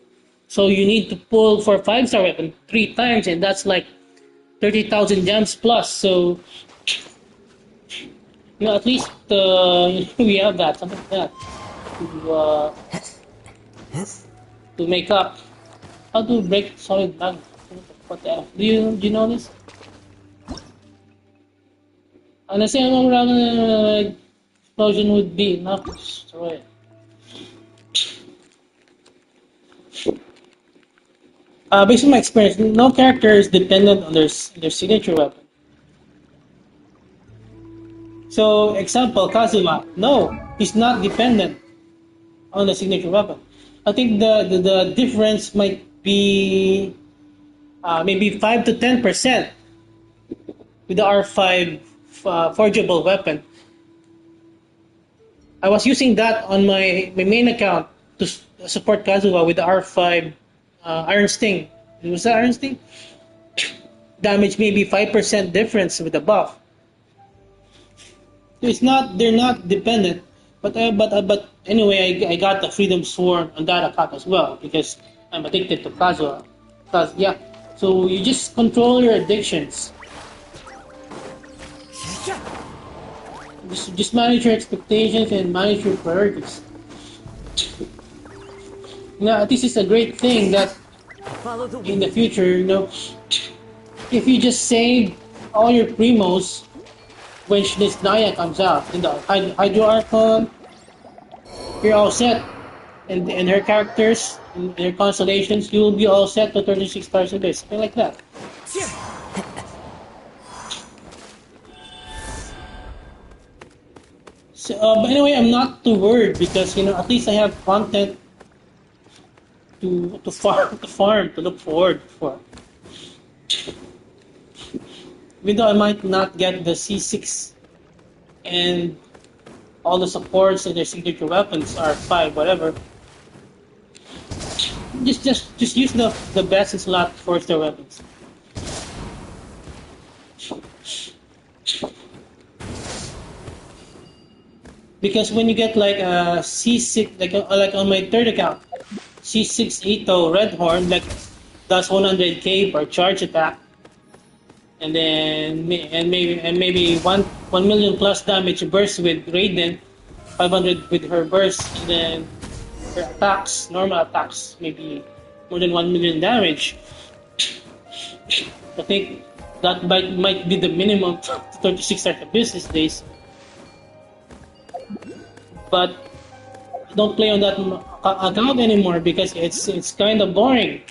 Speaker 6: So you need to pull for 5-star weapon 3 times, and that's like 30,000 gems plus. So You know, at least we have that, something like that, to make up. How to break solid magnet? What the hell? Do you know this? Honestly, I don't know around explosion would be enough to destroy it. Based on my experience, no character is dependent on their signature weapon. So, example, Kazuma. No, he's not dependent on the signature weapon. I think the difference might be maybe 5 to 10% with the R5 forgeable weapon. I was using that on my main account to support Kazuha with the R5 Iron Sting. Was that Iron Sting? Damage maybe 5% difference with the buff. They're not dependent, but anyway, I got the Freedom Sword on that account as well because I'm addicted to Kazuha. Cause yeah, so you just control your addictions. Just manage your expectations and manage your priorities. Now, this is a great thing that in the future, you know, if you just save all your primos when this Naya comes out in the Hydro Archon, you're all set. And her characters, and their constellations, you will be all set to 36 stars a base. Something like that. So, but anyway, I'm not too worried because you know at least I have content to farm to look forward for. Even though I might not get the C6 and all the supports and their signature weapons are 5 whatever. Just use the best slot for their weapons. Because when you get like a C6, like on my third account, C6 Ito Red Horn, like does 100k per charge attack, and then maybe 1 million plus damage burst with Raiden, 500 with her burst, and then her attacks, normal attacks, maybe more than 1 million damage. I think that might be the minimum 36 at the business days. But I don't play on that account anymore because it's kind of boring.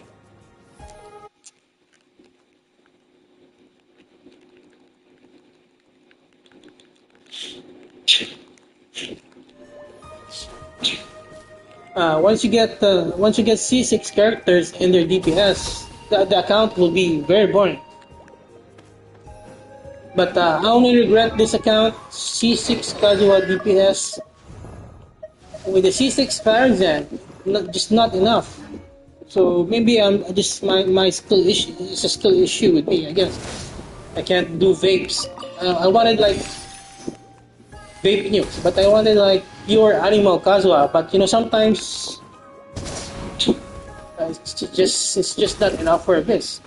Speaker 6: Once you get C6 characters in their DPS, the account will be very boring. But I only regret this account, C6 Kazuha DPS. With the C6 Farazan, just not enough. So maybe I'm just my skill issue. It's a skill issue with me, I guess. I can't do vapes. I wanted like vape nukes, but I wanted like pure animal Kazuha. But you know sometimes it's just not enough for this.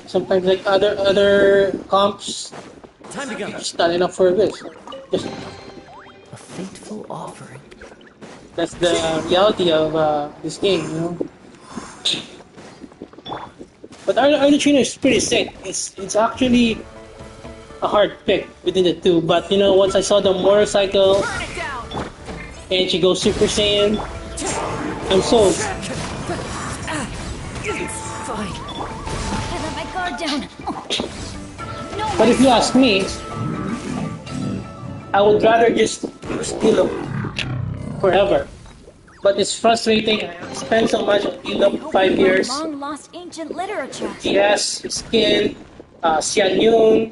Speaker 6: Sometimes like other comps,
Speaker 7: Time to go.
Speaker 6: it's not enough for this. Just,
Speaker 7: A fateful offering.
Speaker 6: that's the reality of this game, you know. But Arduino is pretty sick. It's actually a hard pick between the two. But you know, once I saw the motorcycle and she goes Super Saiyan, I'm sold.
Speaker 7: Fine.
Speaker 2: I let my guard down. No,
Speaker 6: But if you ask me, I would rather just steal them forever. But it's frustrating. I spent so much on Elope 5 years.
Speaker 2: long lost ancient literature.
Speaker 6: GS, Skin, Xian Yun,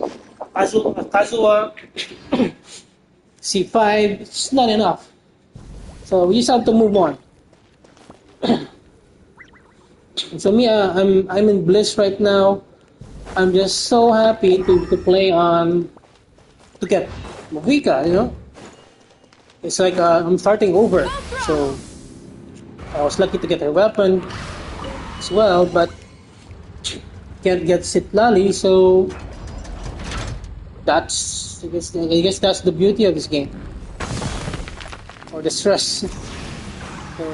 Speaker 6: Kazuha, C5. It's not enough. So we just have to move on. So me, I'm in bliss right now. I'm just so happy to play on to get Mohica, you know. It's like I'm starting over. So I was lucky to get her weapon as well, but can't get Sitlali, so I guess that's the beauty of this game, or the stress. So,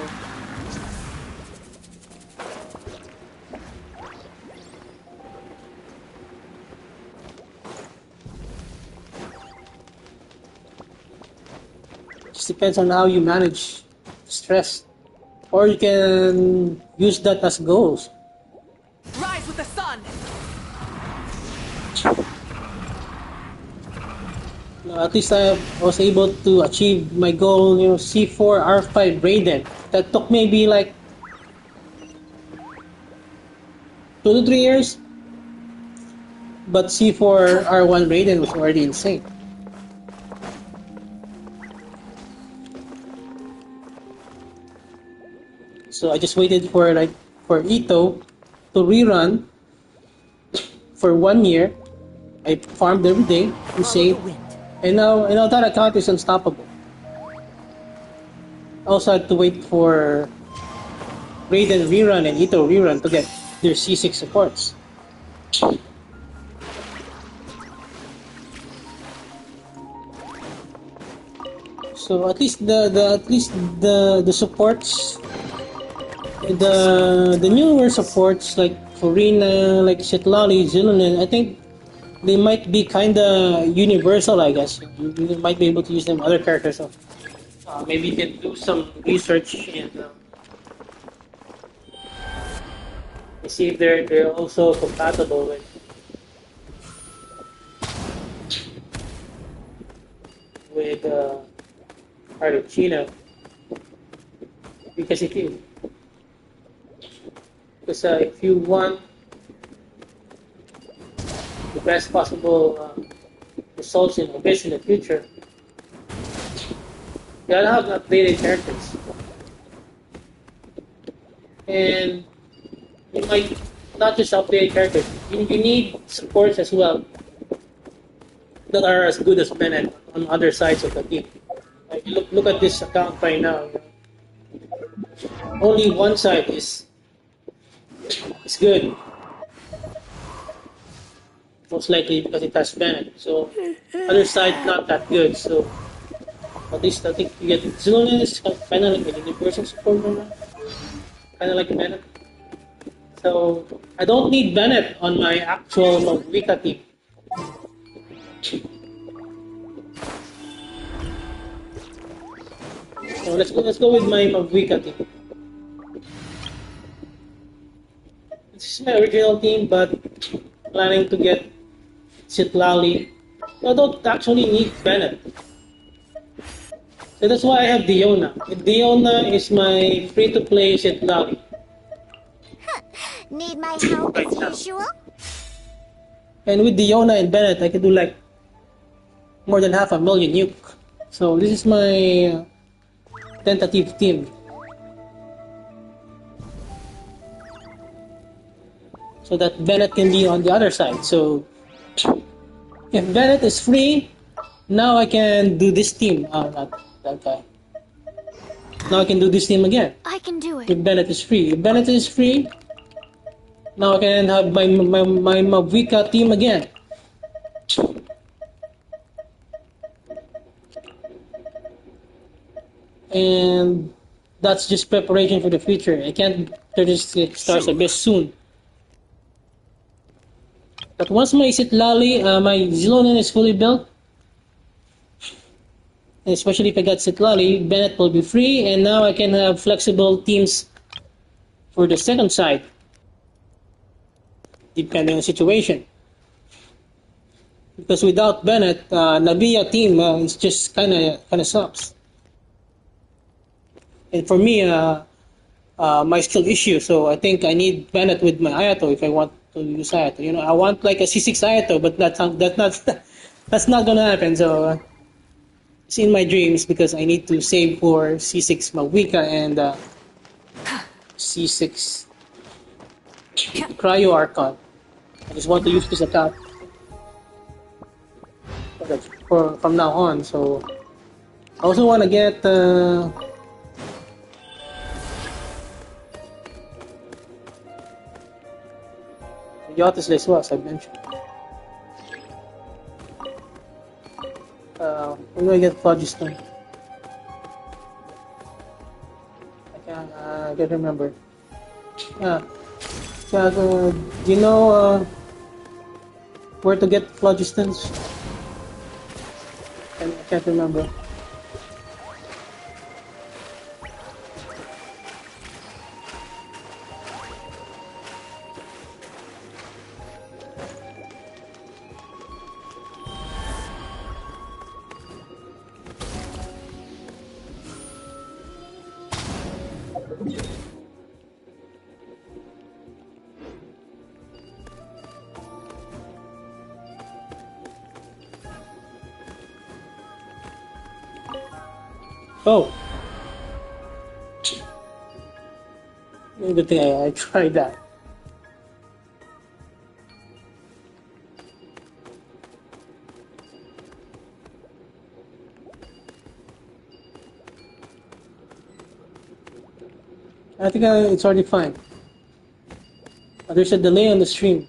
Speaker 6: just depends on how you manage stress, or you can use that as goals.
Speaker 1: Rise with the sun!
Speaker 6: At least I was able to achieve my goal, C4 R5 Raiden. That took maybe like 2 to 3 years, but C4 R1 Raiden was already insane. So I just waited for Ito to rerun for 1 year. I farmed every day and saved, and now that account is unstoppable. I also had to wait for Raiden rerun and Ito rerun to get their C6 supports. So at least the supports, the newer supports like Furina, like Citlali, Zilonen, I think they might be kinda universal. I guess you might be able to use them other characters. So maybe you can do some research and see if they're also compatible with Argentina, because if you want the best possible results in Abyss in the future, you gotta have updated characters, and you might not just update characters. You need supports as well that are as good as Bennett on other sides of the team. Like look at this account right now. Only one side is good, most likely because it has Bennett. So other side not that good. So at least I think you get Zilonen is kind of like a universal support right now, kind of like Bennett. So I don't need Bennett on my actual Mavuika team. So let's go with my Mavuika team. This is my original team, but planning to get Citlali. I don't actually need Bennett. So that's why I have Diona. Diona is my free-to-play Citlali.
Speaker 3: Need my help as usual?
Speaker 6: And with Diona and Bennett, I can do like more than 500,000 nuke. So this is my tentative team. So that Bennett can be on the other side. So if Bennett is free, now I can do this team. Oh, not that guy. Now I can do this team again.
Speaker 2: I can do it.
Speaker 6: If Bennett is free. If Bennett is free, now I can have my Mavuika team again. And that's just preparation for the future. I can't 36 stars Abyss soon. But once my Citlali, my Zilonen is fully built, and especially if I got Citlali, Bennett will be free, and now I can have flexible teams for the second side, depending on the situation. Because without Bennett, Nabia team it's just kind of sucks. And for me, my skill issue, so I think I need Bennett with my Ayato if I want to use Ayato. I want like a C6 Ayato, but that's not gonna happen. So it's in my dreams because I need to save for C6 Mavuika and C6 Cryo Archon. I just want to use this account from now on. So I also want to get Yotis Leswas, I mentioned. Where do I get phlogiston? I can't remember. Ah, do you know where to get phlogistons? I can't remember. Oh, good thing I tried that. I think it's already fine. There's a delay on the stream.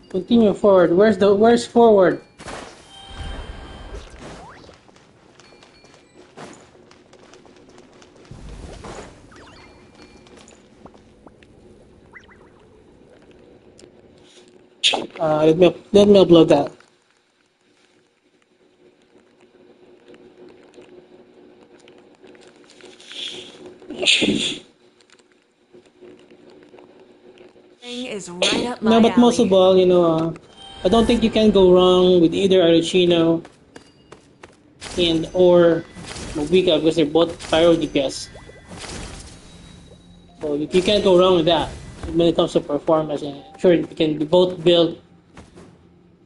Speaker 6: Continue forward. Where's forward? Let me upload that.
Speaker 1: Thing is right up
Speaker 6: No,
Speaker 1: my
Speaker 6: but most of
Speaker 1: alley.
Speaker 6: all, I don't think you can go wrong with either Arlecchino and or Mobica because they're both pyro DPS. So you can't go wrong with that when it comes to performance. And sure, you can both build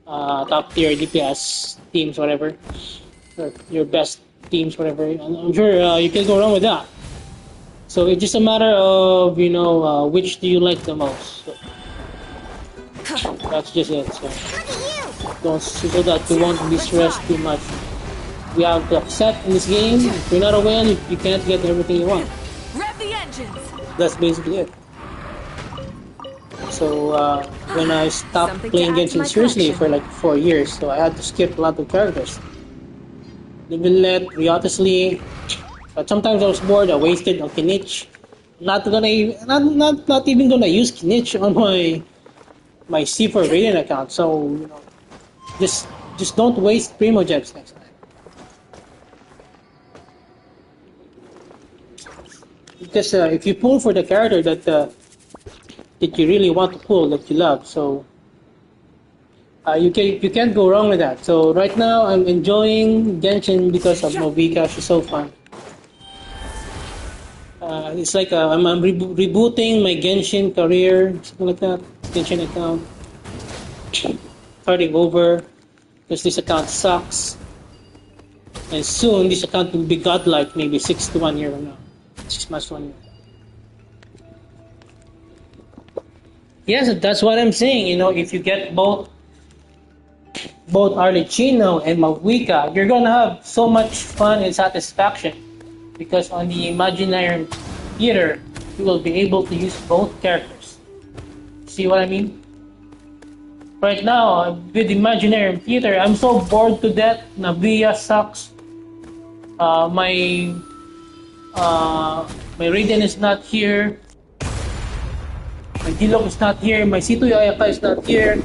Speaker 6: top tier DPS teams, whatever, or your best teams, whatever. I'm sure you can go wrong with that. So it's just a matter of which do you like the most. So that's just it. So don't so that you won't be stressed too much. We have to accept in this game. If you're not a win, you can't get everything you want.
Speaker 1: Rev the engines.
Speaker 6: That's basically it. So when I stopped
Speaker 1: Something to
Speaker 6: playing
Speaker 1: add to
Speaker 6: Genshin
Speaker 1: my
Speaker 6: seriously
Speaker 1: collection.
Speaker 6: for like 4 years, so I had to skip a lot of characters. Livelet, Riotously, but sometimes I was bored. I wasted on Kinich. Not even gonna use Kinich on my C4 Radiant account. So just don't waste Primogems next time. Because if you pull for the character that you really want to pull, that you love, so you can't go wrong with that. So right now I'm enjoying Genshin because of Novika. She's so fun. It's like I'm rebooting my Genshin career, something like that. Genshin account, starting over because this account sucks, and soon this account will be godlike, maybe 6 to 1 year from now, 6 months to 1 year. Yes, that's what I'm saying. If you get both Arlecchino and Mavuika, you're gonna have so much fun and satisfaction because on the Imaginary Theater, you will be able to use both characters. See what I mean? Right now, with Imaginary Theater, I'm so bored to death. Navia sucks. My Raiden is not here. My Diluc is not here. My C2 Ayaka is not here.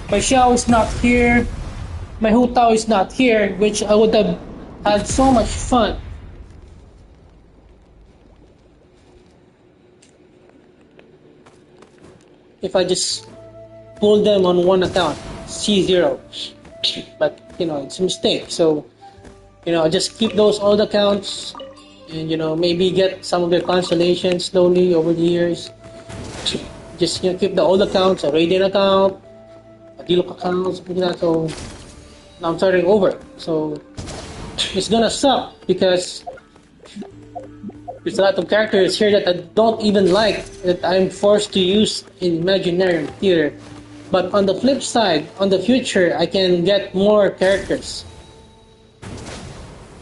Speaker 6: My Xiao is not here. My Hu Tao is not here, which I would have had so much fun. If I just pull them on one account, C0. But, it's a mistake. So, I just keep those old accounts and, maybe get some of their constellations slowly over the years. Just, keep the old accounts, a Radiant account, a Diluc account, something like that. So, now I'm starting over. So, it's gonna suck because there's a lot of characters here that I don't even like that I'm forced to use in Imaginary Theater. But on the flip side, on the future, I can get more characters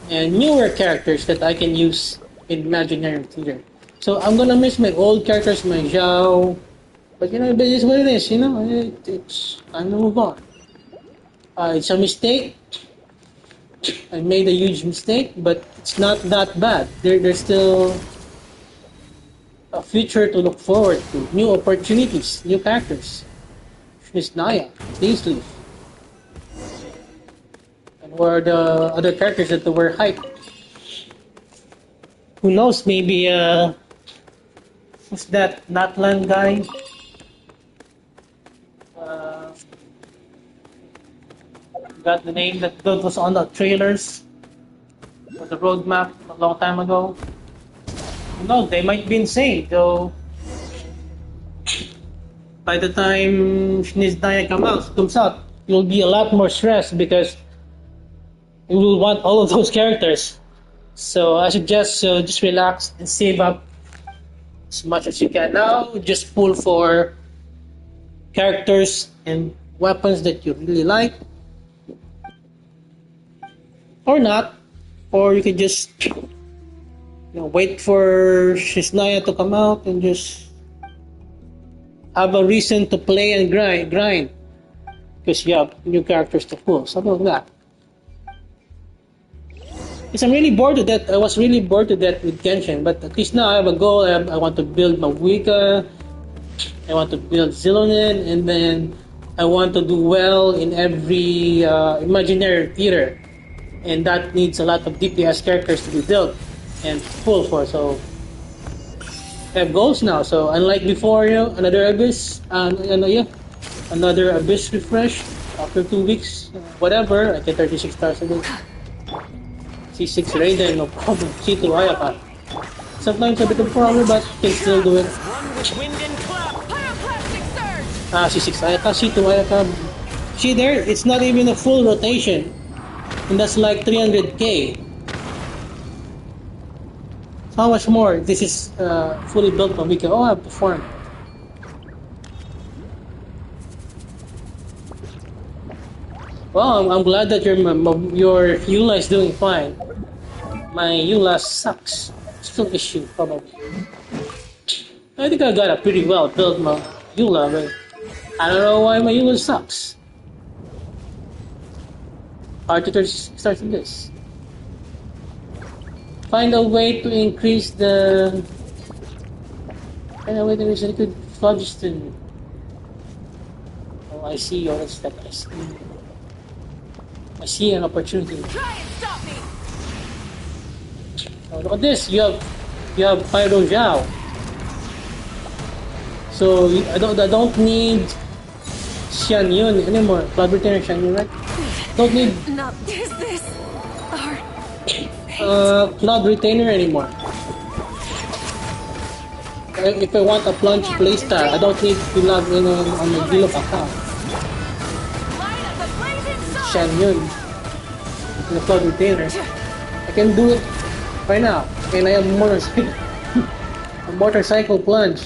Speaker 6: and newer characters that I can use in Imaginary Theater. So I'm gonna miss my old characters, my Zhao, but it is what it is. It's time to move on. It's a mistake. I made a huge mistake, but it's not that bad. There's still a future to look forward to, new opportunities, new characters. Miss Naya, Daisleaf, and were the other characters that were hyped. Who knows? Maybe who's that Natlan guy? Uh, got the name that was on the trailers or the roadmap a long time ago. Who knows? They might be insane though. By the time Snizdaya comes out, you'll be a lot more stressed because you will want all of those characters. So I suggest just relax and save up as much as you can now. Just pull for characters and weapons that you really like, or not, or you can just wait for Shisnaya to come out and just have a reason to play and grind because you have new characters to pull, something like that. Because I'm really bored to death. I was really bored to death with Genshin, but at least now I have a goal. I want to build Mawika, I want to build Zilonin, and then I want to do well in every imaginary theater, and that needs a lot of DPS characters to be built and pull for. So I have goals now. So unlike before, another Abyss, another Abyss refresh after 2 weeks, whatever. I get 36 stars a day. C6 Raiden, no problem. C2 Ayaka. Sometimes a bit of problem, but can still do it. C6 Ayaka, C2 Ayaka. See there, it's not even a full rotation. And that's like 300k. So how much more? This is fully built Mawika. Oh, I have to farm. Well, I'm glad that your Eula is doing fine. My Eula sucks. Still issue, probably. I think I got a pretty well built Eula, but I don't know why my Eula sucks. Hard to start with this. Find a way to increase the... Find a way to increase the liquid phlogiston. Oh, I see. Oh, that's that. I see an opportunity.
Speaker 1: Try and stop me.
Speaker 6: Oh, look at this. You have Pyro Zhao. So I don't need Xian Yun anymore. Cloud Retainer Xian Yun, right? Don't need
Speaker 1: Not this.
Speaker 6: Cloud Retainer anymore. If I want a plunge playstyle, I don't need to log in on the Guild account. Xian Yun in the Cloud Retainer. I can do it right now. And I have a motorcycle plunge.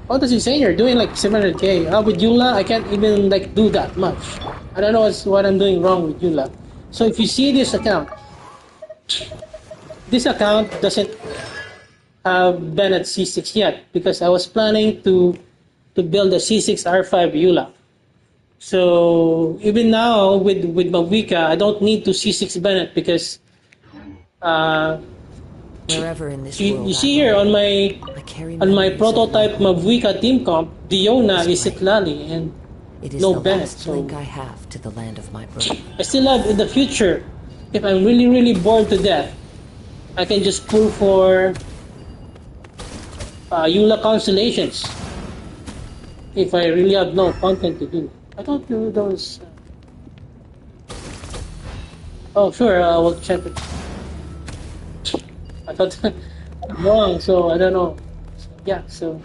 Speaker 6: What does he say? You're doing like 700k. With Eula, I can't even like do that much. I don't know what I'm doing wrong with Eula. So if you see this account doesn't have been at C6 yet because I was planning to build a C6 R5 Eula. So even now with Mawika, I don't need to C6 Bennett because
Speaker 7: Wherever in this
Speaker 6: you see here on my prototype Mawika team comp, Diona is Itlali and
Speaker 7: it is
Speaker 6: no
Speaker 7: the
Speaker 6: Bennett.
Speaker 7: last
Speaker 6: So
Speaker 7: link I have to the land of my birth.
Speaker 6: I still have in the future, if I'm really bored to death, I can just pull for Eula Constellations. If I really have no content to do. I don't do those. Oh sure, I will check it. I thought I'm wrong, so I don't know. Yeah, so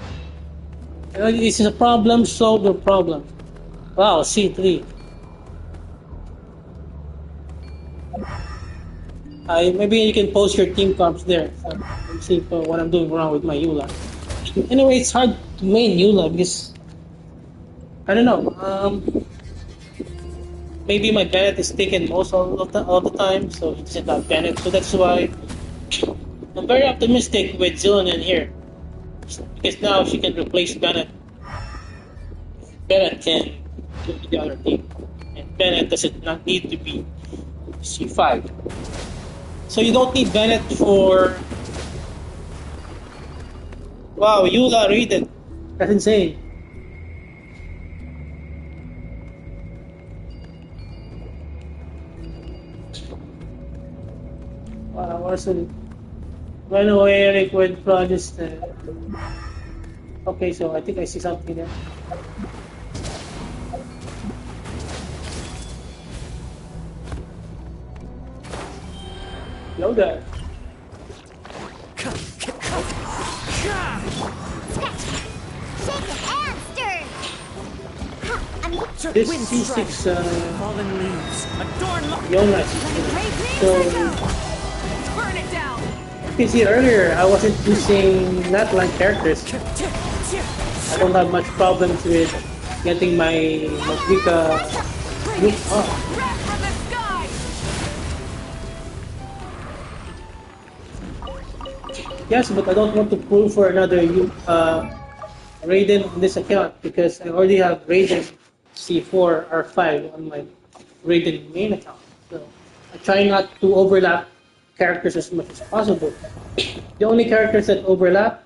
Speaker 6: this is a problem, solve the problem. Wow, C3. Maybe you can post your team comps there. So let's see what I'm doing wrong with my Eula. Anyway, it's hard to main Eula because I don't know. Maybe my Bennett is taken most all the time, so it doesn't have Bennett. So that's why I'm very optimistic with Zillion in here. Because now she can replace Bennett. Bennett can go to the other team. And Bennett doesn't not need to be C5. So you don't need Bennett for... Wow, Eula rated. That's insane. Wow, awesome. Run away, Eric, with Prodigy. Okay, so I think I see something there. Hello there. This C6
Speaker 7: Fallen leaves. Adorn
Speaker 6: Yona. So
Speaker 1: Burn it down!
Speaker 6: you see earlier I wasn't using not like characters. I don't have much problems with getting my Magrika look up.
Speaker 1: Rat from the sky!
Speaker 6: Yes, but I don't want to pull for another Raiden on this account because I already have Raiden C4 R5 on my Raiden main account. So I try not to overlap characters as much as possible. The only characters that overlap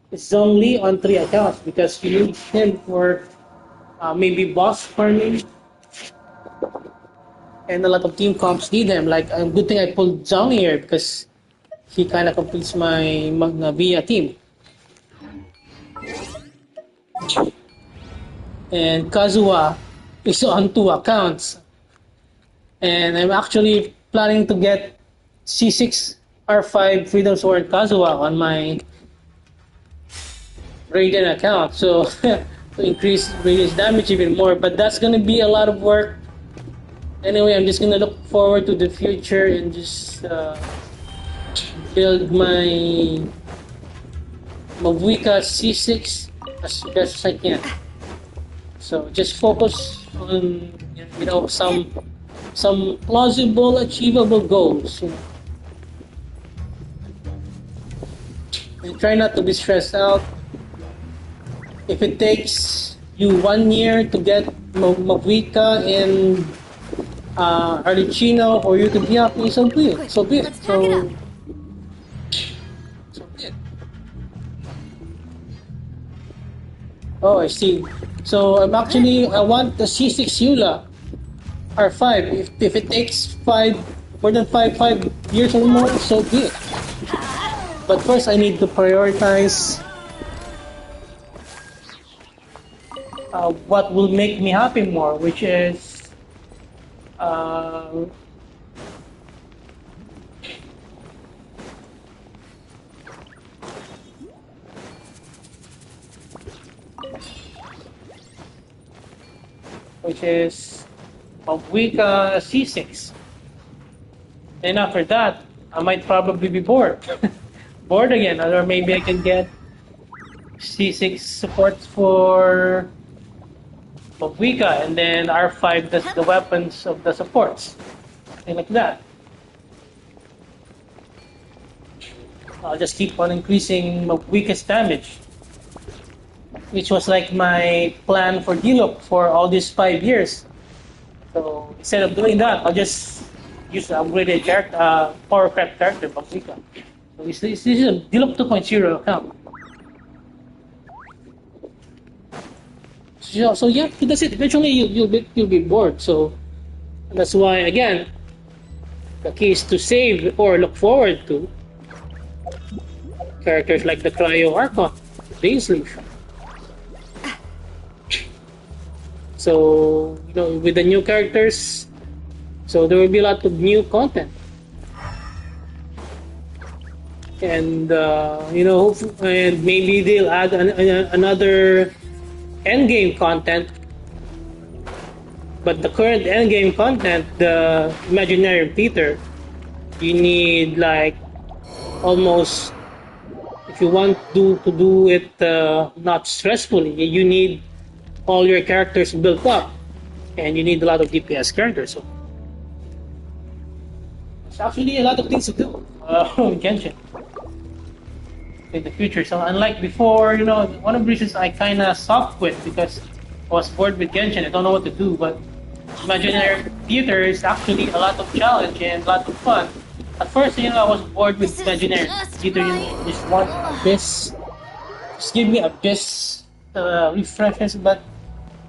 Speaker 6: is Zhongli on 3 accounts because you need him for maybe boss farming, and a lot of team comps need him. Like a good thing I pulled Zhong here because he kind of completes my Navia team. And Kazuha is on 2 accounts, and I'm actually planning to get C6 R5 Freedom Sword Kazuha on my Raiden account, so to increase Raiden's damage even more, but that's gonna be a lot of work. Anyway, I'm just gonna look forward to the future and just build my Mavuika C6 as best as I can. So just focus on some plausible, achievable goals. And try not to be stressed out. If it takes you 1 year to get Mavuika and Arlecchino or you to be happy, so be it. So be it. So be it. Oh, I see. So I want the C6 Eula R5. If it takes more than five years or more, so be it. But first I need to prioritize what will make me happy more, which is Mavuika C6. And after that, I might probably be bored. Bored again, or maybe I can get C6 supports for Mavuika, and then R5 does the weapons of the supports. Something like that. I'll just keep on increasing Mavuika's damage, which was like my plan for Diluc for all these 5 years. So instead of doing that, I'll just use the upgraded character, power craft character, Mavuika. So this is a Diluc 2.0 account. So yeah, that's it. Eventually you'll be bored. So that's why again, the key is to save or look forward to characters like the Cryo Archon, Dainsleif. So with the new characters, so there will be a lot of new content, and and maybe they'll add another endgame content. But the current endgame content, the Imaginary Peter, you need like almost, if you want to do it not stressfully, you need all your characters built up, and you need a lot of DPS characters. So it's actually a lot of things to do in Genshin. in the future. So unlike before, you know, one of the reasons I kind of soft quit because I was bored with Genshin. I don't know what to do, but Imaginary Theater is actually a lot of challenge and a lot of fun. At first, you know, I was bored with
Speaker 2: This is
Speaker 6: Imaginary
Speaker 2: just
Speaker 6: Theater. You know, just want Abyss, just give me Abyss refreshes. But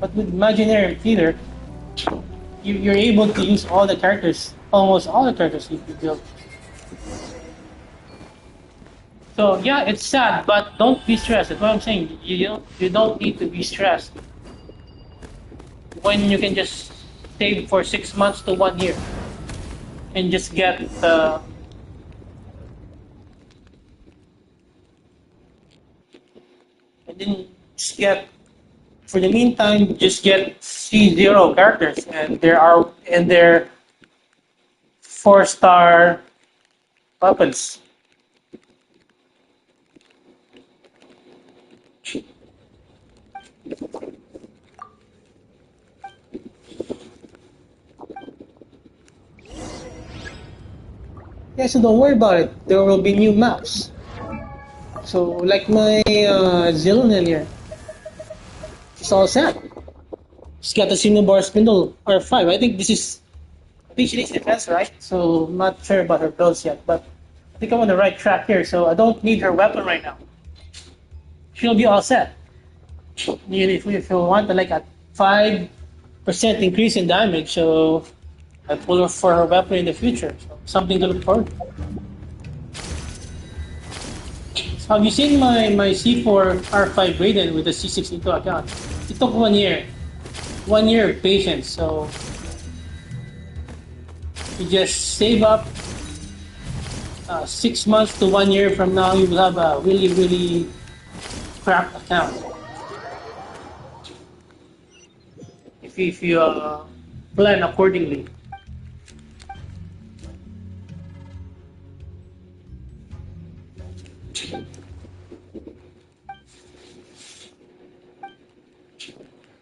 Speaker 6: with Imaginary Theater, you're able to use all the characters, almost all the characters you built. So yeah, it's sad, but don't be stressed. That's what I'm saying. You don't need to be stressed when you can just save for 6 months to 1 year and just get and then just get for the meantime just get C0 characters and they're 4-star weapons. Yeah, so don't worry about it. There will be new maps. So like my Zillion here, she's all set. She's got the Cinnabar Spindle R5. I think she needs defense, right? So I'm not sure about her builds yet, but I think I'm on the right track here. So I don't need her weapon right now. She'll be all set. If you want like a 5% increase in damage, so I pull her for her weapon in the future. So something to look forward to. So have you seen my C4 R5 Raiden with the C62 account? It took 1 year. 1 year of patience. So you just save up 6 months to 1 year from now, you will have a really, really crap account. If you plan accordingly.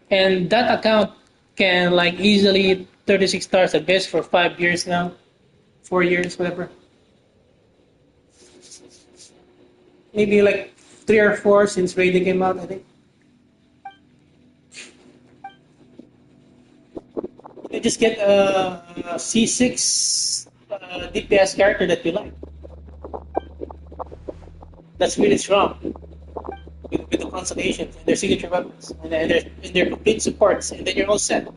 Speaker 6: And that account can like easily 36 stars at best for 5 years now, 4 years, whatever. Maybe like 3 or 4 since Raiden came out, I think. You just get a C6 DPS character that you like. That's really strong with the constellations and their signature weapons and their complete supports, and then you're all set.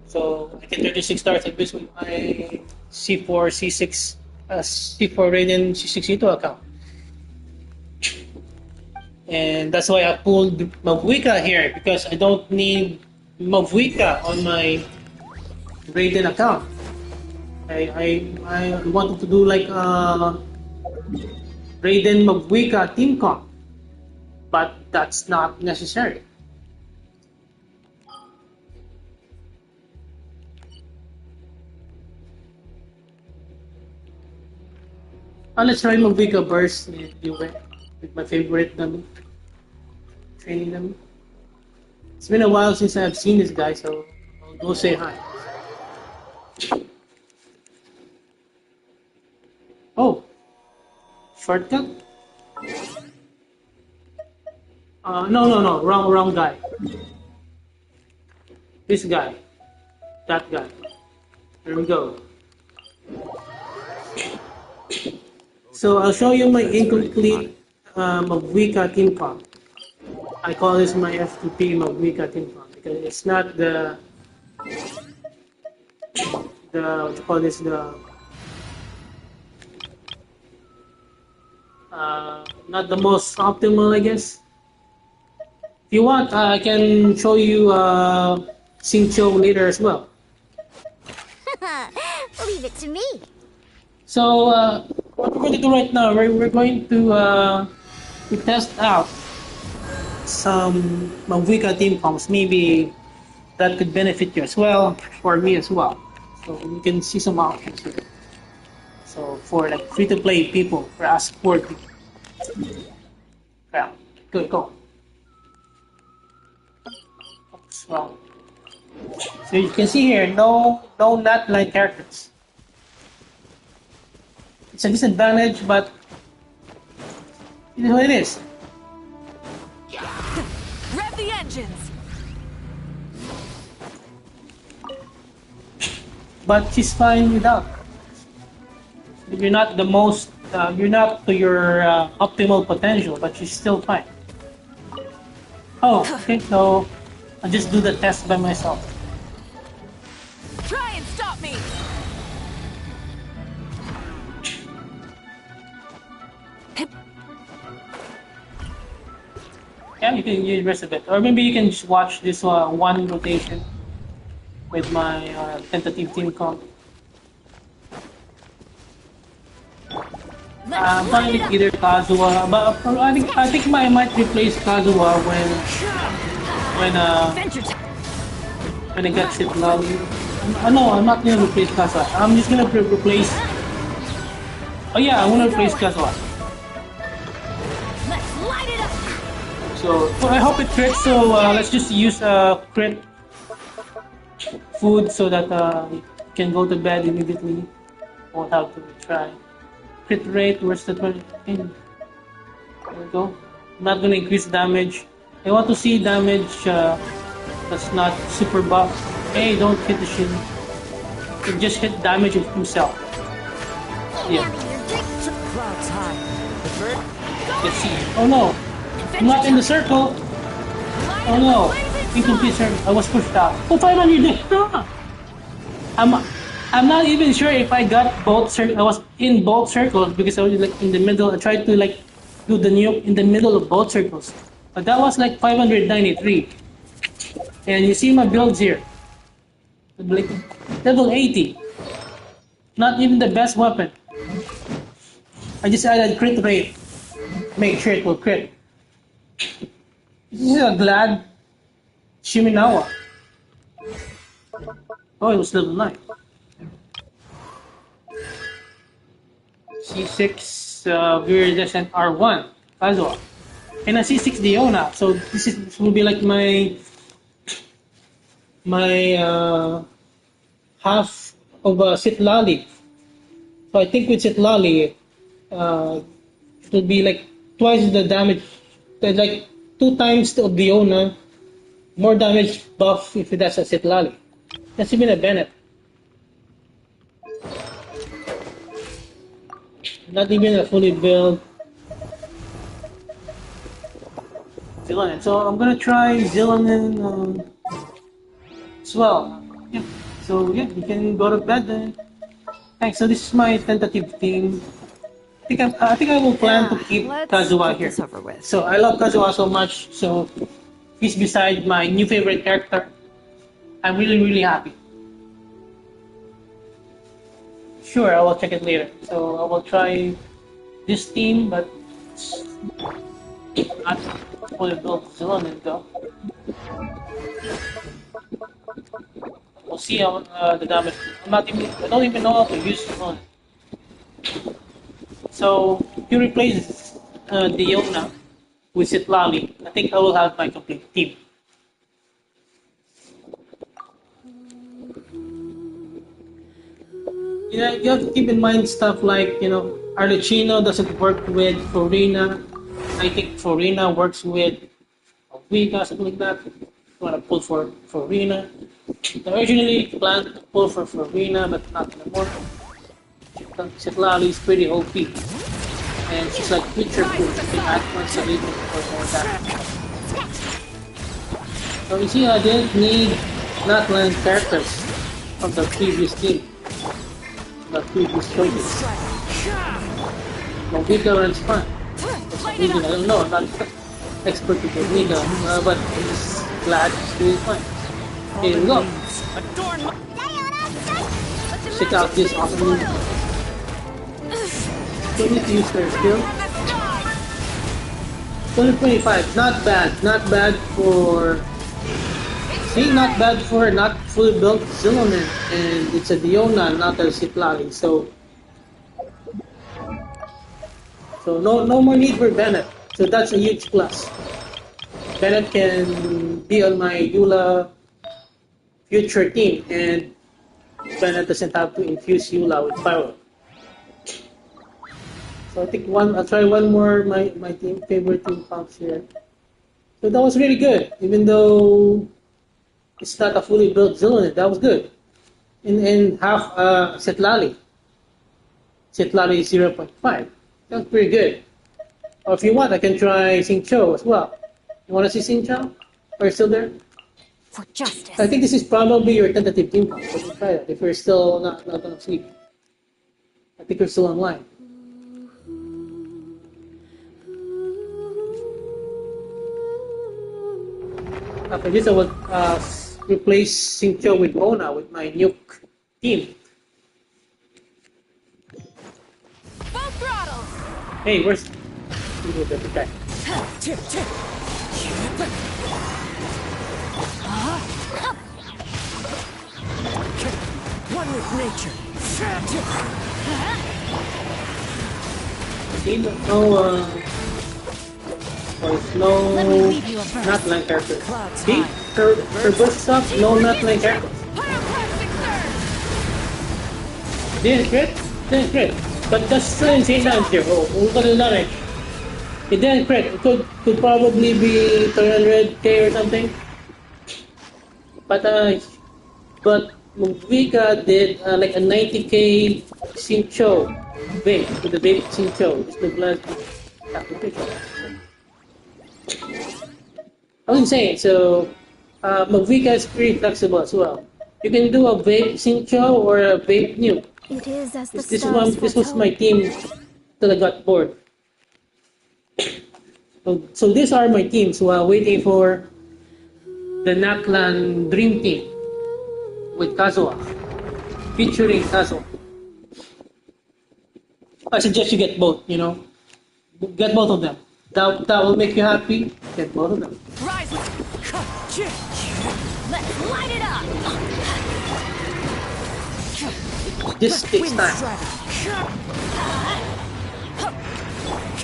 Speaker 6: So I can 36 stars at this with my C4 C6 C4 Raiden C6E2 account. And that's why I pulled Mavuika here because I don't need Mavuika on my Raiden account. I wanted to do like Raiden Mavuika team comp, but that's not necessary. Let's try Mavuika Burst with my favorite dummy, training dummy. It's been a while since I've seen this guy, so I'll go say hi. Oh, shortcut? No, wrong guy. This guy, that guy. There we go. So I'll show you my incomplete Mavuika team comp. I call this my FTP Mavuika team comp because it's not the what you call this not the most optimal, I guess. If you want, I can show you Xingqiu later as well.
Speaker 3: Leave it to me.
Speaker 6: So what we're going to do right now, we're going to test out some Mavuika team comps. Maybe that could benefit you as well, for me as well. So you can see some options here. So for like free-to-play people, for us poor people. Yeah, good, go. Oops, wrong. So you can see here, no nut-like characters. It's a disadvantage, but It is what it is.
Speaker 1: Rev the engines!
Speaker 6: But she's fine without. You're not the most, you're not to your optimal potential, but she's still fine. Oh, okay, so I'll just do the test by myself.
Speaker 1: Try and stop me!
Speaker 6: Yeah, you can use rest of it. Or maybe you can just watch this one rotation with my tentative team comp. I'm fine with either Kazuha, but I think I might replace Kazuha when I get Sith Lolly. No, I'm not gonna replace Kazuha. I'm just gonna replace. Oh yeah, I wanna replace Kazuha.
Speaker 2: Let's light it up.
Speaker 6: So I hope it crits. So let's just use crit food so that you can go to bed immediately. Won't have to retry. Crit rate, where's the 20? There we go. I'm not gonna increase damage. I want to see damage that's not super buff. Hey, don't hit the shield. You just hit damage of himself. Yeah.
Speaker 7: Clouds high. The bird.
Speaker 6: Let's see. Oh no! I'm not in the circle! Oh no! Incomplete circle. I was pushed out. Oh, 500! I'm not even sure if I got both circles. I was in both circles because I was like in the middle. I tried to like do the nuke in the middle of both circles. But that was like 593. And you see my builds here. Like level 80. Not even the best weapon. I just added crit rate. Make sure it will crit. This is a Glad Shiminawa. Oh, it was level 9. C6 Viridescent R1 Kazuha. And a C6 Diona. So this will be like my half of a Sith Lali. So I think with Sith Lali, it will be like twice the damage, like 2 times the Diona, more damage buff if that's a Sith Lali. That's even a Bennett. Not even a fully built Zillanen. So I'm gonna try Zillanen as well. Yeah. So yeah, you can go to bed then. Thanks. So this is my tentative team. I think I will plan to keep Kazuha here. So I love Kazuha so much. So he's beside my new favorite character. I'm really happy. Sure, I will check it later. So I will try this team, but not fully built Zillanen though. We'll see how the damage. I don't even know how to use Zillanen. So if you replace Diona with Sitlali, I think I will have my complete team. Yeah, you have to keep in mind stuff like, Arlecchino doesn't work with Florina. I think Florina works with Vika, something like that. You want to pull for Florina. I originally planned to pull for Florina, but not anymore. Sitlali is pretty OP. And she's like future proof. You can add once a week or more damage. So you see, I didn't need Natlan characters from the previous team. The previous choices. Vika runs fine. I don't know, I'm not expert with Vika, but I'm just glad she's doing fine. Here we go. Check out this awesome move. So need to use their skill. 2025, not bad for. See, not bad for not fully built Zillanen, and it's a Diona, not a Sitlali. So no more need for Bennett. So that's a huge plus. Bennett can be on my Eula future team, and Bennett doesn't have to infuse Eula with power. So I think I'll try one more my team favorite team comps here. So that was really good, even though it's not a fully built zone. That was good. And half Setlali. Setlali is 0.5. That's pretty good. Or if you want, I can try Sing Cho as well. You want to see Sing Cho? Are you still there?
Speaker 2: For justice.
Speaker 6: I think this is probably your tentative team comp. So try that if you're still not gonna sleep. I think you're still online. After this, I will replace Singcho with Mona with my nuke team.
Speaker 1: Full throttle!
Speaker 6: Hey, where's the guy?
Speaker 7: One with nature.
Speaker 6: See, no,
Speaker 7: Let me leave you a verse.
Speaker 6: not line characters.
Speaker 7: Clouds
Speaker 6: See,
Speaker 7: high.
Speaker 6: her burst up, no, not line characters.
Speaker 1: Pyroclastic surge!
Speaker 6: Didn't crit, but that's still insane damage here. Oh, look at the damage. It didn't crit. It could probably be 300k or something. But Vika did like a 90k Sincho vape with the vape Sincho. Just the blood application. I was saying, so Magvika is pretty flexible as well. You can do a vape Sincho or a vape nuke.
Speaker 3: It is as the
Speaker 6: This was my team till I got bored. So these are my teams while waiting for the Naklan Dream Team with Kazuha, featuring Kazuha. I suggest you get both, get both of them. That will make you happy. Get both of them.
Speaker 1: Rise! Let's light it up!
Speaker 6: This takes time.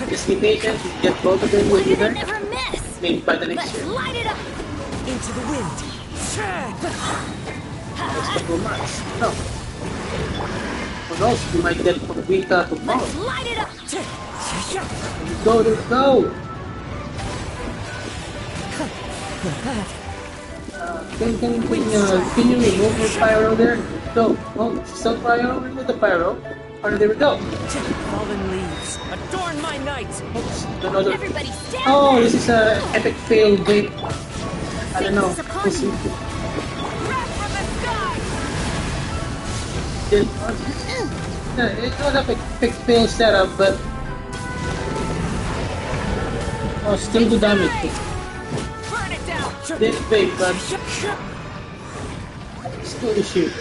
Speaker 6: Just be patient. Get both of them
Speaker 2: Why
Speaker 6: with you
Speaker 2: did I
Speaker 6: there.
Speaker 2: never miss?
Speaker 6: Maybe by the next
Speaker 2: Let's
Speaker 6: year.
Speaker 2: light it up.
Speaker 7: Into the wind.
Speaker 6: Next couple of months. No. Who knows? You might get from Vika to tomorrow.
Speaker 2: Let's light it up.
Speaker 6: There we go. Can you remove your pyro there? Go. Oh, still pyro? Remove the pyro. Or there we go.
Speaker 7: Fallen leaves. Adorn my night.
Speaker 6: Oops. Another.
Speaker 2: Everybody stand
Speaker 6: Oh,
Speaker 2: back.
Speaker 6: this is a epic fail vape. I don't know.
Speaker 2: Upon
Speaker 6: We'll see.
Speaker 2: you.
Speaker 1: Wrap from the sky!
Speaker 6: It's not a epic fail setup, but still do damage.
Speaker 1: Burn it down!
Speaker 6: This big, but still the shoot.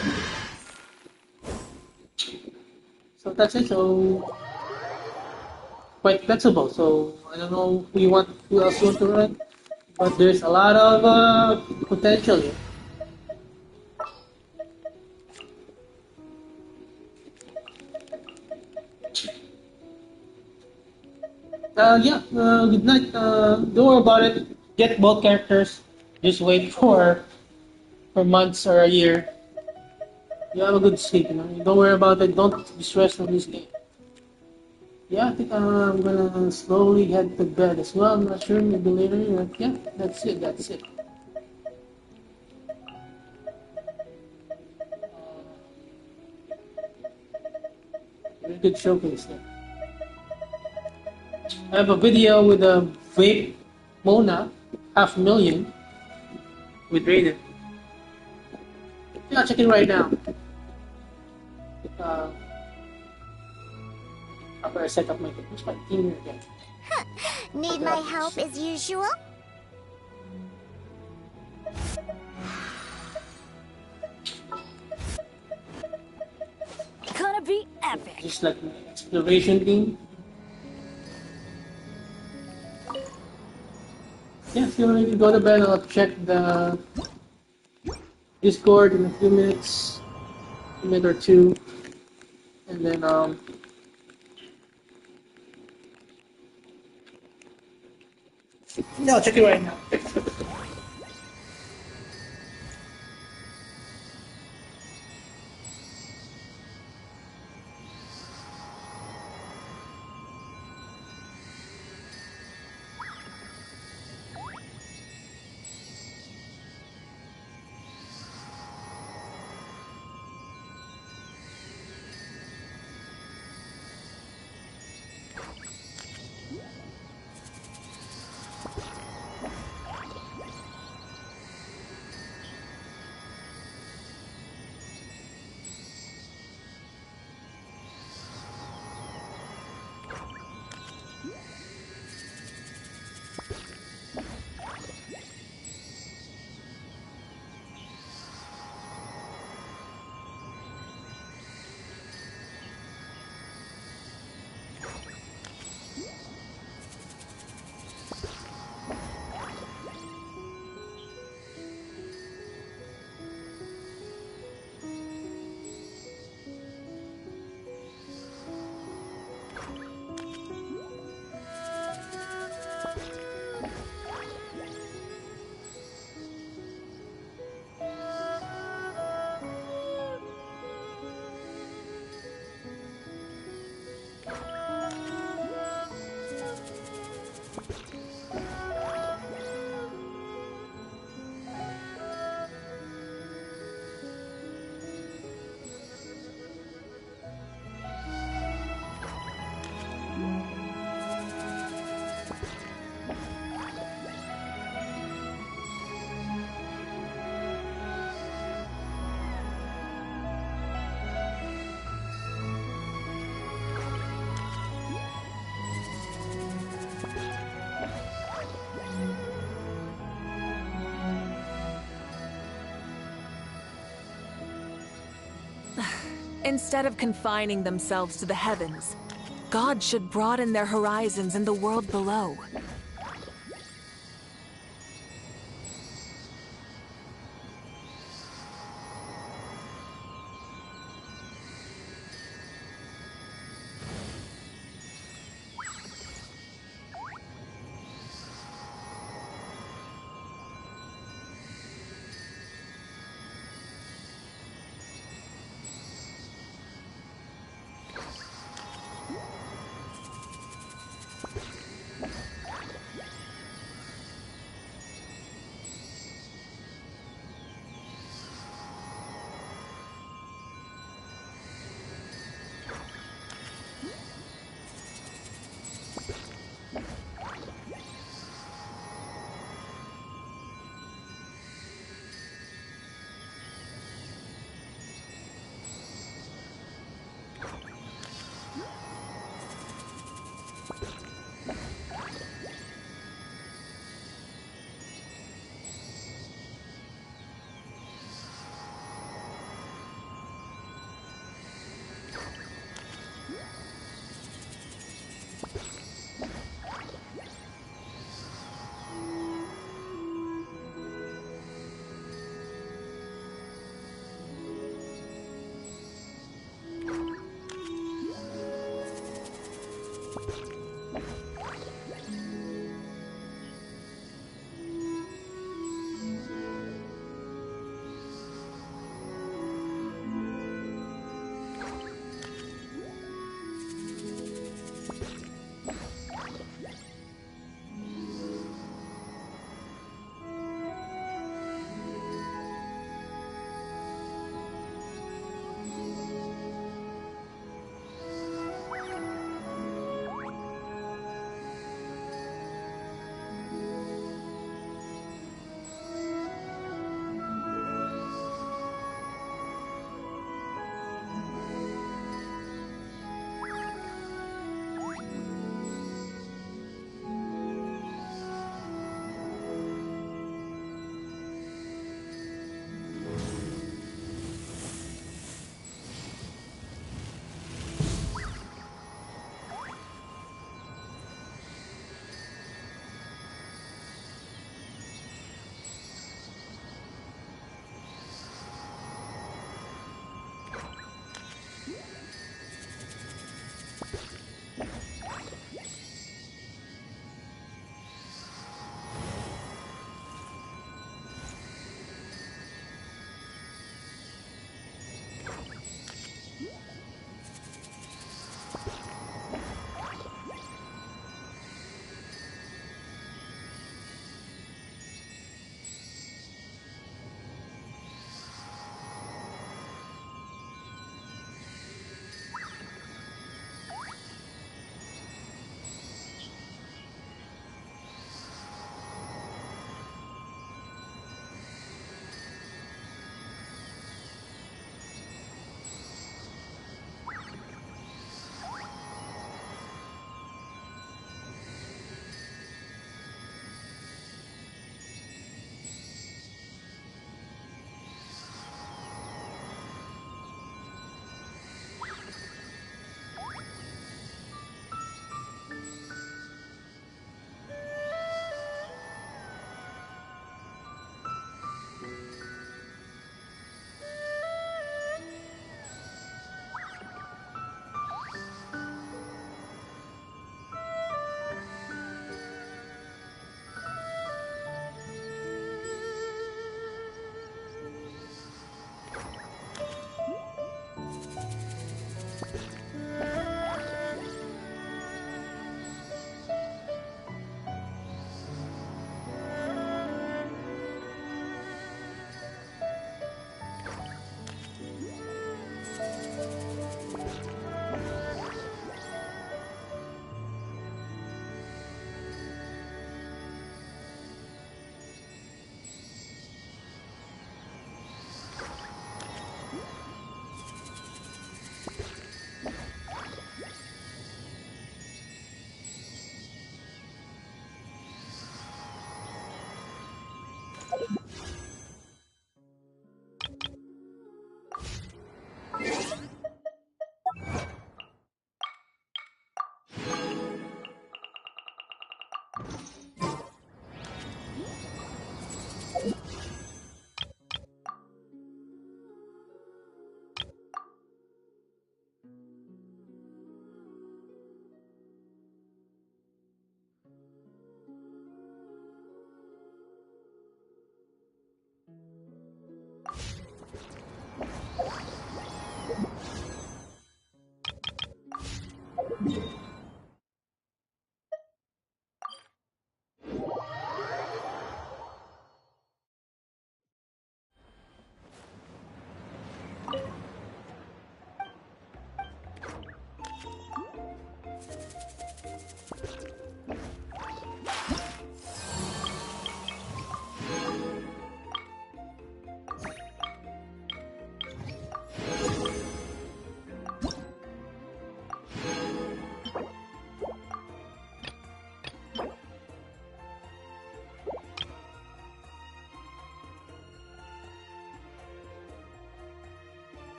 Speaker 6: So that's it. So quite flexible. So I don't know who else you want to run, but there's a lot of potential here. Good night. Don't worry about it. Get both characters. Just wait for months or a year. You have a good sleep, You don't worry about it. Don't be stressed from this game. Yeah, I think I'm gonna slowly head to bed as well. I'm not sure, maybe later. Yeah, that's it. Very good showcase there. I have a video with a vape Mona, 500,000 with Raiden. Yeah, check it right now. After I set up my team here again.
Speaker 3: Need my help as usual?
Speaker 2: Gonna be epic.
Speaker 6: Just like my exploration team. Yeah, so when you go to bed, I'll check the Discord in a few minutes, a minute or two, and then no, check it right now.
Speaker 1: Instead of confining themselves to the heavens, God should broaden their horizons in the world below.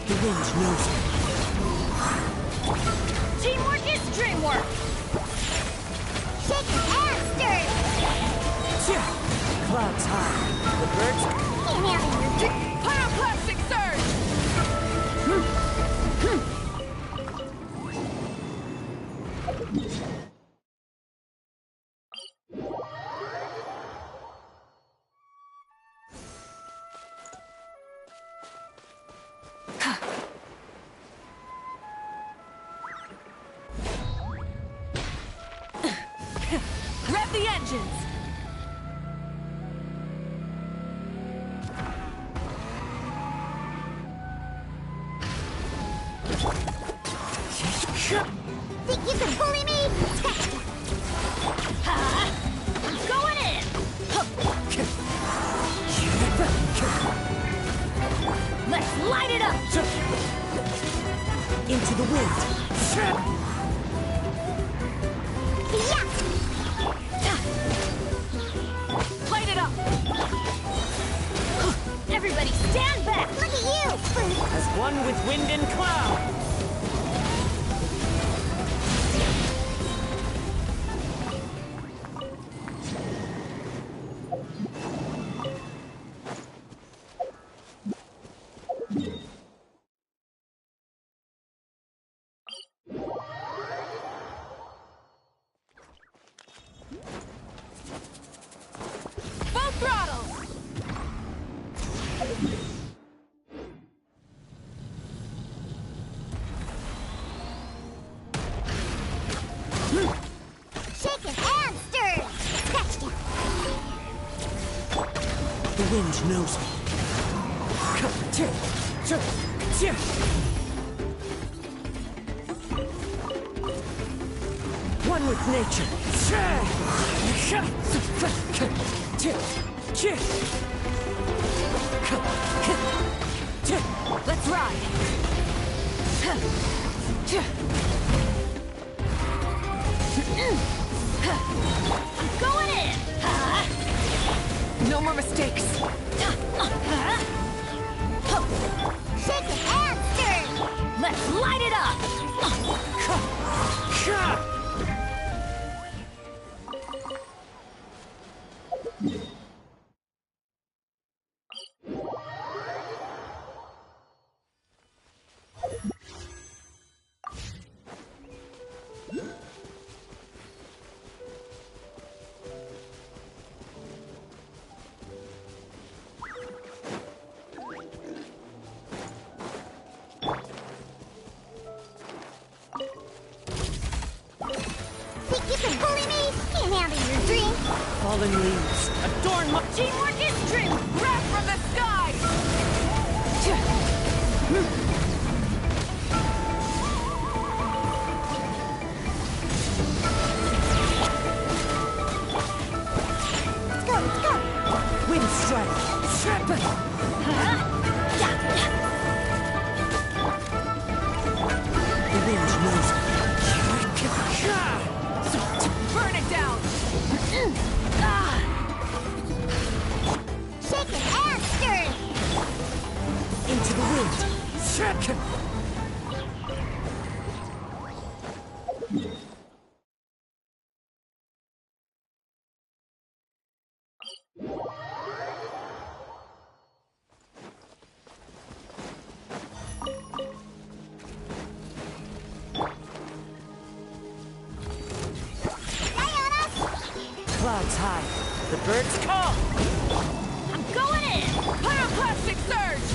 Speaker 7: The wind knows it.
Speaker 2: Teamwork is dreamwork!
Speaker 3: Shake and stir!
Speaker 7: Clouds high. The birds...
Speaker 3: Can't have your
Speaker 4: Pyroclastic surge!
Speaker 1: Rev the engines!
Speaker 3: Think you can bully me?
Speaker 2: I'm going in! Let's light it up!
Speaker 7: Into the wind.
Speaker 3: Yeah!
Speaker 2: Light it up! Everybody stand back!
Speaker 3: Look at you!
Speaker 7: As one with wind and cloud.
Speaker 1: Full throttle!
Speaker 3: Shake it and stir! Gotcha!
Speaker 7: The wind knows me. One with nature.
Speaker 1: Let's ride!
Speaker 2: I'm going in!
Speaker 4: No more mistakes.
Speaker 3: Shake it and stir!
Speaker 2: Let's light it up!
Speaker 7: Fallen leaves, adorn my...
Speaker 1: Teamwork is strength! Wrath from the sky!
Speaker 3: Let's go!
Speaker 7: Wind strike! The wind knows me.
Speaker 1: Burn it down!
Speaker 3: Shaken and stirred!
Speaker 7: Into the wind. Clouds high. The birds call.
Speaker 1: I'm going in! Pyroclastic surge!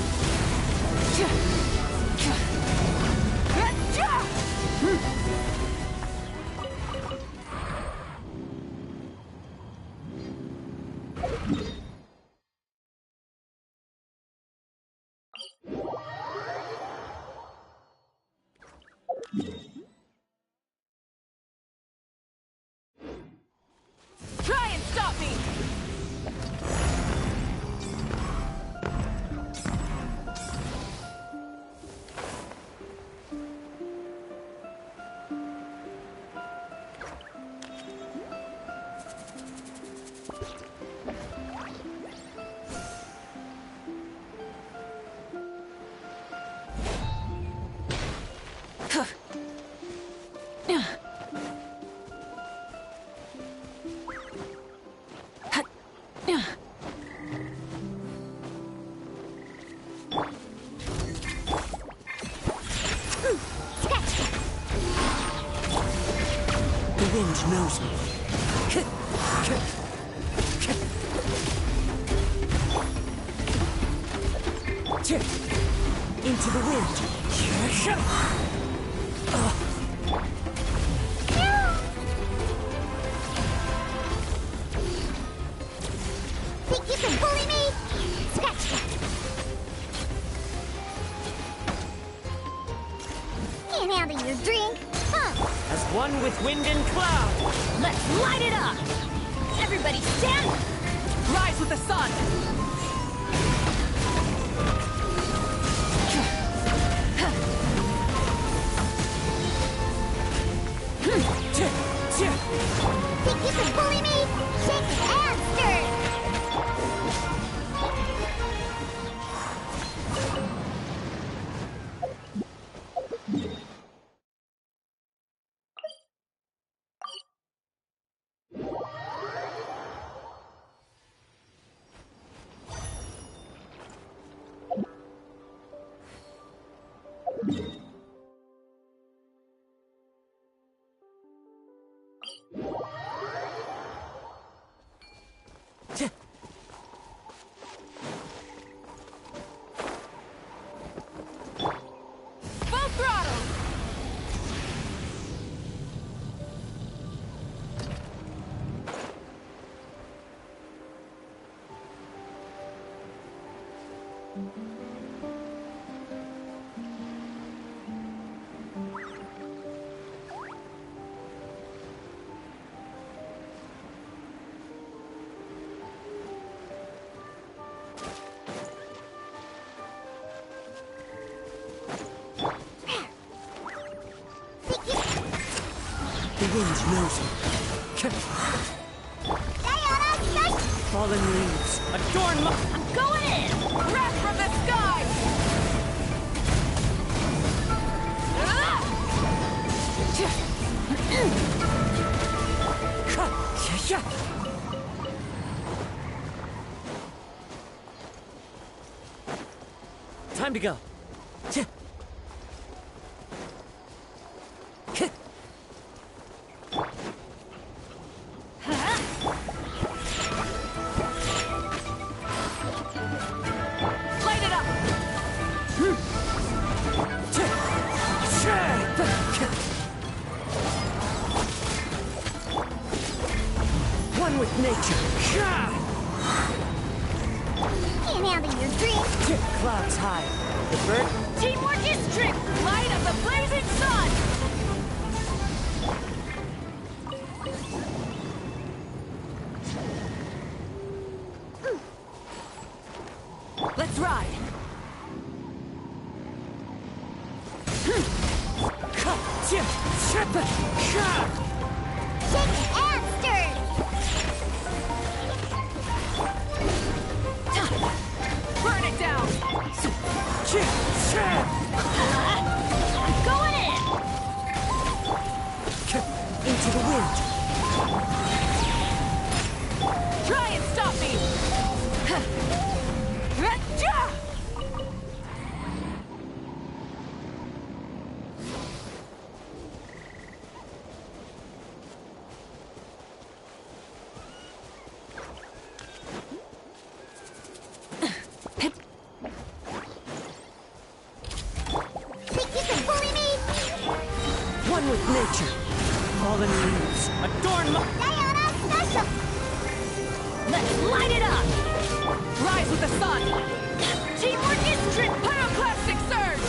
Speaker 1: Try and stop me!
Speaker 7: The wind knows me. Into the wind.
Speaker 3: Think you can bully me? Scratch that! Can't handle your drink, huh?
Speaker 7: As one with wind and cloud.
Speaker 1: Let's light it up! Everybody stand! Rise with the sun!
Speaker 3: Think you can bully me? Shaken and stirred!
Speaker 1: Full throttle!
Speaker 7: The wind knows me. Fallen leaves, adorn my...
Speaker 1: I'm going in! Wrath from the sky!
Speaker 7: Time to go.
Speaker 1: Light it up!
Speaker 7: One One with nature.
Speaker 3: Can't handle your dreams.
Speaker 7: Clouds high. The bird.
Speaker 1: Teamwork is trick! Light of the blazing sun! Let's ride!
Speaker 3: Shaken and stirred.
Speaker 1: Burn it down!
Speaker 2: Going in!
Speaker 7: Into the wind.
Speaker 1: Try and stop me!
Speaker 7: One with nature. Fallen leaves. Adorn my...
Speaker 3: Diana special.
Speaker 1: Let's light it up! Rise with the sun! Teamwork is trick! Pyroclastic surge!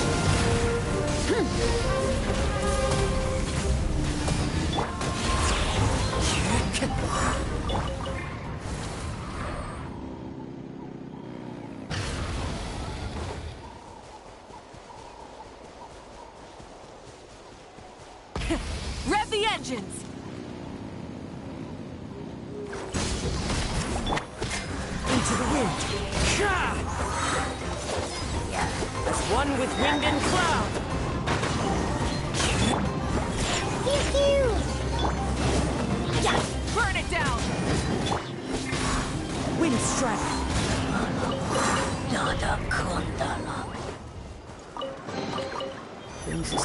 Speaker 1: Rev the engines!
Speaker 7: Into the wind. As one with wind and cloud.
Speaker 3: Pew pew.
Speaker 1: Yeah! Burn it down!
Speaker 7: Wind strike. Things is...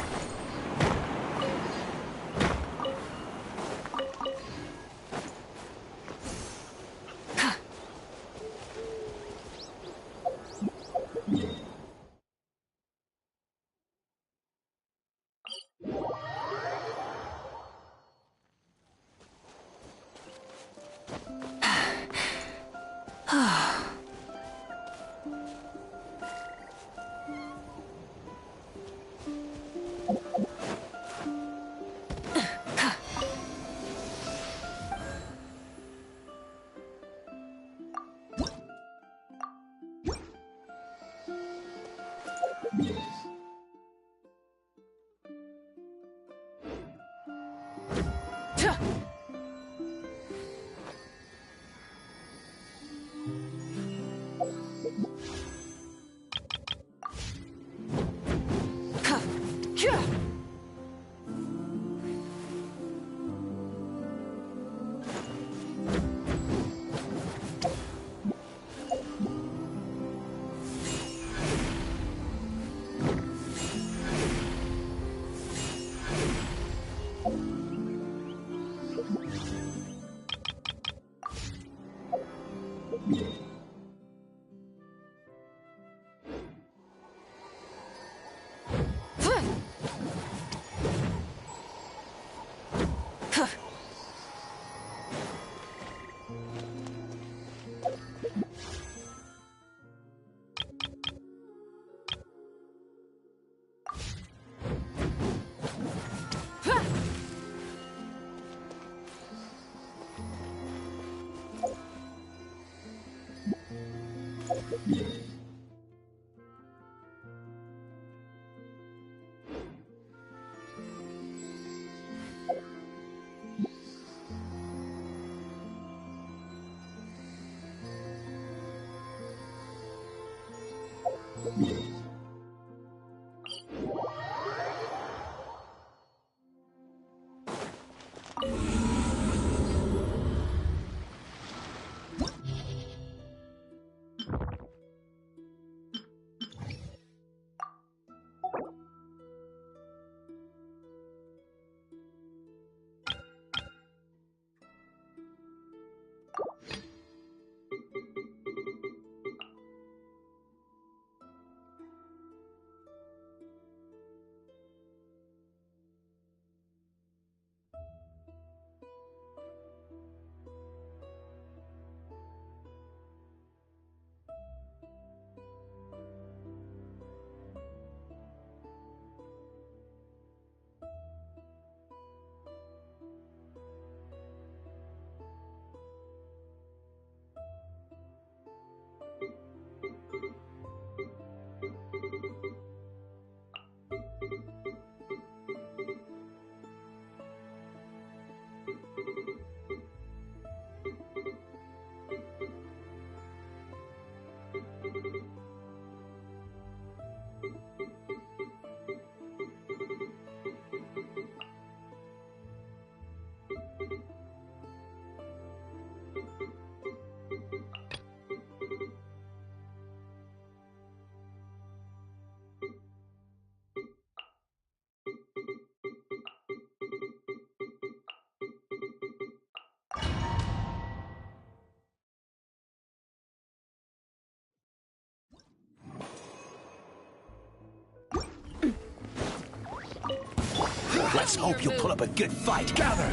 Speaker 8: Let's hope you'll put up a good fight.
Speaker 10: Gather!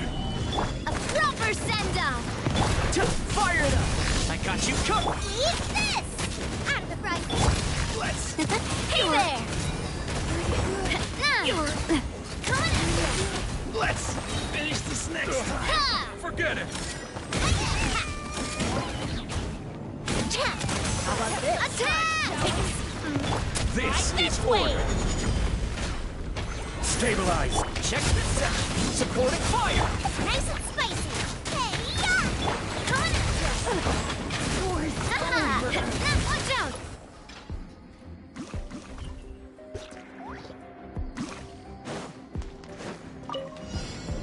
Speaker 3: A proper send-off!
Speaker 7: Fire it up! I got you covered!
Speaker 3: Eat this! Out of the frying pan!
Speaker 10: Let's...
Speaker 3: Hey there! Coming at you!
Speaker 10: Let's finish this next time.
Speaker 3: Ha!
Speaker 10: Forget it!
Speaker 3: How about this? Attack!
Speaker 10: This
Speaker 3: Right
Speaker 10: is
Speaker 3: this way!
Speaker 10: order. Stabilize.
Speaker 7: Check this out! Supporting fire!
Speaker 3: Nice and spicy! Hey, yeah! Coming at you! Haha! Watch out!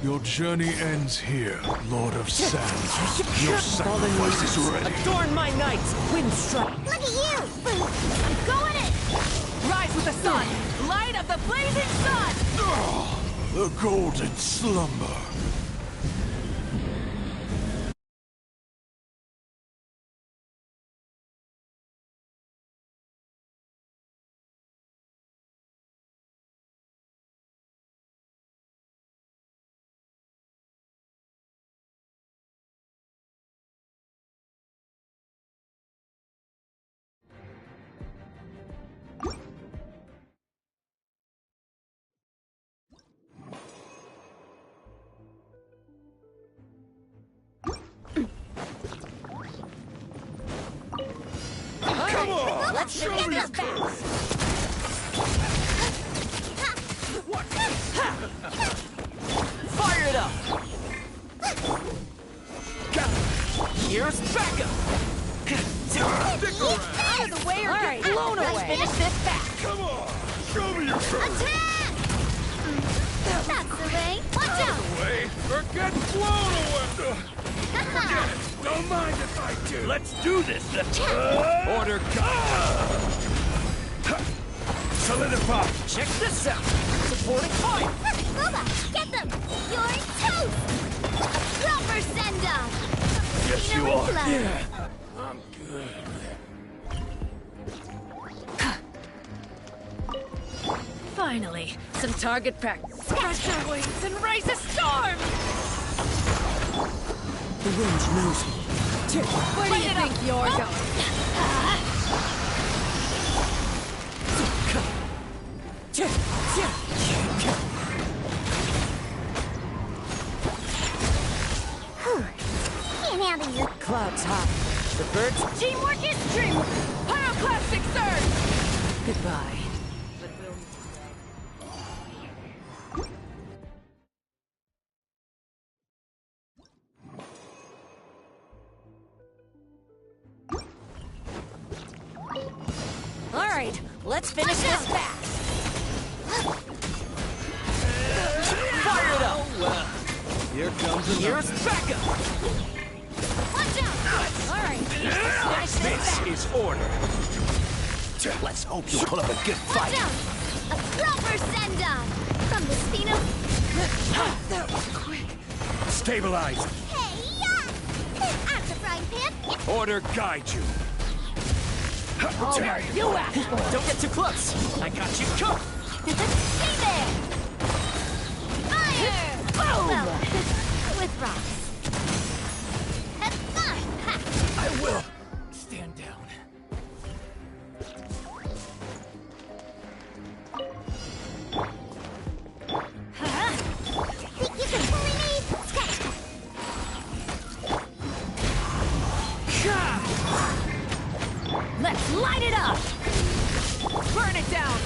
Speaker 10: Your journey ends here, Lord of Sands. Your sacrifice is ready.
Speaker 7: Adorn my knights! Wind strike!
Speaker 3: Look at you! I'm going in!
Speaker 1: Rise with the sun! Light of the blazing sun!
Speaker 10: The golden slumber.
Speaker 3: Come on! Let's forget this fast!
Speaker 7: Fire it up! Here's backup!
Speaker 1: Out of the way or get blown
Speaker 3: Let's
Speaker 1: away!
Speaker 3: finish this fast!
Speaker 10: Come on! Show me your strength!
Speaker 3: Attack! That's the way! Watch out!
Speaker 10: Way or get blown away! Forget it! Don't mind if I do! Let's do this! Order solidify!
Speaker 7: Check this out! Supporting fire!
Speaker 3: Boba, get them! You're toast! A proper send-off!
Speaker 10: Yes, you are! Yeah! I'm good.
Speaker 1: Finally, some target practice. Spread their wings and raise a storm!
Speaker 5: The wind's nosy.
Speaker 1: Where do you think you're going?
Speaker 3: Can't handle you.
Speaker 7: Clouds high. The birds...
Speaker 1: Teamwork is dream! Pyroclastic surge! Goodbye.
Speaker 7: All right, let's finish this fast. Fire it up!
Speaker 10: Here comes
Speaker 7: Here's backup!
Speaker 3: Watch out!
Speaker 7: All right, smash this back.
Speaker 10: is order.
Speaker 8: Let's hope you'll put up a good
Speaker 3: Watch
Speaker 8: fight.
Speaker 3: out! A proper send-off! From the Spino...
Speaker 1: That was quick.
Speaker 10: Stabilize.
Speaker 3: Hey, yeah! Out of the frying pan!
Speaker 10: Order guide you.
Speaker 1: You asked for it.
Speaker 7: Don't get too close. I got you covered.
Speaker 3: Stay there! Fire!
Speaker 1: Boom!
Speaker 3: Well, with rocks. Have fun! Ha!
Speaker 10: I will. Stand down.
Speaker 3: Think you can bully me? Scratch!
Speaker 1: Let's light it up! Burn it down!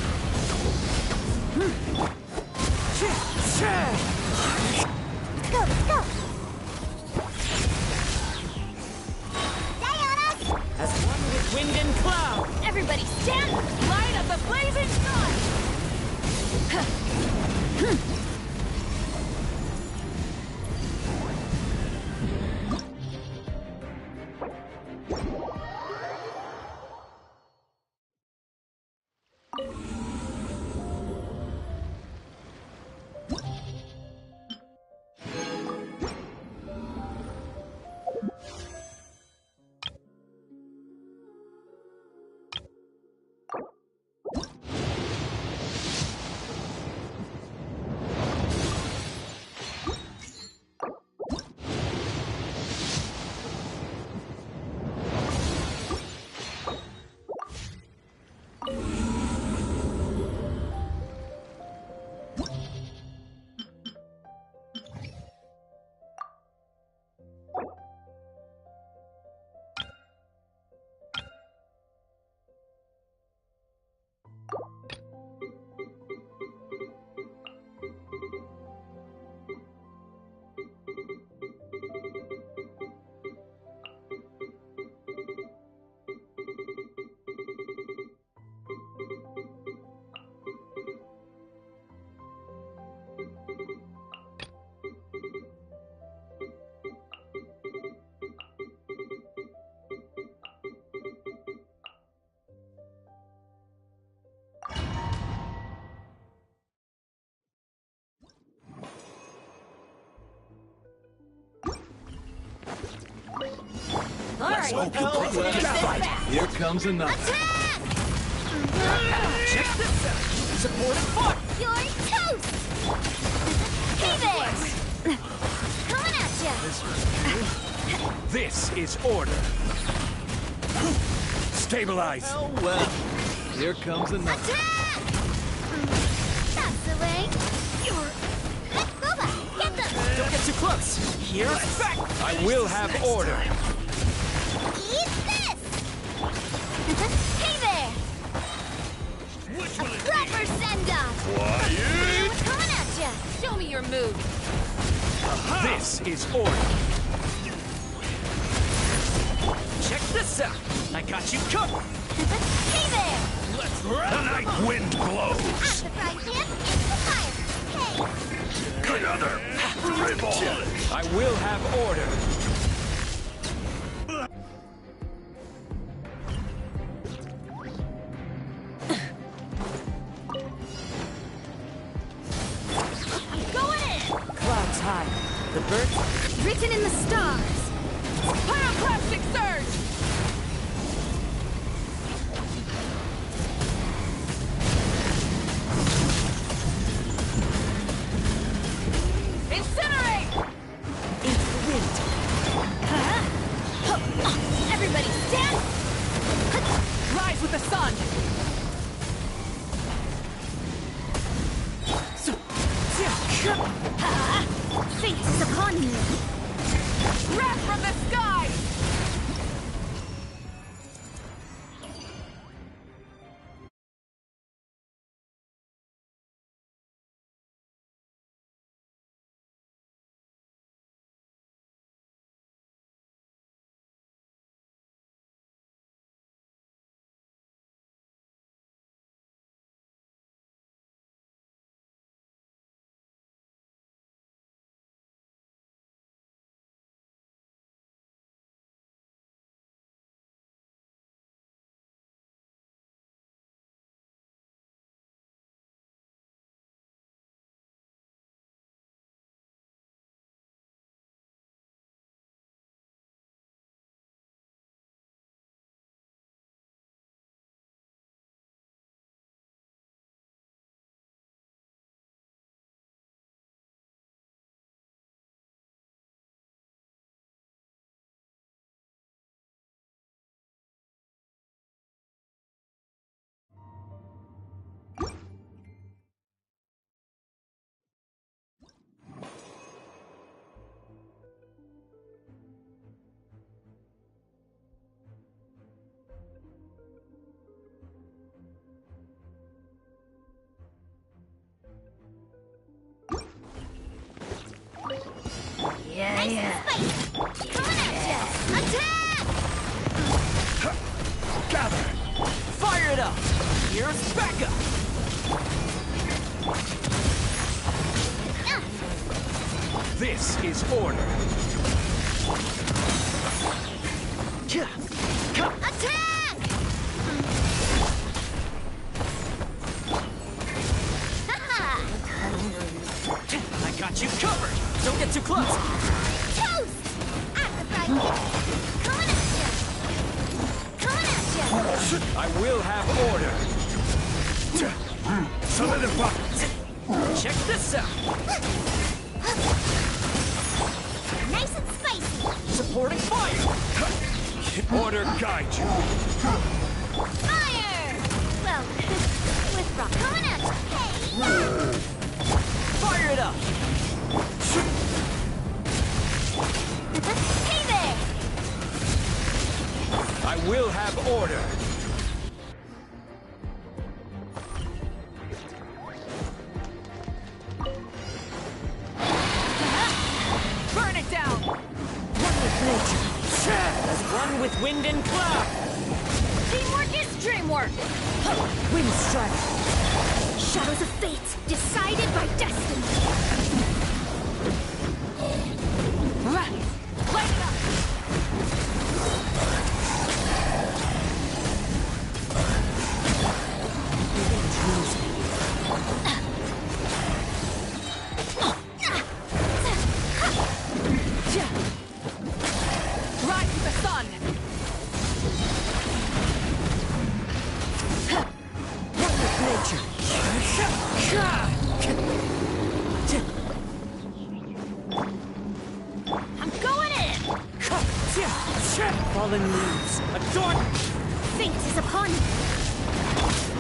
Speaker 1: Rise with the sun.
Speaker 10: Here comes another.
Speaker 3: Attack!
Speaker 7: Check this out. Supporting fire.
Speaker 3: You're toast! Hey there! Coming at ya!
Speaker 10: This is order. Stabilize.
Speaker 7: Oh well. Here comes another.
Speaker 3: Attack! That's the way. Let's go back. Get them!
Speaker 7: Don't get too close. Here's back.
Speaker 10: I will have order.
Speaker 3: Eat this! Hey there!
Speaker 10: Which
Speaker 3: A proper send-off!
Speaker 10: Quiet.
Speaker 3: Coming at ya!
Speaker 1: Show me your move.
Speaker 10: This is order.
Speaker 7: Check this out. I got you covered.
Speaker 3: Hey there!
Speaker 7: Let's
Speaker 10: The
Speaker 7: run.
Speaker 10: night wind blows.
Speaker 3: At the frying pan, it's the fire! Hey!
Speaker 10: Another. Dribble. I will have order.
Speaker 1: Going in.
Speaker 7: Clouds high. The birds.
Speaker 1: Written in the stars. Pyroclastic surge. Incinerate.
Speaker 7: Into the wind.
Speaker 1: Everybody stand. Rise with the sun.
Speaker 3: Fate is upon you!
Speaker 1: Wrath from the sky.
Speaker 3: Nice and spicy! Coming at ya! Attack!
Speaker 10: Gather.
Speaker 7: Fire it up. Here's backup.
Speaker 10: This is order.
Speaker 3: Attack! Haha!
Speaker 7: I got you covered. Don't get too close.
Speaker 3: Toast! At the frying pan. Coming at ya! Coming at ya!
Speaker 10: I will have order. Solidify.
Speaker 7: Check this out.
Speaker 3: Nice and spicy!
Speaker 7: Supporting fire.
Speaker 10: Order guide you.
Speaker 3: Fire! Well, with rock. Coming at ya! Hey!
Speaker 7: Fire it up.
Speaker 3: Hey there!
Speaker 10: I will have order.
Speaker 1: Burn it down.
Speaker 7: One with nature. As one with wind and cloud.
Speaker 1: Teamwork is dreamwork.
Speaker 7: Wind strike.
Speaker 3: Shadows of fate, decided by destiny.
Speaker 1: Light it up. Rise with the sun.
Speaker 7: Fallen leaves, adorn!
Speaker 3: Fate is upon me.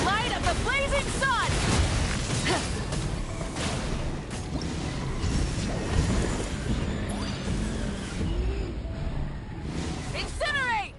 Speaker 1: Light of the blazing sun! Incinerate!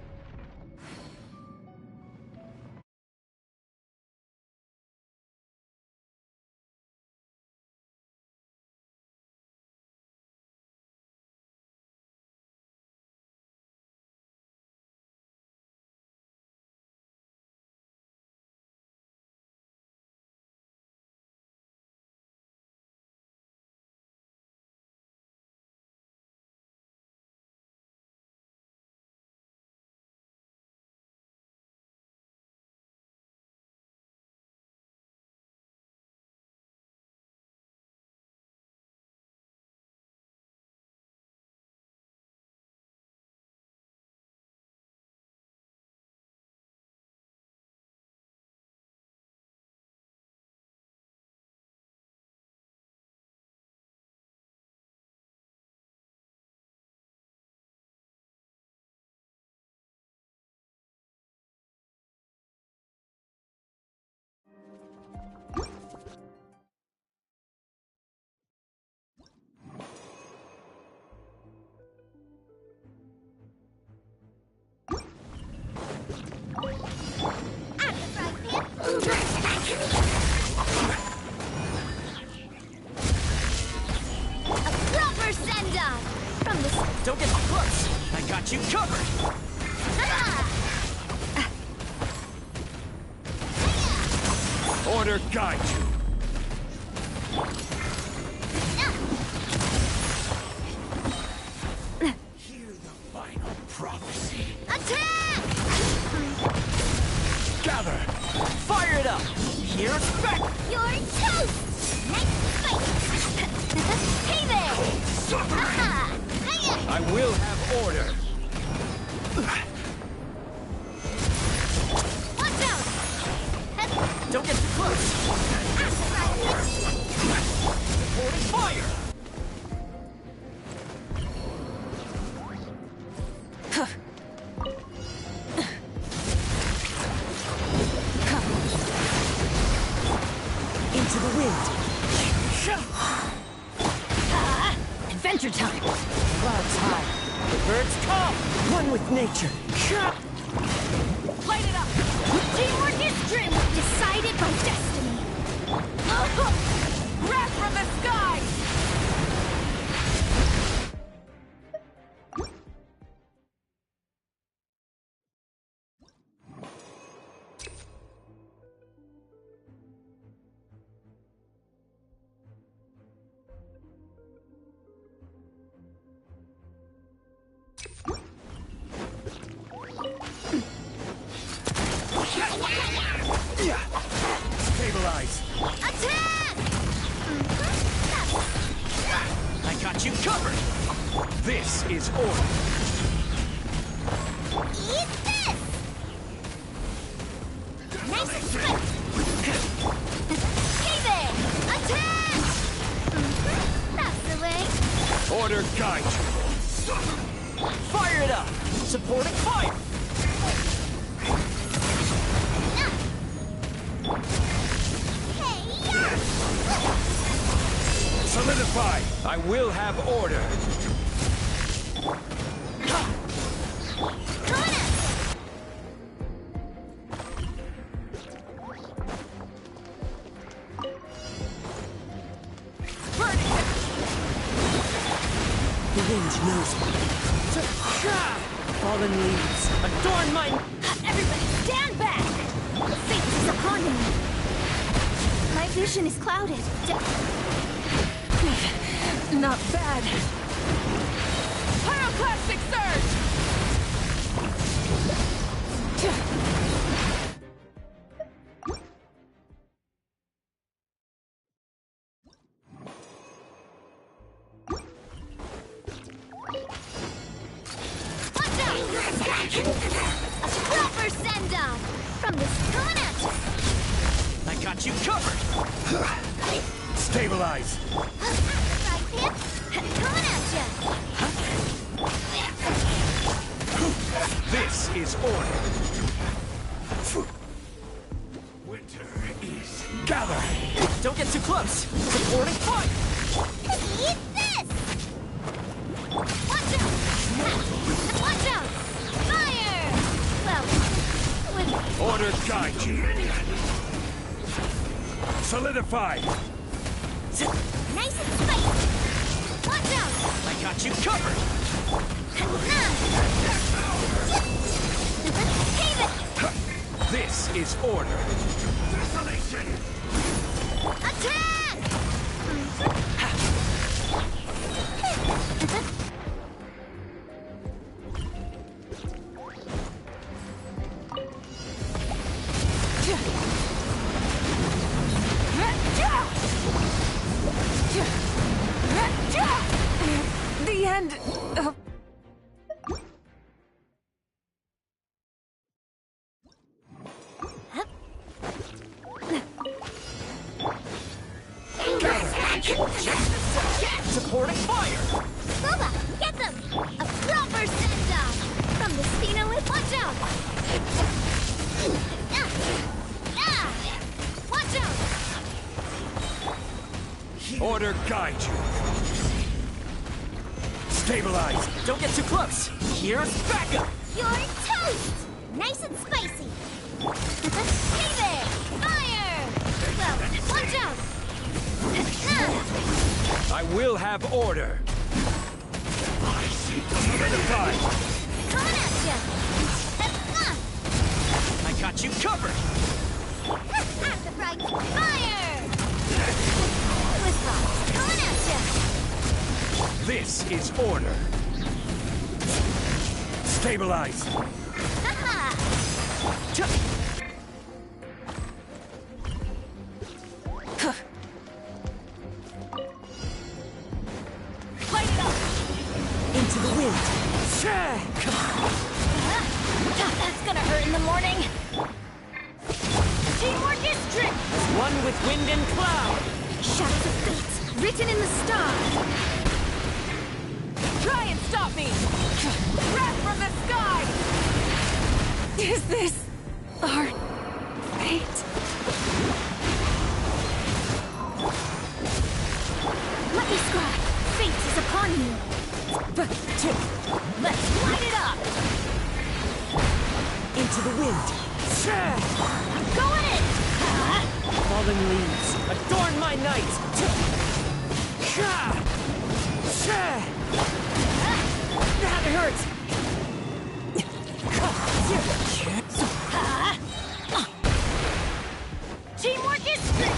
Speaker 7: Don't get too close! I got you covered!
Speaker 10: Order guide you. Hear the final prophecy.
Speaker 3: Attack!
Speaker 10: Gather!
Speaker 7: Fire it up! Here's back!
Speaker 3: You're toast! Nice fight! Hey there! Aha! Hiya!
Speaker 10: I will have order.
Speaker 3: Watch out!
Speaker 7: Don't get too close! Holding fire! Into the wind! Adventure time! Clouds high, the birds come! One with nature!
Speaker 1: Light it up! Teamwork is strength, decided by destiny! Wrath from the sky!
Speaker 10: Stabilize.
Speaker 3: Attack!
Speaker 7: I got you covered!
Speaker 10: This is order.
Speaker 3: Eat this! Nice fight! Hey there! Attack! That's the way.
Speaker 10: Order guide you.
Speaker 7: Fire it up! Supporting fire!
Speaker 3: Hey, yeah!
Speaker 10: Solidify. I will have order.
Speaker 3: Coming up!
Speaker 7: The wind knows me. Fallen leaves, adorn my...
Speaker 1: Everybody stand back!
Speaker 3: Fate is upon me!
Speaker 2: My vision is clouded.
Speaker 4: Not bad.
Speaker 1: Pyroclastic surge!
Speaker 3: Watch out! A proper send-off! From the coming at you!
Speaker 7: I got you covered!
Speaker 10: Stabilize.
Speaker 3: Right, Pip! Coming at you!
Speaker 10: order. Winter is gather.
Speaker 7: Don't get too close. Supporting fire.
Speaker 3: Eat this! Watch out! Watch out! Fire! Well, with
Speaker 10: Order guide you. Solidify.
Speaker 3: nice and spicy. Watch out!
Speaker 7: I got you covered.
Speaker 10: This is order. Desolation.
Speaker 3: Attack!
Speaker 4: The end of...
Speaker 7: Supporting fire.
Speaker 3: Boba, get them! A proper send-off! From the Spinolith, watch out! Watch out!
Speaker 10: Order guide you. Stabilize.
Speaker 7: Don't get too close. Here's backup.
Speaker 3: You're toast! Nice and spicy! Hey there! Fire! Well, watch out!
Speaker 10: I will have order. Solidify.
Speaker 3: Coming at ya!
Speaker 7: I got you covered.
Speaker 3: At the price! Fire! Whisper, coming at ya!
Speaker 10: This is order. Stabilize.
Speaker 3: Haha!
Speaker 1: Light it up!
Speaker 7: Into the wind.
Speaker 1: That's gonna hurt in the morning! Teamwork is strict!
Speaker 7: One with wind and cloud.
Speaker 2: Shadows of fate, written in the stars.
Speaker 1: Try and stop me! Wrath from the sky!
Speaker 4: Is this our fate?
Speaker 2: Let me scribe. Fate is upon you.
Speaker 1: Let's light it up!
Speaker 7: Into the wind.
Speaker 1: Going in!
Speaker 7: Fallen leaves. Adorn my night. That hurts.
Speaker 1: Teamwork is strict!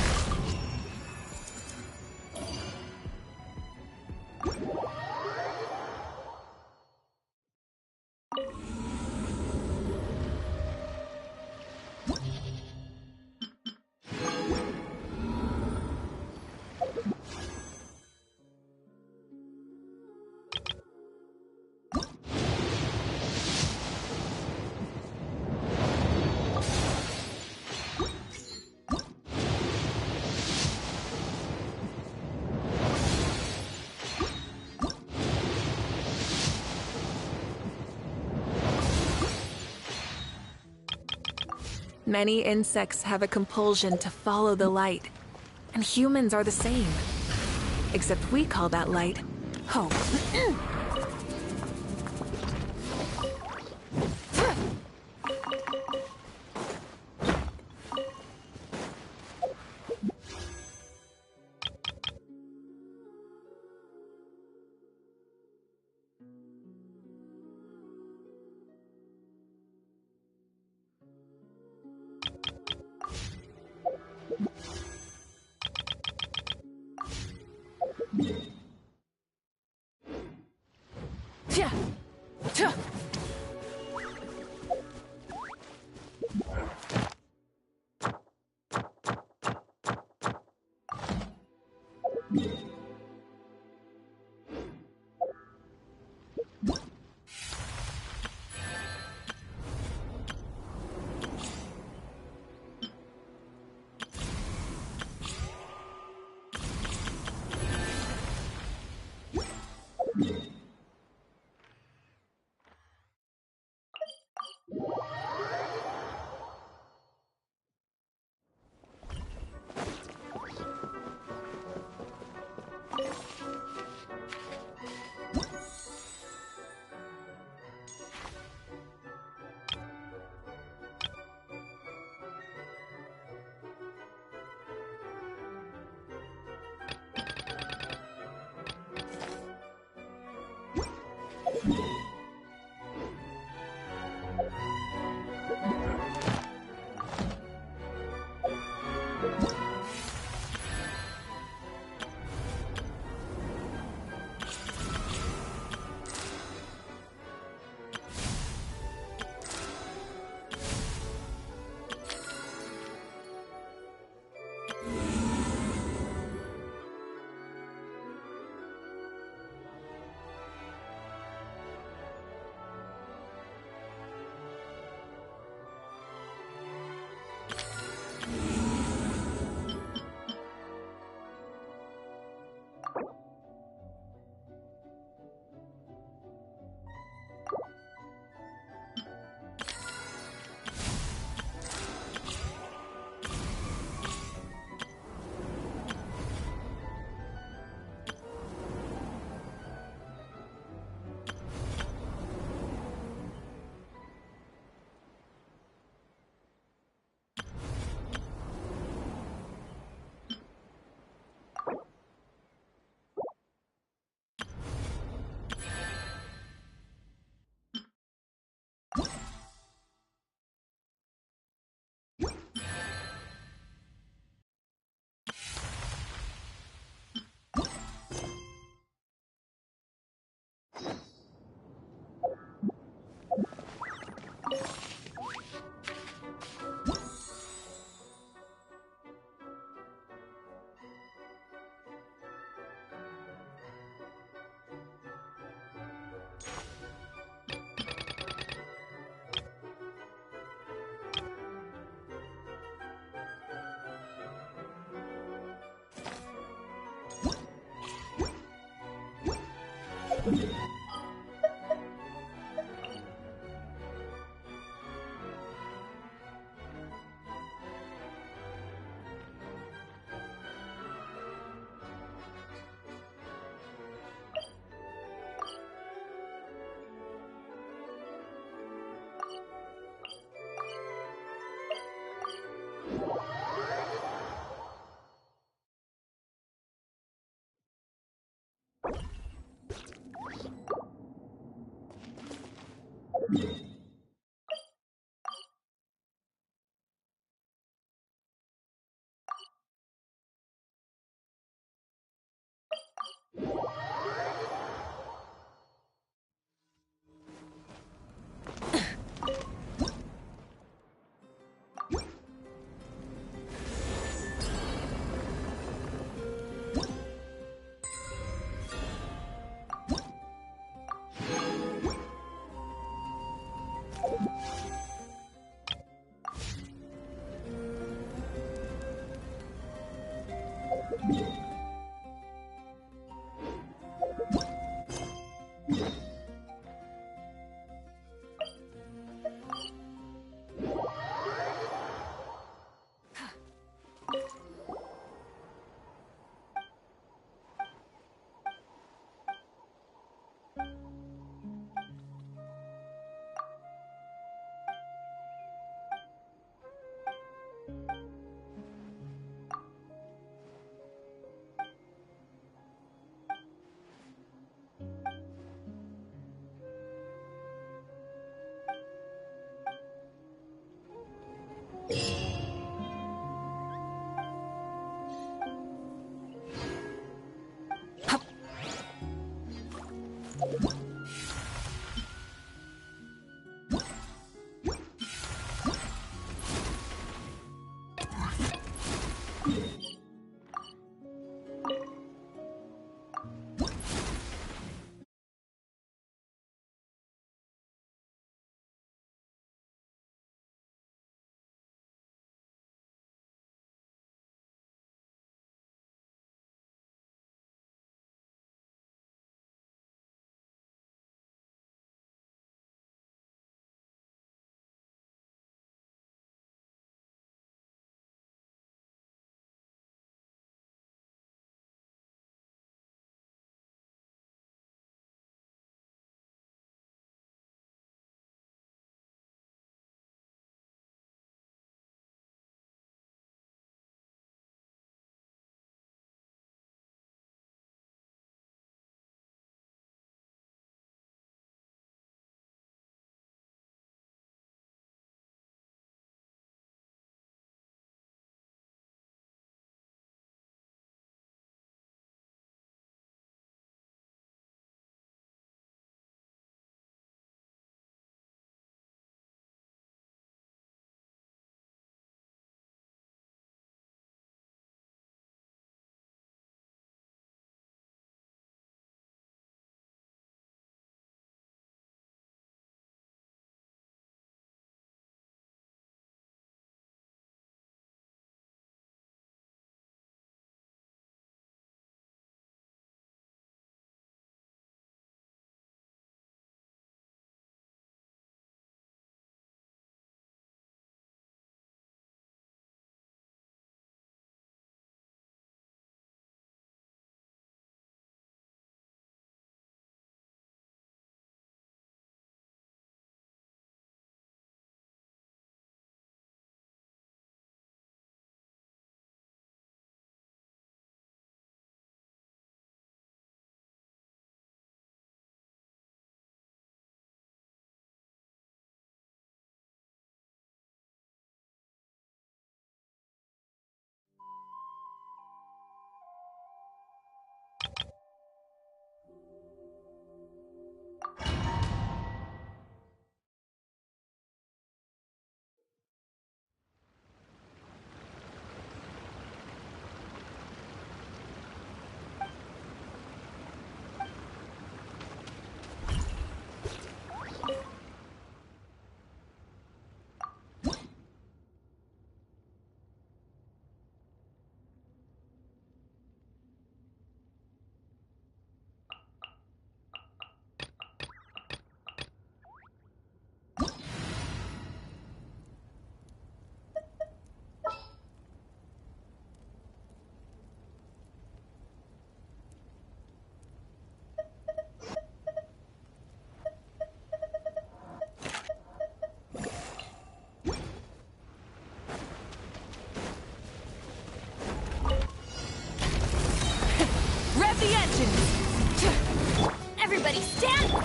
Speaker 11: Many insects have a compulsion to follow the light, and humans are the same. Except we call that light hope.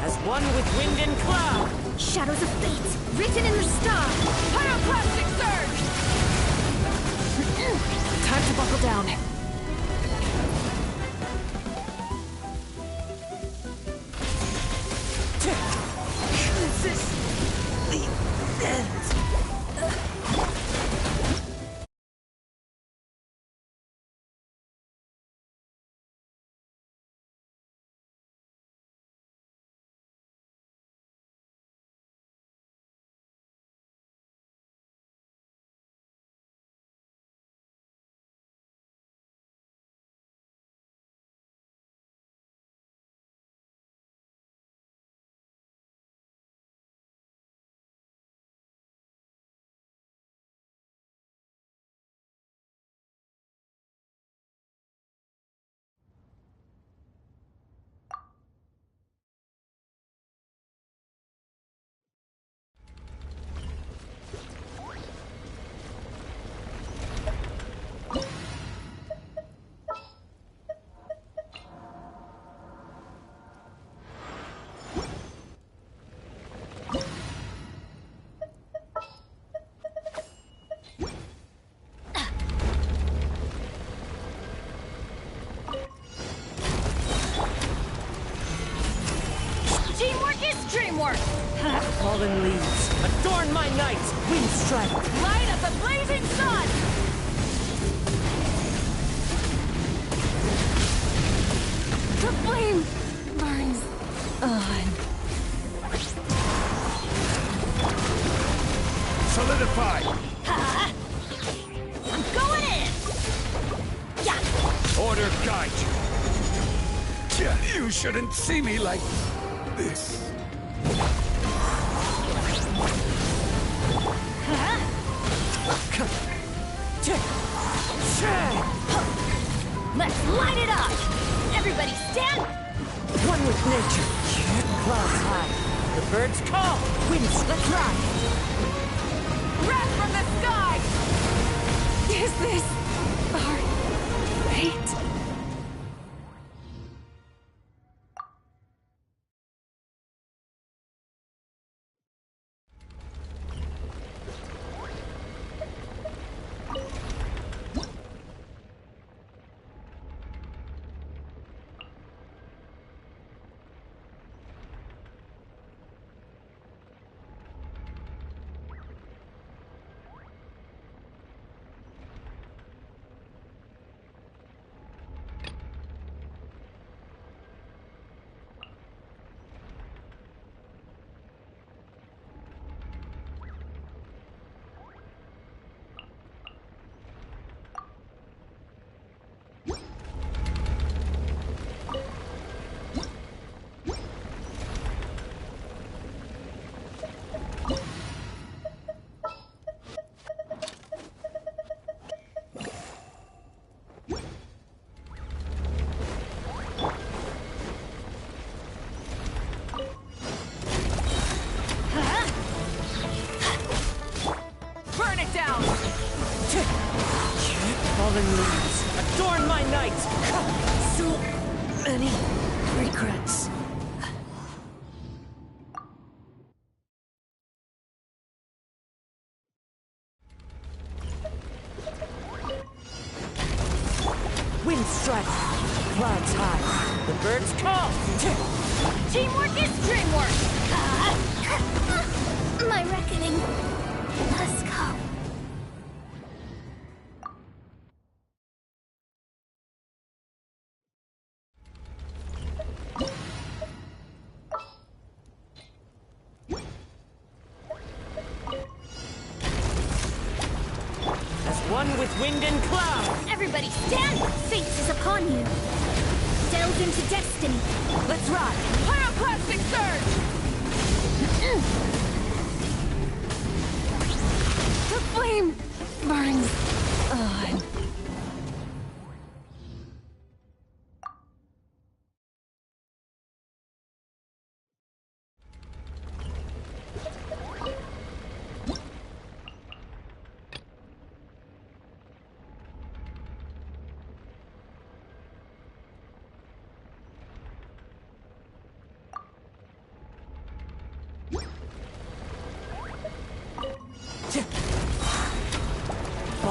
Speaker 7: As one with wind and cloud.
Speaker 3: Shadows of fate, written in the star.
Speaker 1: Pyroclastic surge!
Speaker 11: Time to buckle down.
Speaker 7: This is the end.
Speaker 1: Teamwork is dreamwork!
Speaker 7: Fallen leaves, adorn my night, wind strike.
Speaker 1: Light of the blazing sun!
Speaker 4: The flame burns on.
Speaker 10: Solidify!
Speaker 1: I'm going in! Yeah!
Speaker 10: Order guide you. Yeah, you shouldn't see me like this.
Speaker 1: Let's light it up! Everybody stand!
Speaker 7: One with nature. Clouds high. The birds call. Winds, let's ride.
Speaker 1: Wrath from the sky!
Speaker 4: Is this our fate?
Speaker 1: Burn it down!
Speaker 7: Fallen leaves, adorn my night. So many regrets. Wind strike, clouds high. The birds call.
Speaker 1: Teamwork is dreamwork!
Speaker 3: My reckoning must come.
Speaker 7: As one with wind and cloud.
Speaker 3: Everybody stand! Fate is upon you. Delve into destiny.
Speaker 7: Let's ride.
Speaker 1: Pyroclastic surge!
Speaker 4: The flame burns on.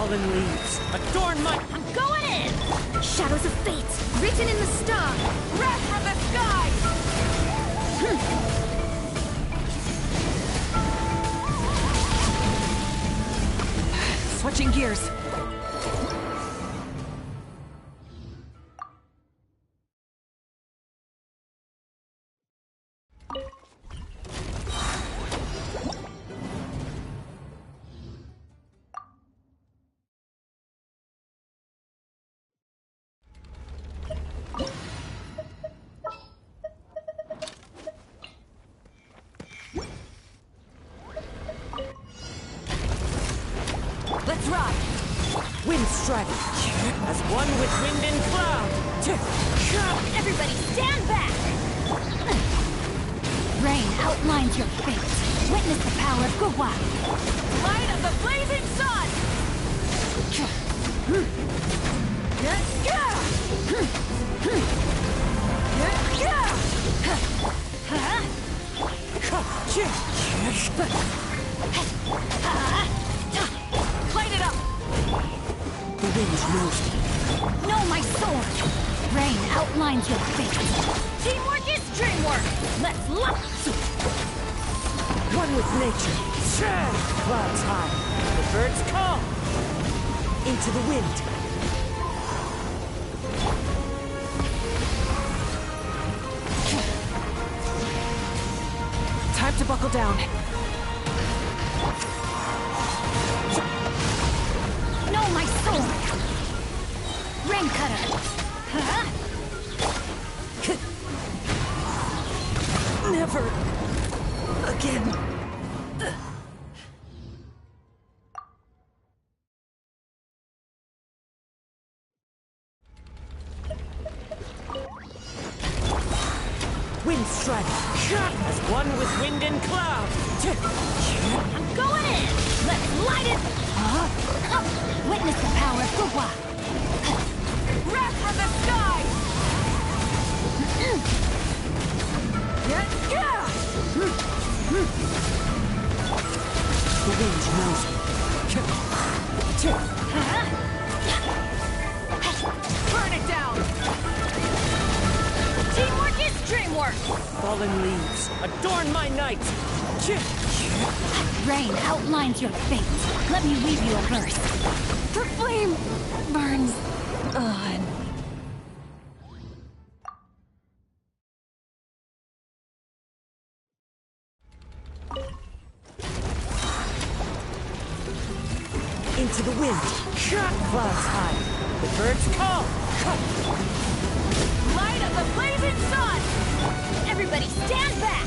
Speaker 7: Fallen leaves, adorn my...
Speaker 1: I'm going in!
Speaker 2: Shadows of fate, written in the star.
Speaker 1: Breath from the sky!
Speaker 7: Switching gears.
Speaker 1: Let's ride!
Speaker 7: Wind strike. As one with wind and cloud.
Speaker 1: Everybody stand back!
Speaker 2: Rain outlines your fate. Witness the power of Gua.
Speaker 1: Light of the blazing sun! Light it up!
Speaker 7: The wind knows me.
Speaker 2: Know my sword. Rain outlines your fate.
Speaker 1: Teamwork is dreamwork! Let's lock!
Speaker 7: One with nature. Clouds high. The birds call. Into the wind. Time to buckle down.
Speaker 2: Know my sword. Rain cutter.
Speaker 7: Never again. Wind strike. As one with wind and cloud.
Speaker 1: I'm going in! Let's light it!
Speaker 2: Witness the power of Gua.
Speaker 1: Wrath from the sky!
Speaker 7: The wind knows me.
Speaker 1: Burn it down! Teamwork is dreamwork!
Speaker 7: Fallen leaves, adorn my night.
Speaker 2: Rain outlines your fate. Let me weave you a verse. The flame burns on.
Speaker 7: Into the wind. Clouds high. The birds call.
Speaker 1: Light of the blazing sun! Everybody stand back!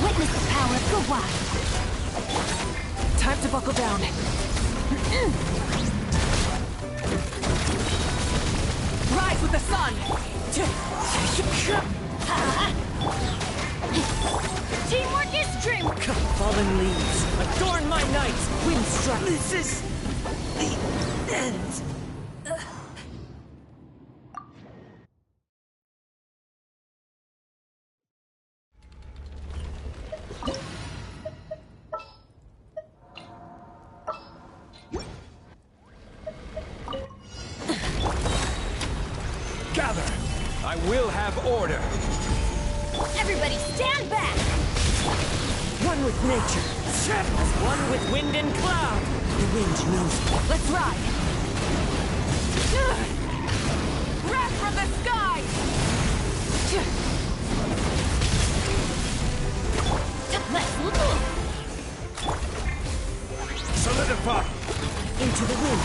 Speaker 2: Witness the power of Gua.
Speaker 7: Time to buckle down.
Speaker 1: Rise with the sun! Teamwork is dreamwork!
Speaker 7: Fallen leaves, adorn my night. Wind strike. This is the end.
Speaker 10: Gather! I will have order!
Speaker 1: Everybody stand back!
Speaker 7: One with nature. As one with wind and cloud. The wind knows me.
Speaker 1: Let's ride! Wrath from the sky! Let's look!
Speaker 10: Solidify!
Speaker 7: Into the wind.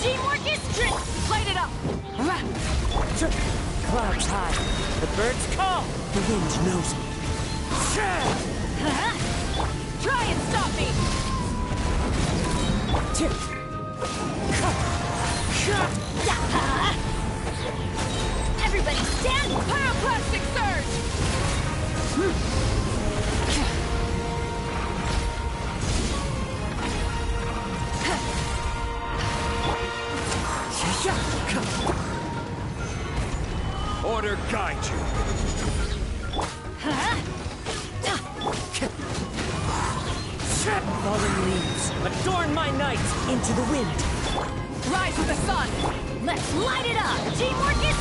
Speaker 1: Teamwork is dream! Light it up!
Speaker 7: Clouds high. The birds call. The wind knows me.
Speaker 1: Try and stop me! Everybody stand! Pyroclastic surge!
Speaker 10: Order guide you.
Speaker 7: Fallen leaves, adorn my night into the wind.
Speaker 1: Rise with the sun! Let's light it up! Teamwork is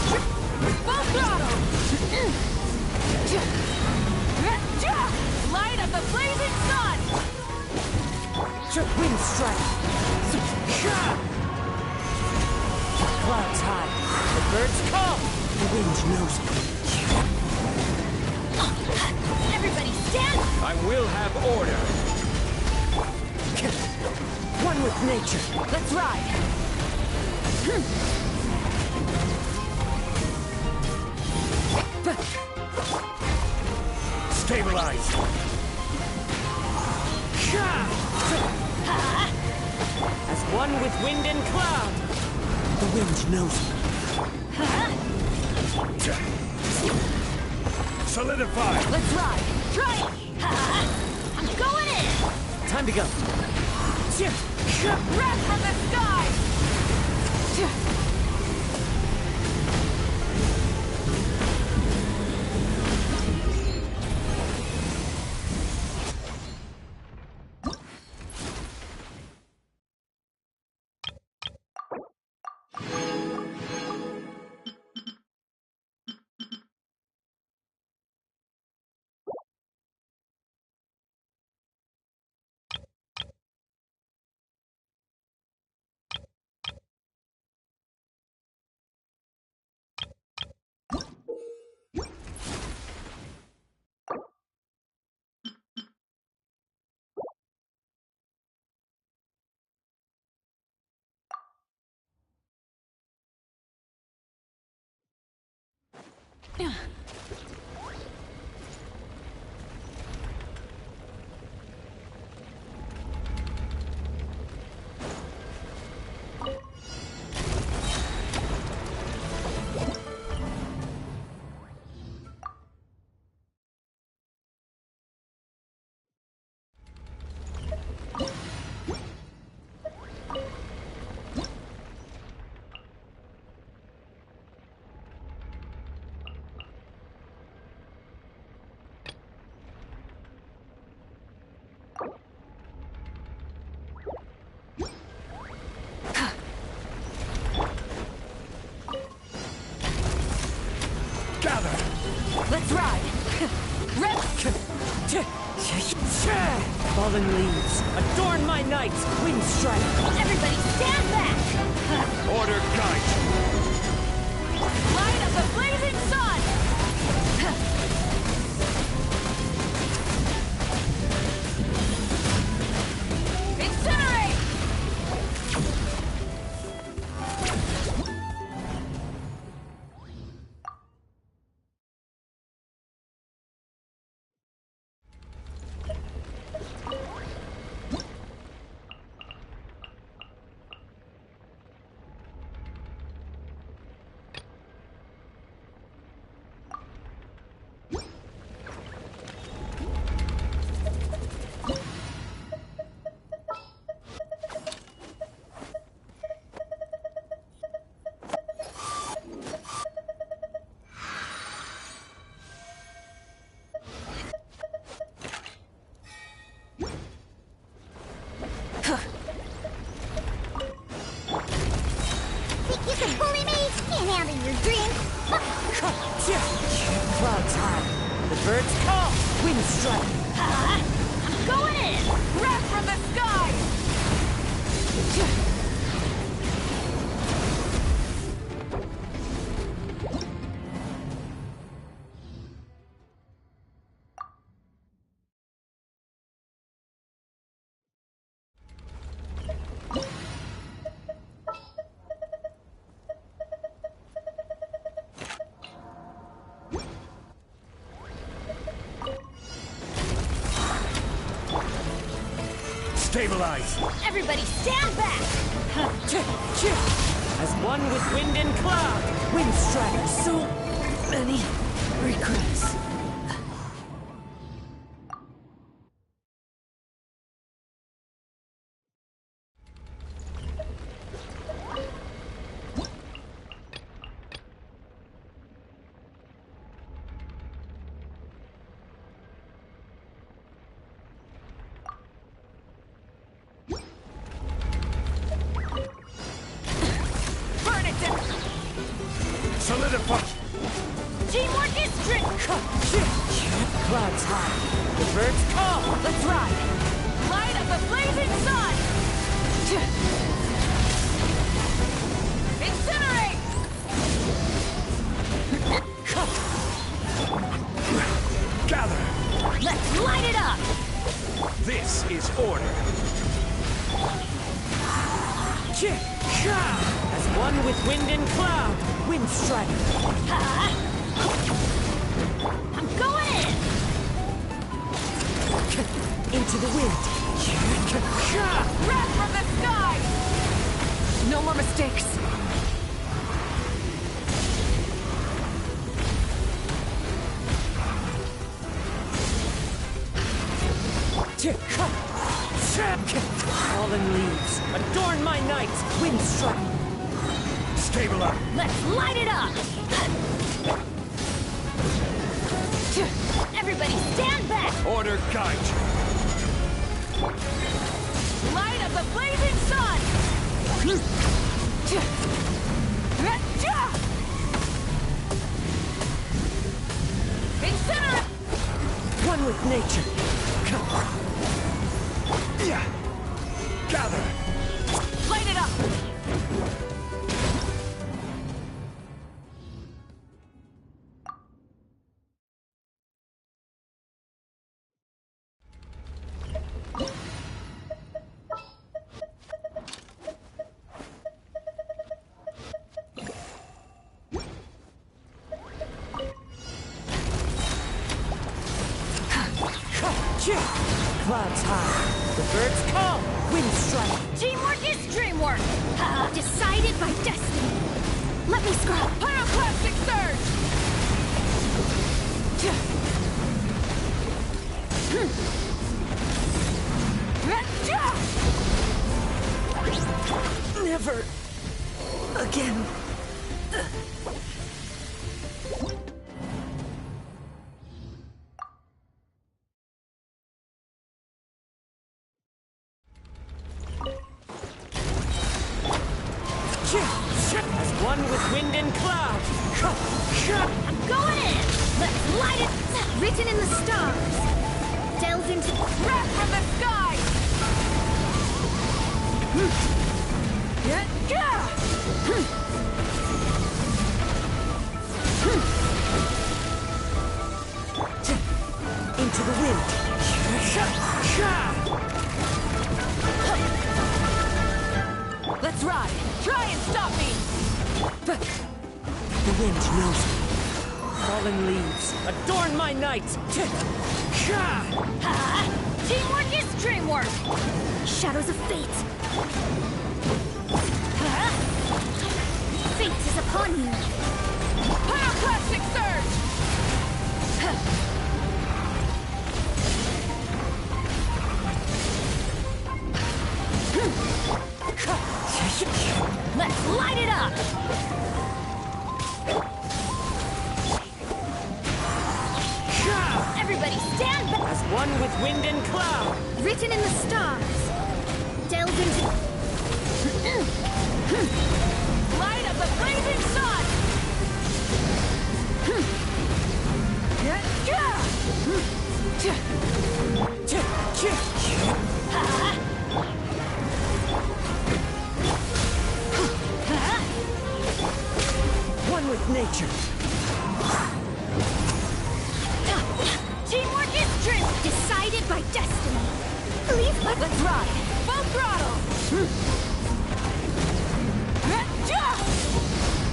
Speaker 1: full throttle! Light of the blazing sun!
Speaker 7: Wind strike! Clouds high, the birds call, the wind knows me.
Speaker 1: Everybody stand!
Speaker 7: I will have order. One with nature.
Speaker 1: Let's ride!
Speaker 10: Stabilize!
Speaker 7: As one with wind and cloud.
Speaker 5: The wind knows me.
Speaker 10: Solidify!
Speaker 1: Let's ride! Try it! I'm going in!
Speaker 7: Time to go.
Speaker 1: Breath from the sky! Let's ride!
Speaker 7: Fallen leaves, adorn my night, wind strike.
Speaker 1: Everybody stand back!
Speaker 10: Order guide!
Speaker 1: Light of the blazing sun! Incinerate!
Speaker 3: Think you can bully me? Can't handle your drink.
Speaker 7: Clouds high, the birds call, wind strike.
Speaker 1: I'm going in! Breath from the sky!
Speaker 10: Stabilize!
Speaker 1: Everybody stand back!
Speaker 7: As one with wind and cloud, wind strike. So many regrets.
Speaker 10: Solidify!
Speaker 1: Teamwork is strength!
Speaker 7: Clouds high. The birds call.
Speaker 1: Let's ride! Light of the blazing sun! Incinerate!
Speaker 10: Gather!
Speaker 1: Let's light it up!
Speaker 10: This is order.
Speaker 7: As one with wind and cloud. Wind strike.
Speaker 1: I'm going in!
Speaker 7: Into the wind.
Speaker 1: Wrath from the sky!
Speaker 11: No more mistakes.
Speaker 7: Fallen leaves. Adorn my nights. Wind strike.
Speaker 10: Stabilize!
Speaker 1: Let's light it up! Everybody stand back!
Speaker 10: Order guide you.
Speaker 1: Light of the blazing sun! Incinerate!
Speaker 7: One with nature.
Speaker 10: Gather!
Speaker 1: Light it up!
Speaker 7: Clouds high. The birds call. Wind strike.
Speaker 1: Teamwork is dreamwork!
Speaker 3: Decided by destiny. Let me scrub.
Speaker 1: Pyroclastic surge!
Speaker 7: Never again. As one with wind and cloud.
Speaker 1: I'm going in! Let's light it!
Speaker 3: Written in the stars. Delve into
Speaker 1: Wrath from the sky!
Speaker 7: Into the wind.
Speaker 1: Let's ride! Try and stop me!
Speaker 7: The wind knows me. Fallen leaves. Adorn my nights.
Speaker 1: Teamwork is dreamwork!
Speaker 3: shadows of fate. Fate is upon you.
Speaker 1: Pyroclastic surge! Let's light it up! Everybody stand back!
Speaker 7: As one with wind and cloud.
Speaker 3: Written in the stars. Delve into...
Speaker 1: Light of the blazing sun!
Speaker 7: One with nature.
Speaker 1: Teamwork is strength!
Speaker 3: Decided by destiny.
Speaker 1: Let's ride! Full throttle!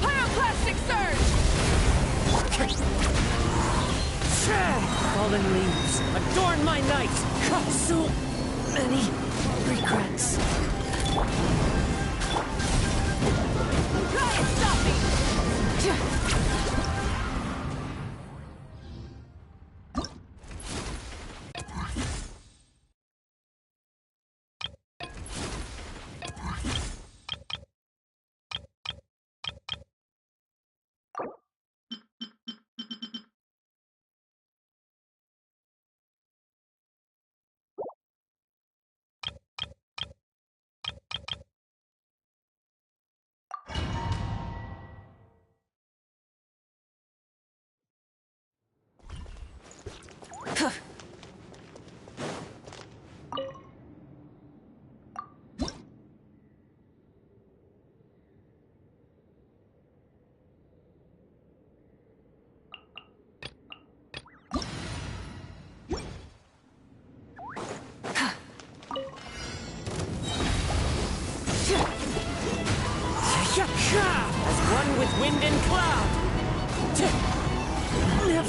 Speaker 1: Pyroclastic surge!
Speaker 7: Fallen leaves. Adorn my night. So many regrets.
Speaker 1: Try and stop me!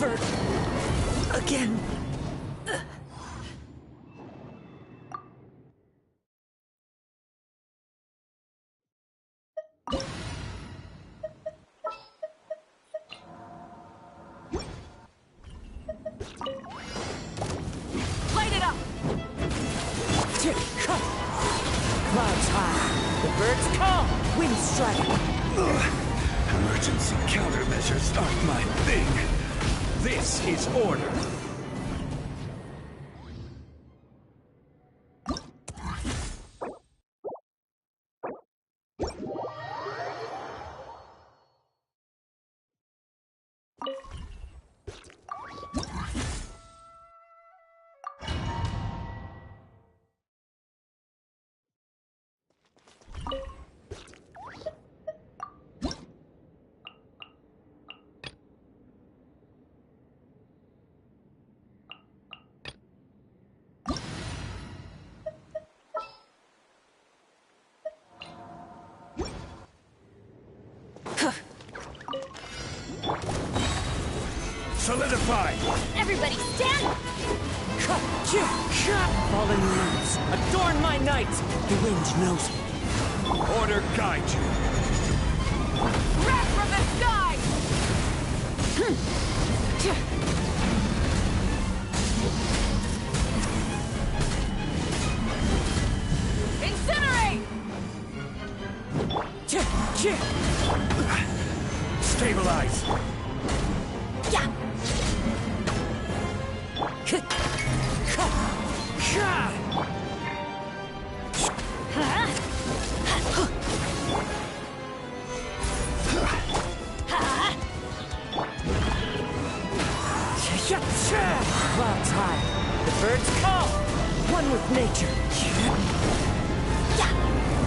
Speaker 7: Never again.
Speaker 1: Light it up!
Speaker 7: Clouds high, the birds call, wind strike.
Speaker 10: Emergency countermeasures aren't my thing. This is order. Solidify!
Speaker 1: Everybody stand!
Speaker 7: Fallen leaves, adorn my night! The wind knows me.
Speaker 10: Order guide you.
Speaker 1: Wrath from the sky! Incinerate!
Speaker 10: Stabilize.
Speaker 7: Clouds high, the birds call, one with nature.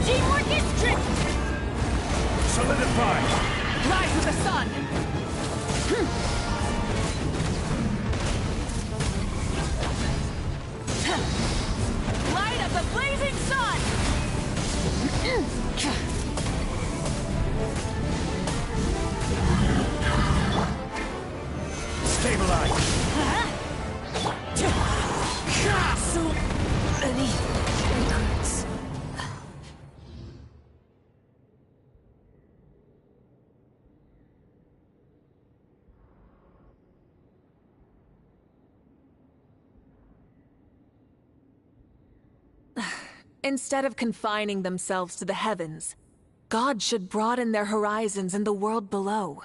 Speaker 1: Teamwork is strict!
Speaker 10: Solidify.
Speaker 1: Rise with the sun! Light of the blazing sun!
Speaker 10: Stabilize.
Speaker 7: So many regrets.
Speaker 11: Instead of confining themselves to the heavens, God should broaden their horizons in the world below.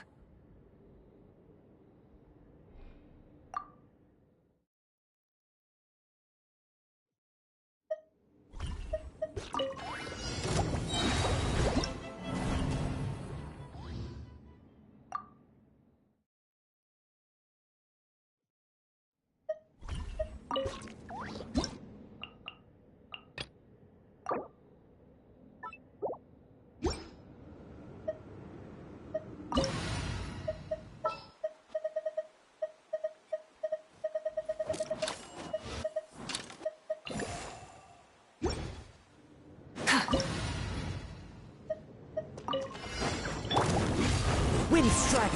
Speaker 7: Wind strike,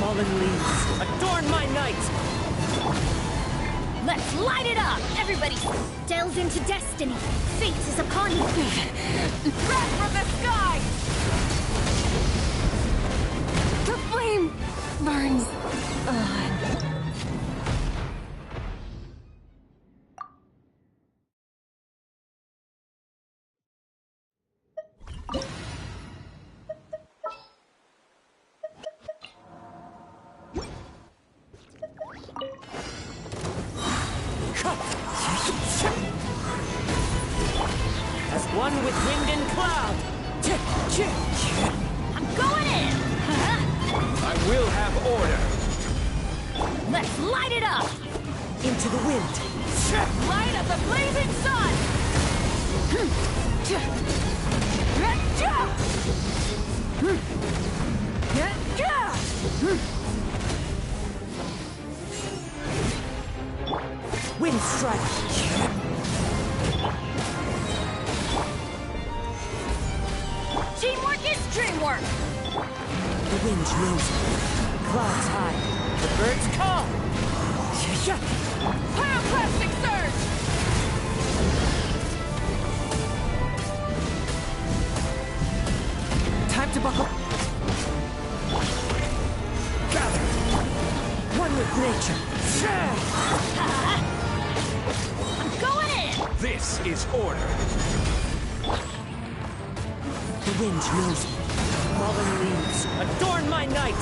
Speaker 7: fallen leaves, adorn my night.
Speaker 1: Let's light it up! Everybody
Speaker 3: Delves into destiny. Fate is upon you.
Speaker 1: wrath from the sky!
Speaker 4: The flame burns on.
Speaker 7: As one with wind and cloud.
Speaker 1: I'm going in!
Speaker 10: I will have order.
Speaker 1: Let's light it up!
Speaker 7: Into the wind.
Speaker 1: Light of the blazing sun!
Speaker 7: Wind strike.
Speaker 1: Teamwork is dreamwork!
Speaker 7: The wind knows it. Clouds high, the Birds call!
Speaker 1: Pyroclastic surge!
Speaker 7: Time to buckle. Gather! One with nature.
Speaker 1: I'm going in!
Speaker 10: This is order.
Speaker 7: The wind knows me. Fallen leaves, adorn my night!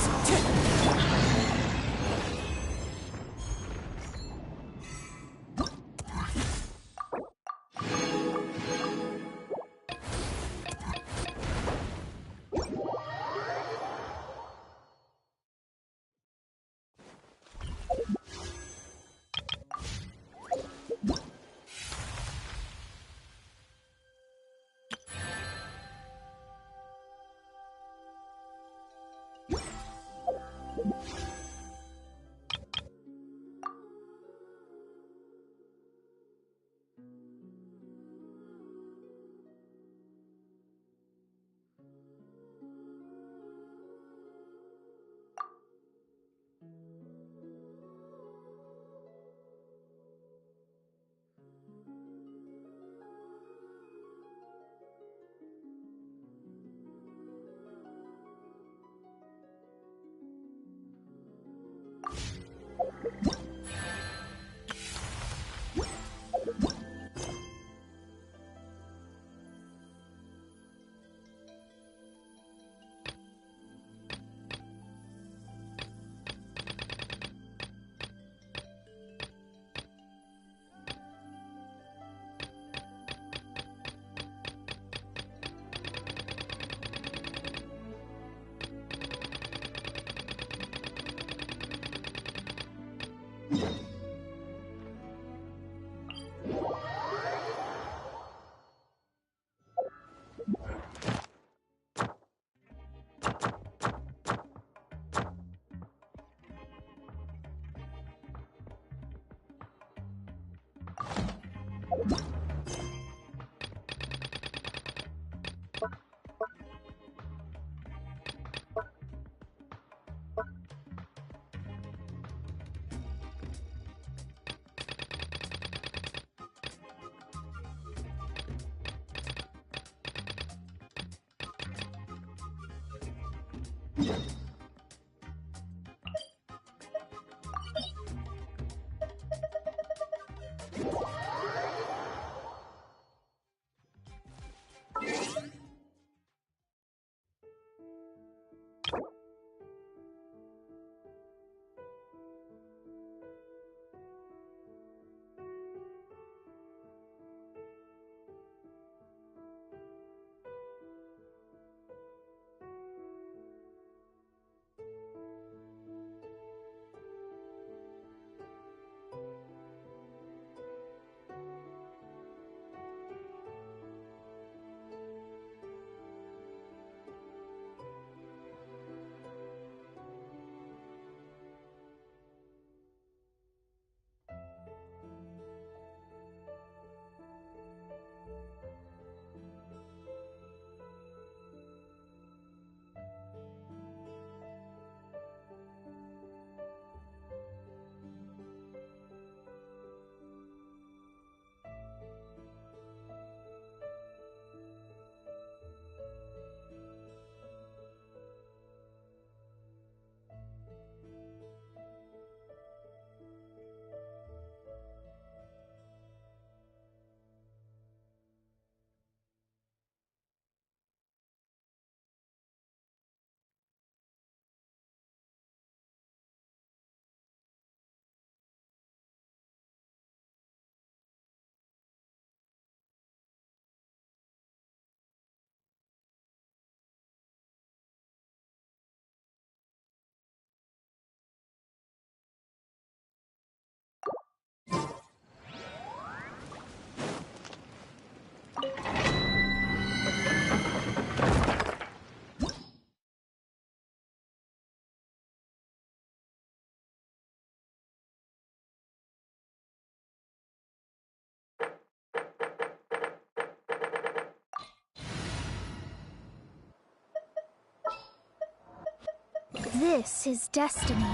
Speaker 3: This is destiny.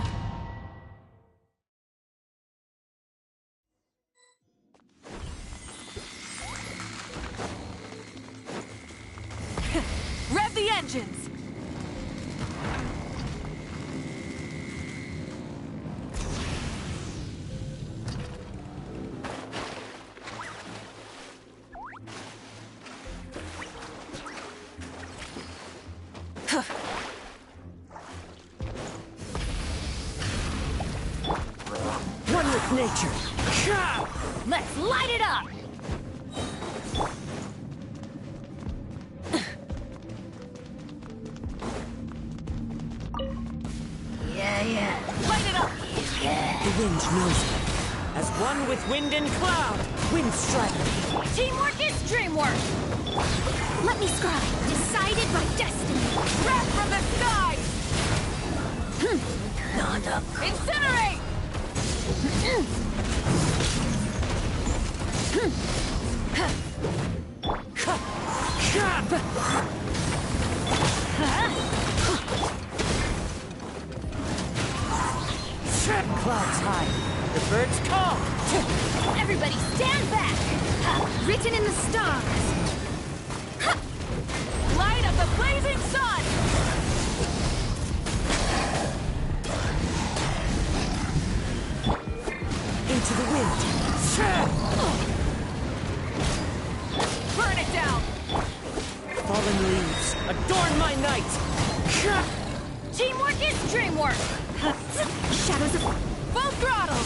Speaker 11: vengeance!
Speaker 7: One with nature.
Speaker 1: Let's light it up! Yeah. Light it up!
Speaker 7: The wind knows it. As one with wind and cloud, wind striker.
Speaker 1: Teamwork is dreamwork!
Speaker 2: Let me scribe. Decided by destiny.
Speaker 1: Wrath from the sky! Incinerate!
Speaker 7: Clouds high. The birds call.
Speaker 1: Everybody stand back!
Speaker 2: Written in the stars.
Speaker 1: Light of the blazing sun!
Speaker 7: Into the wind.
Speaker 1: Burn it down!
Speaker 7: Fallen leaves. Adorn my night.
Speaker 1: Teamwork is dreamwork!
Speaker 2: Shadows of...
Speaker 1: Full throttle!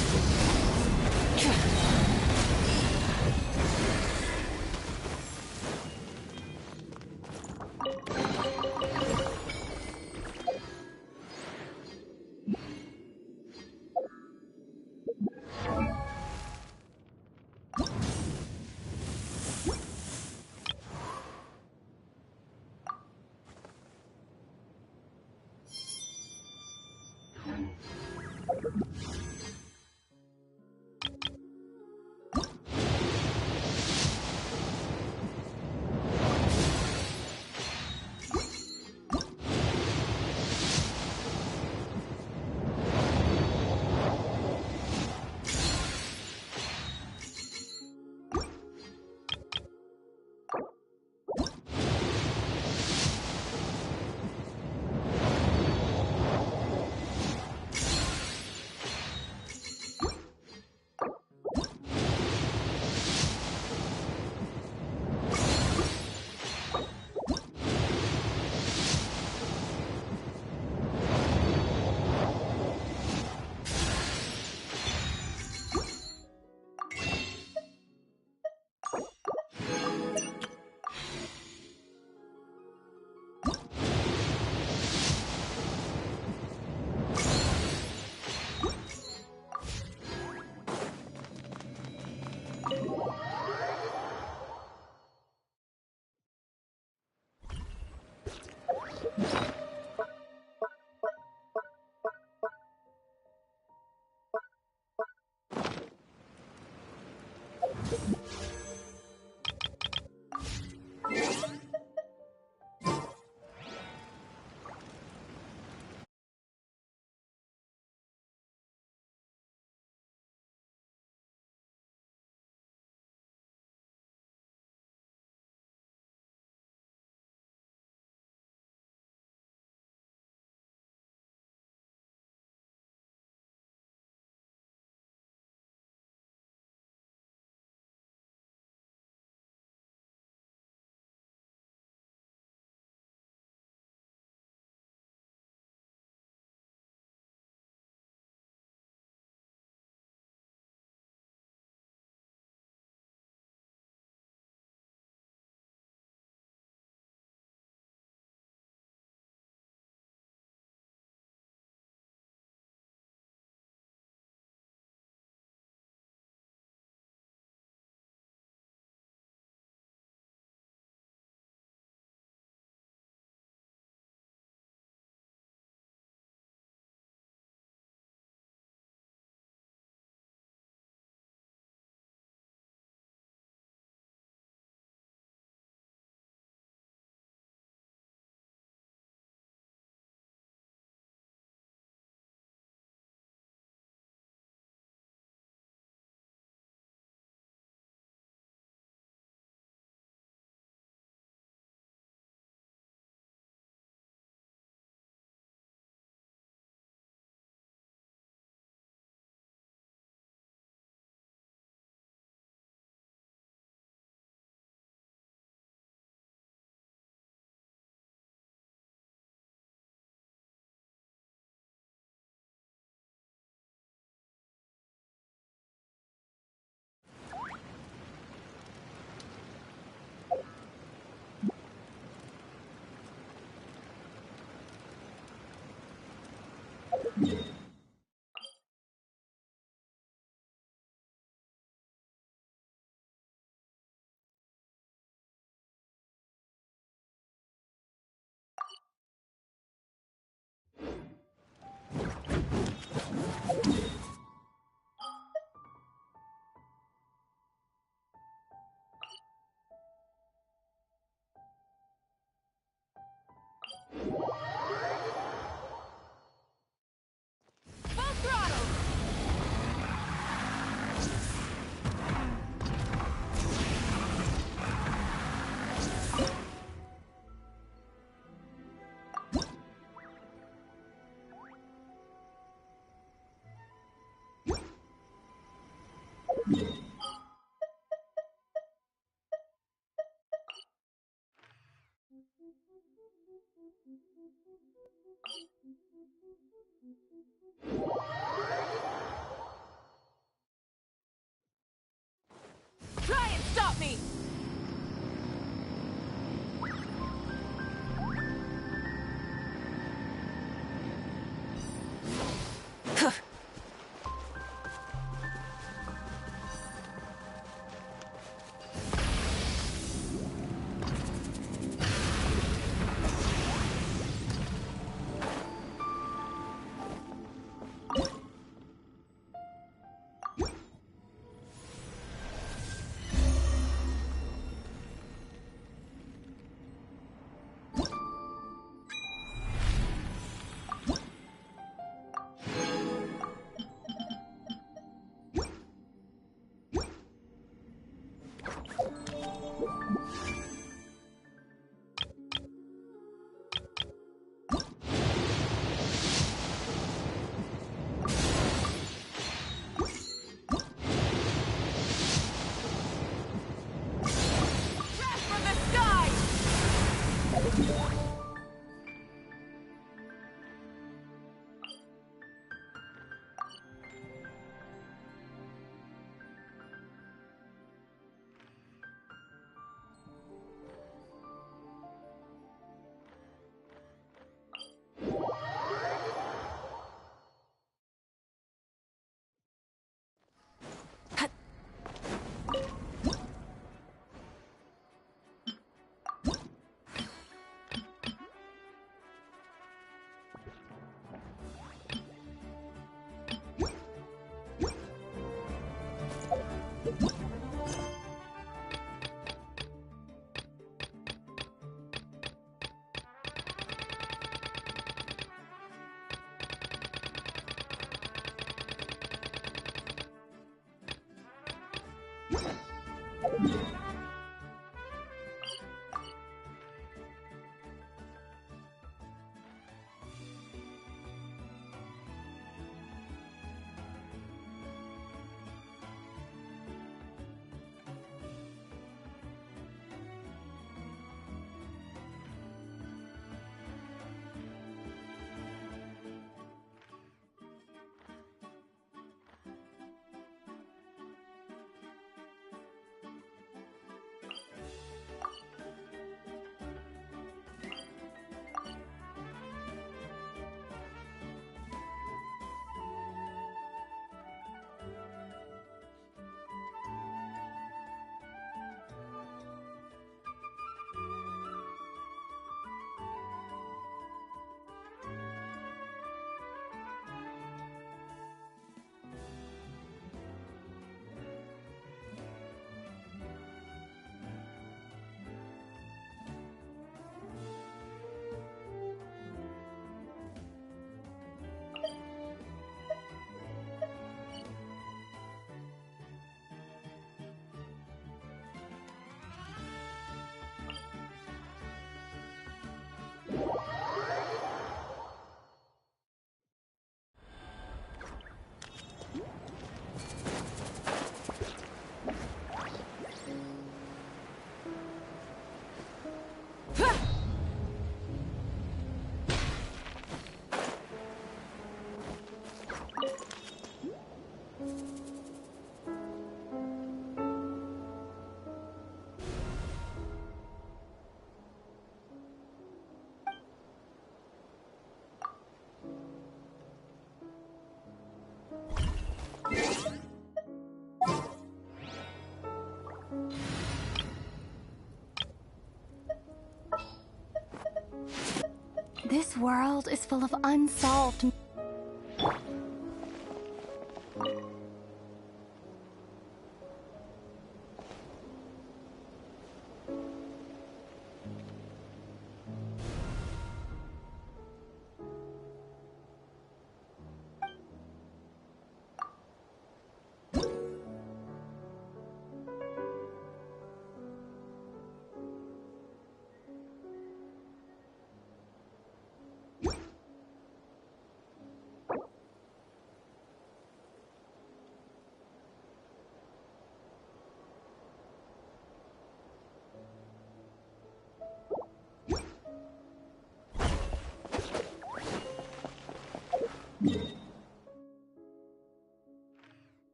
Speaker 4: This world is full of unsolved...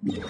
Speaker 12: You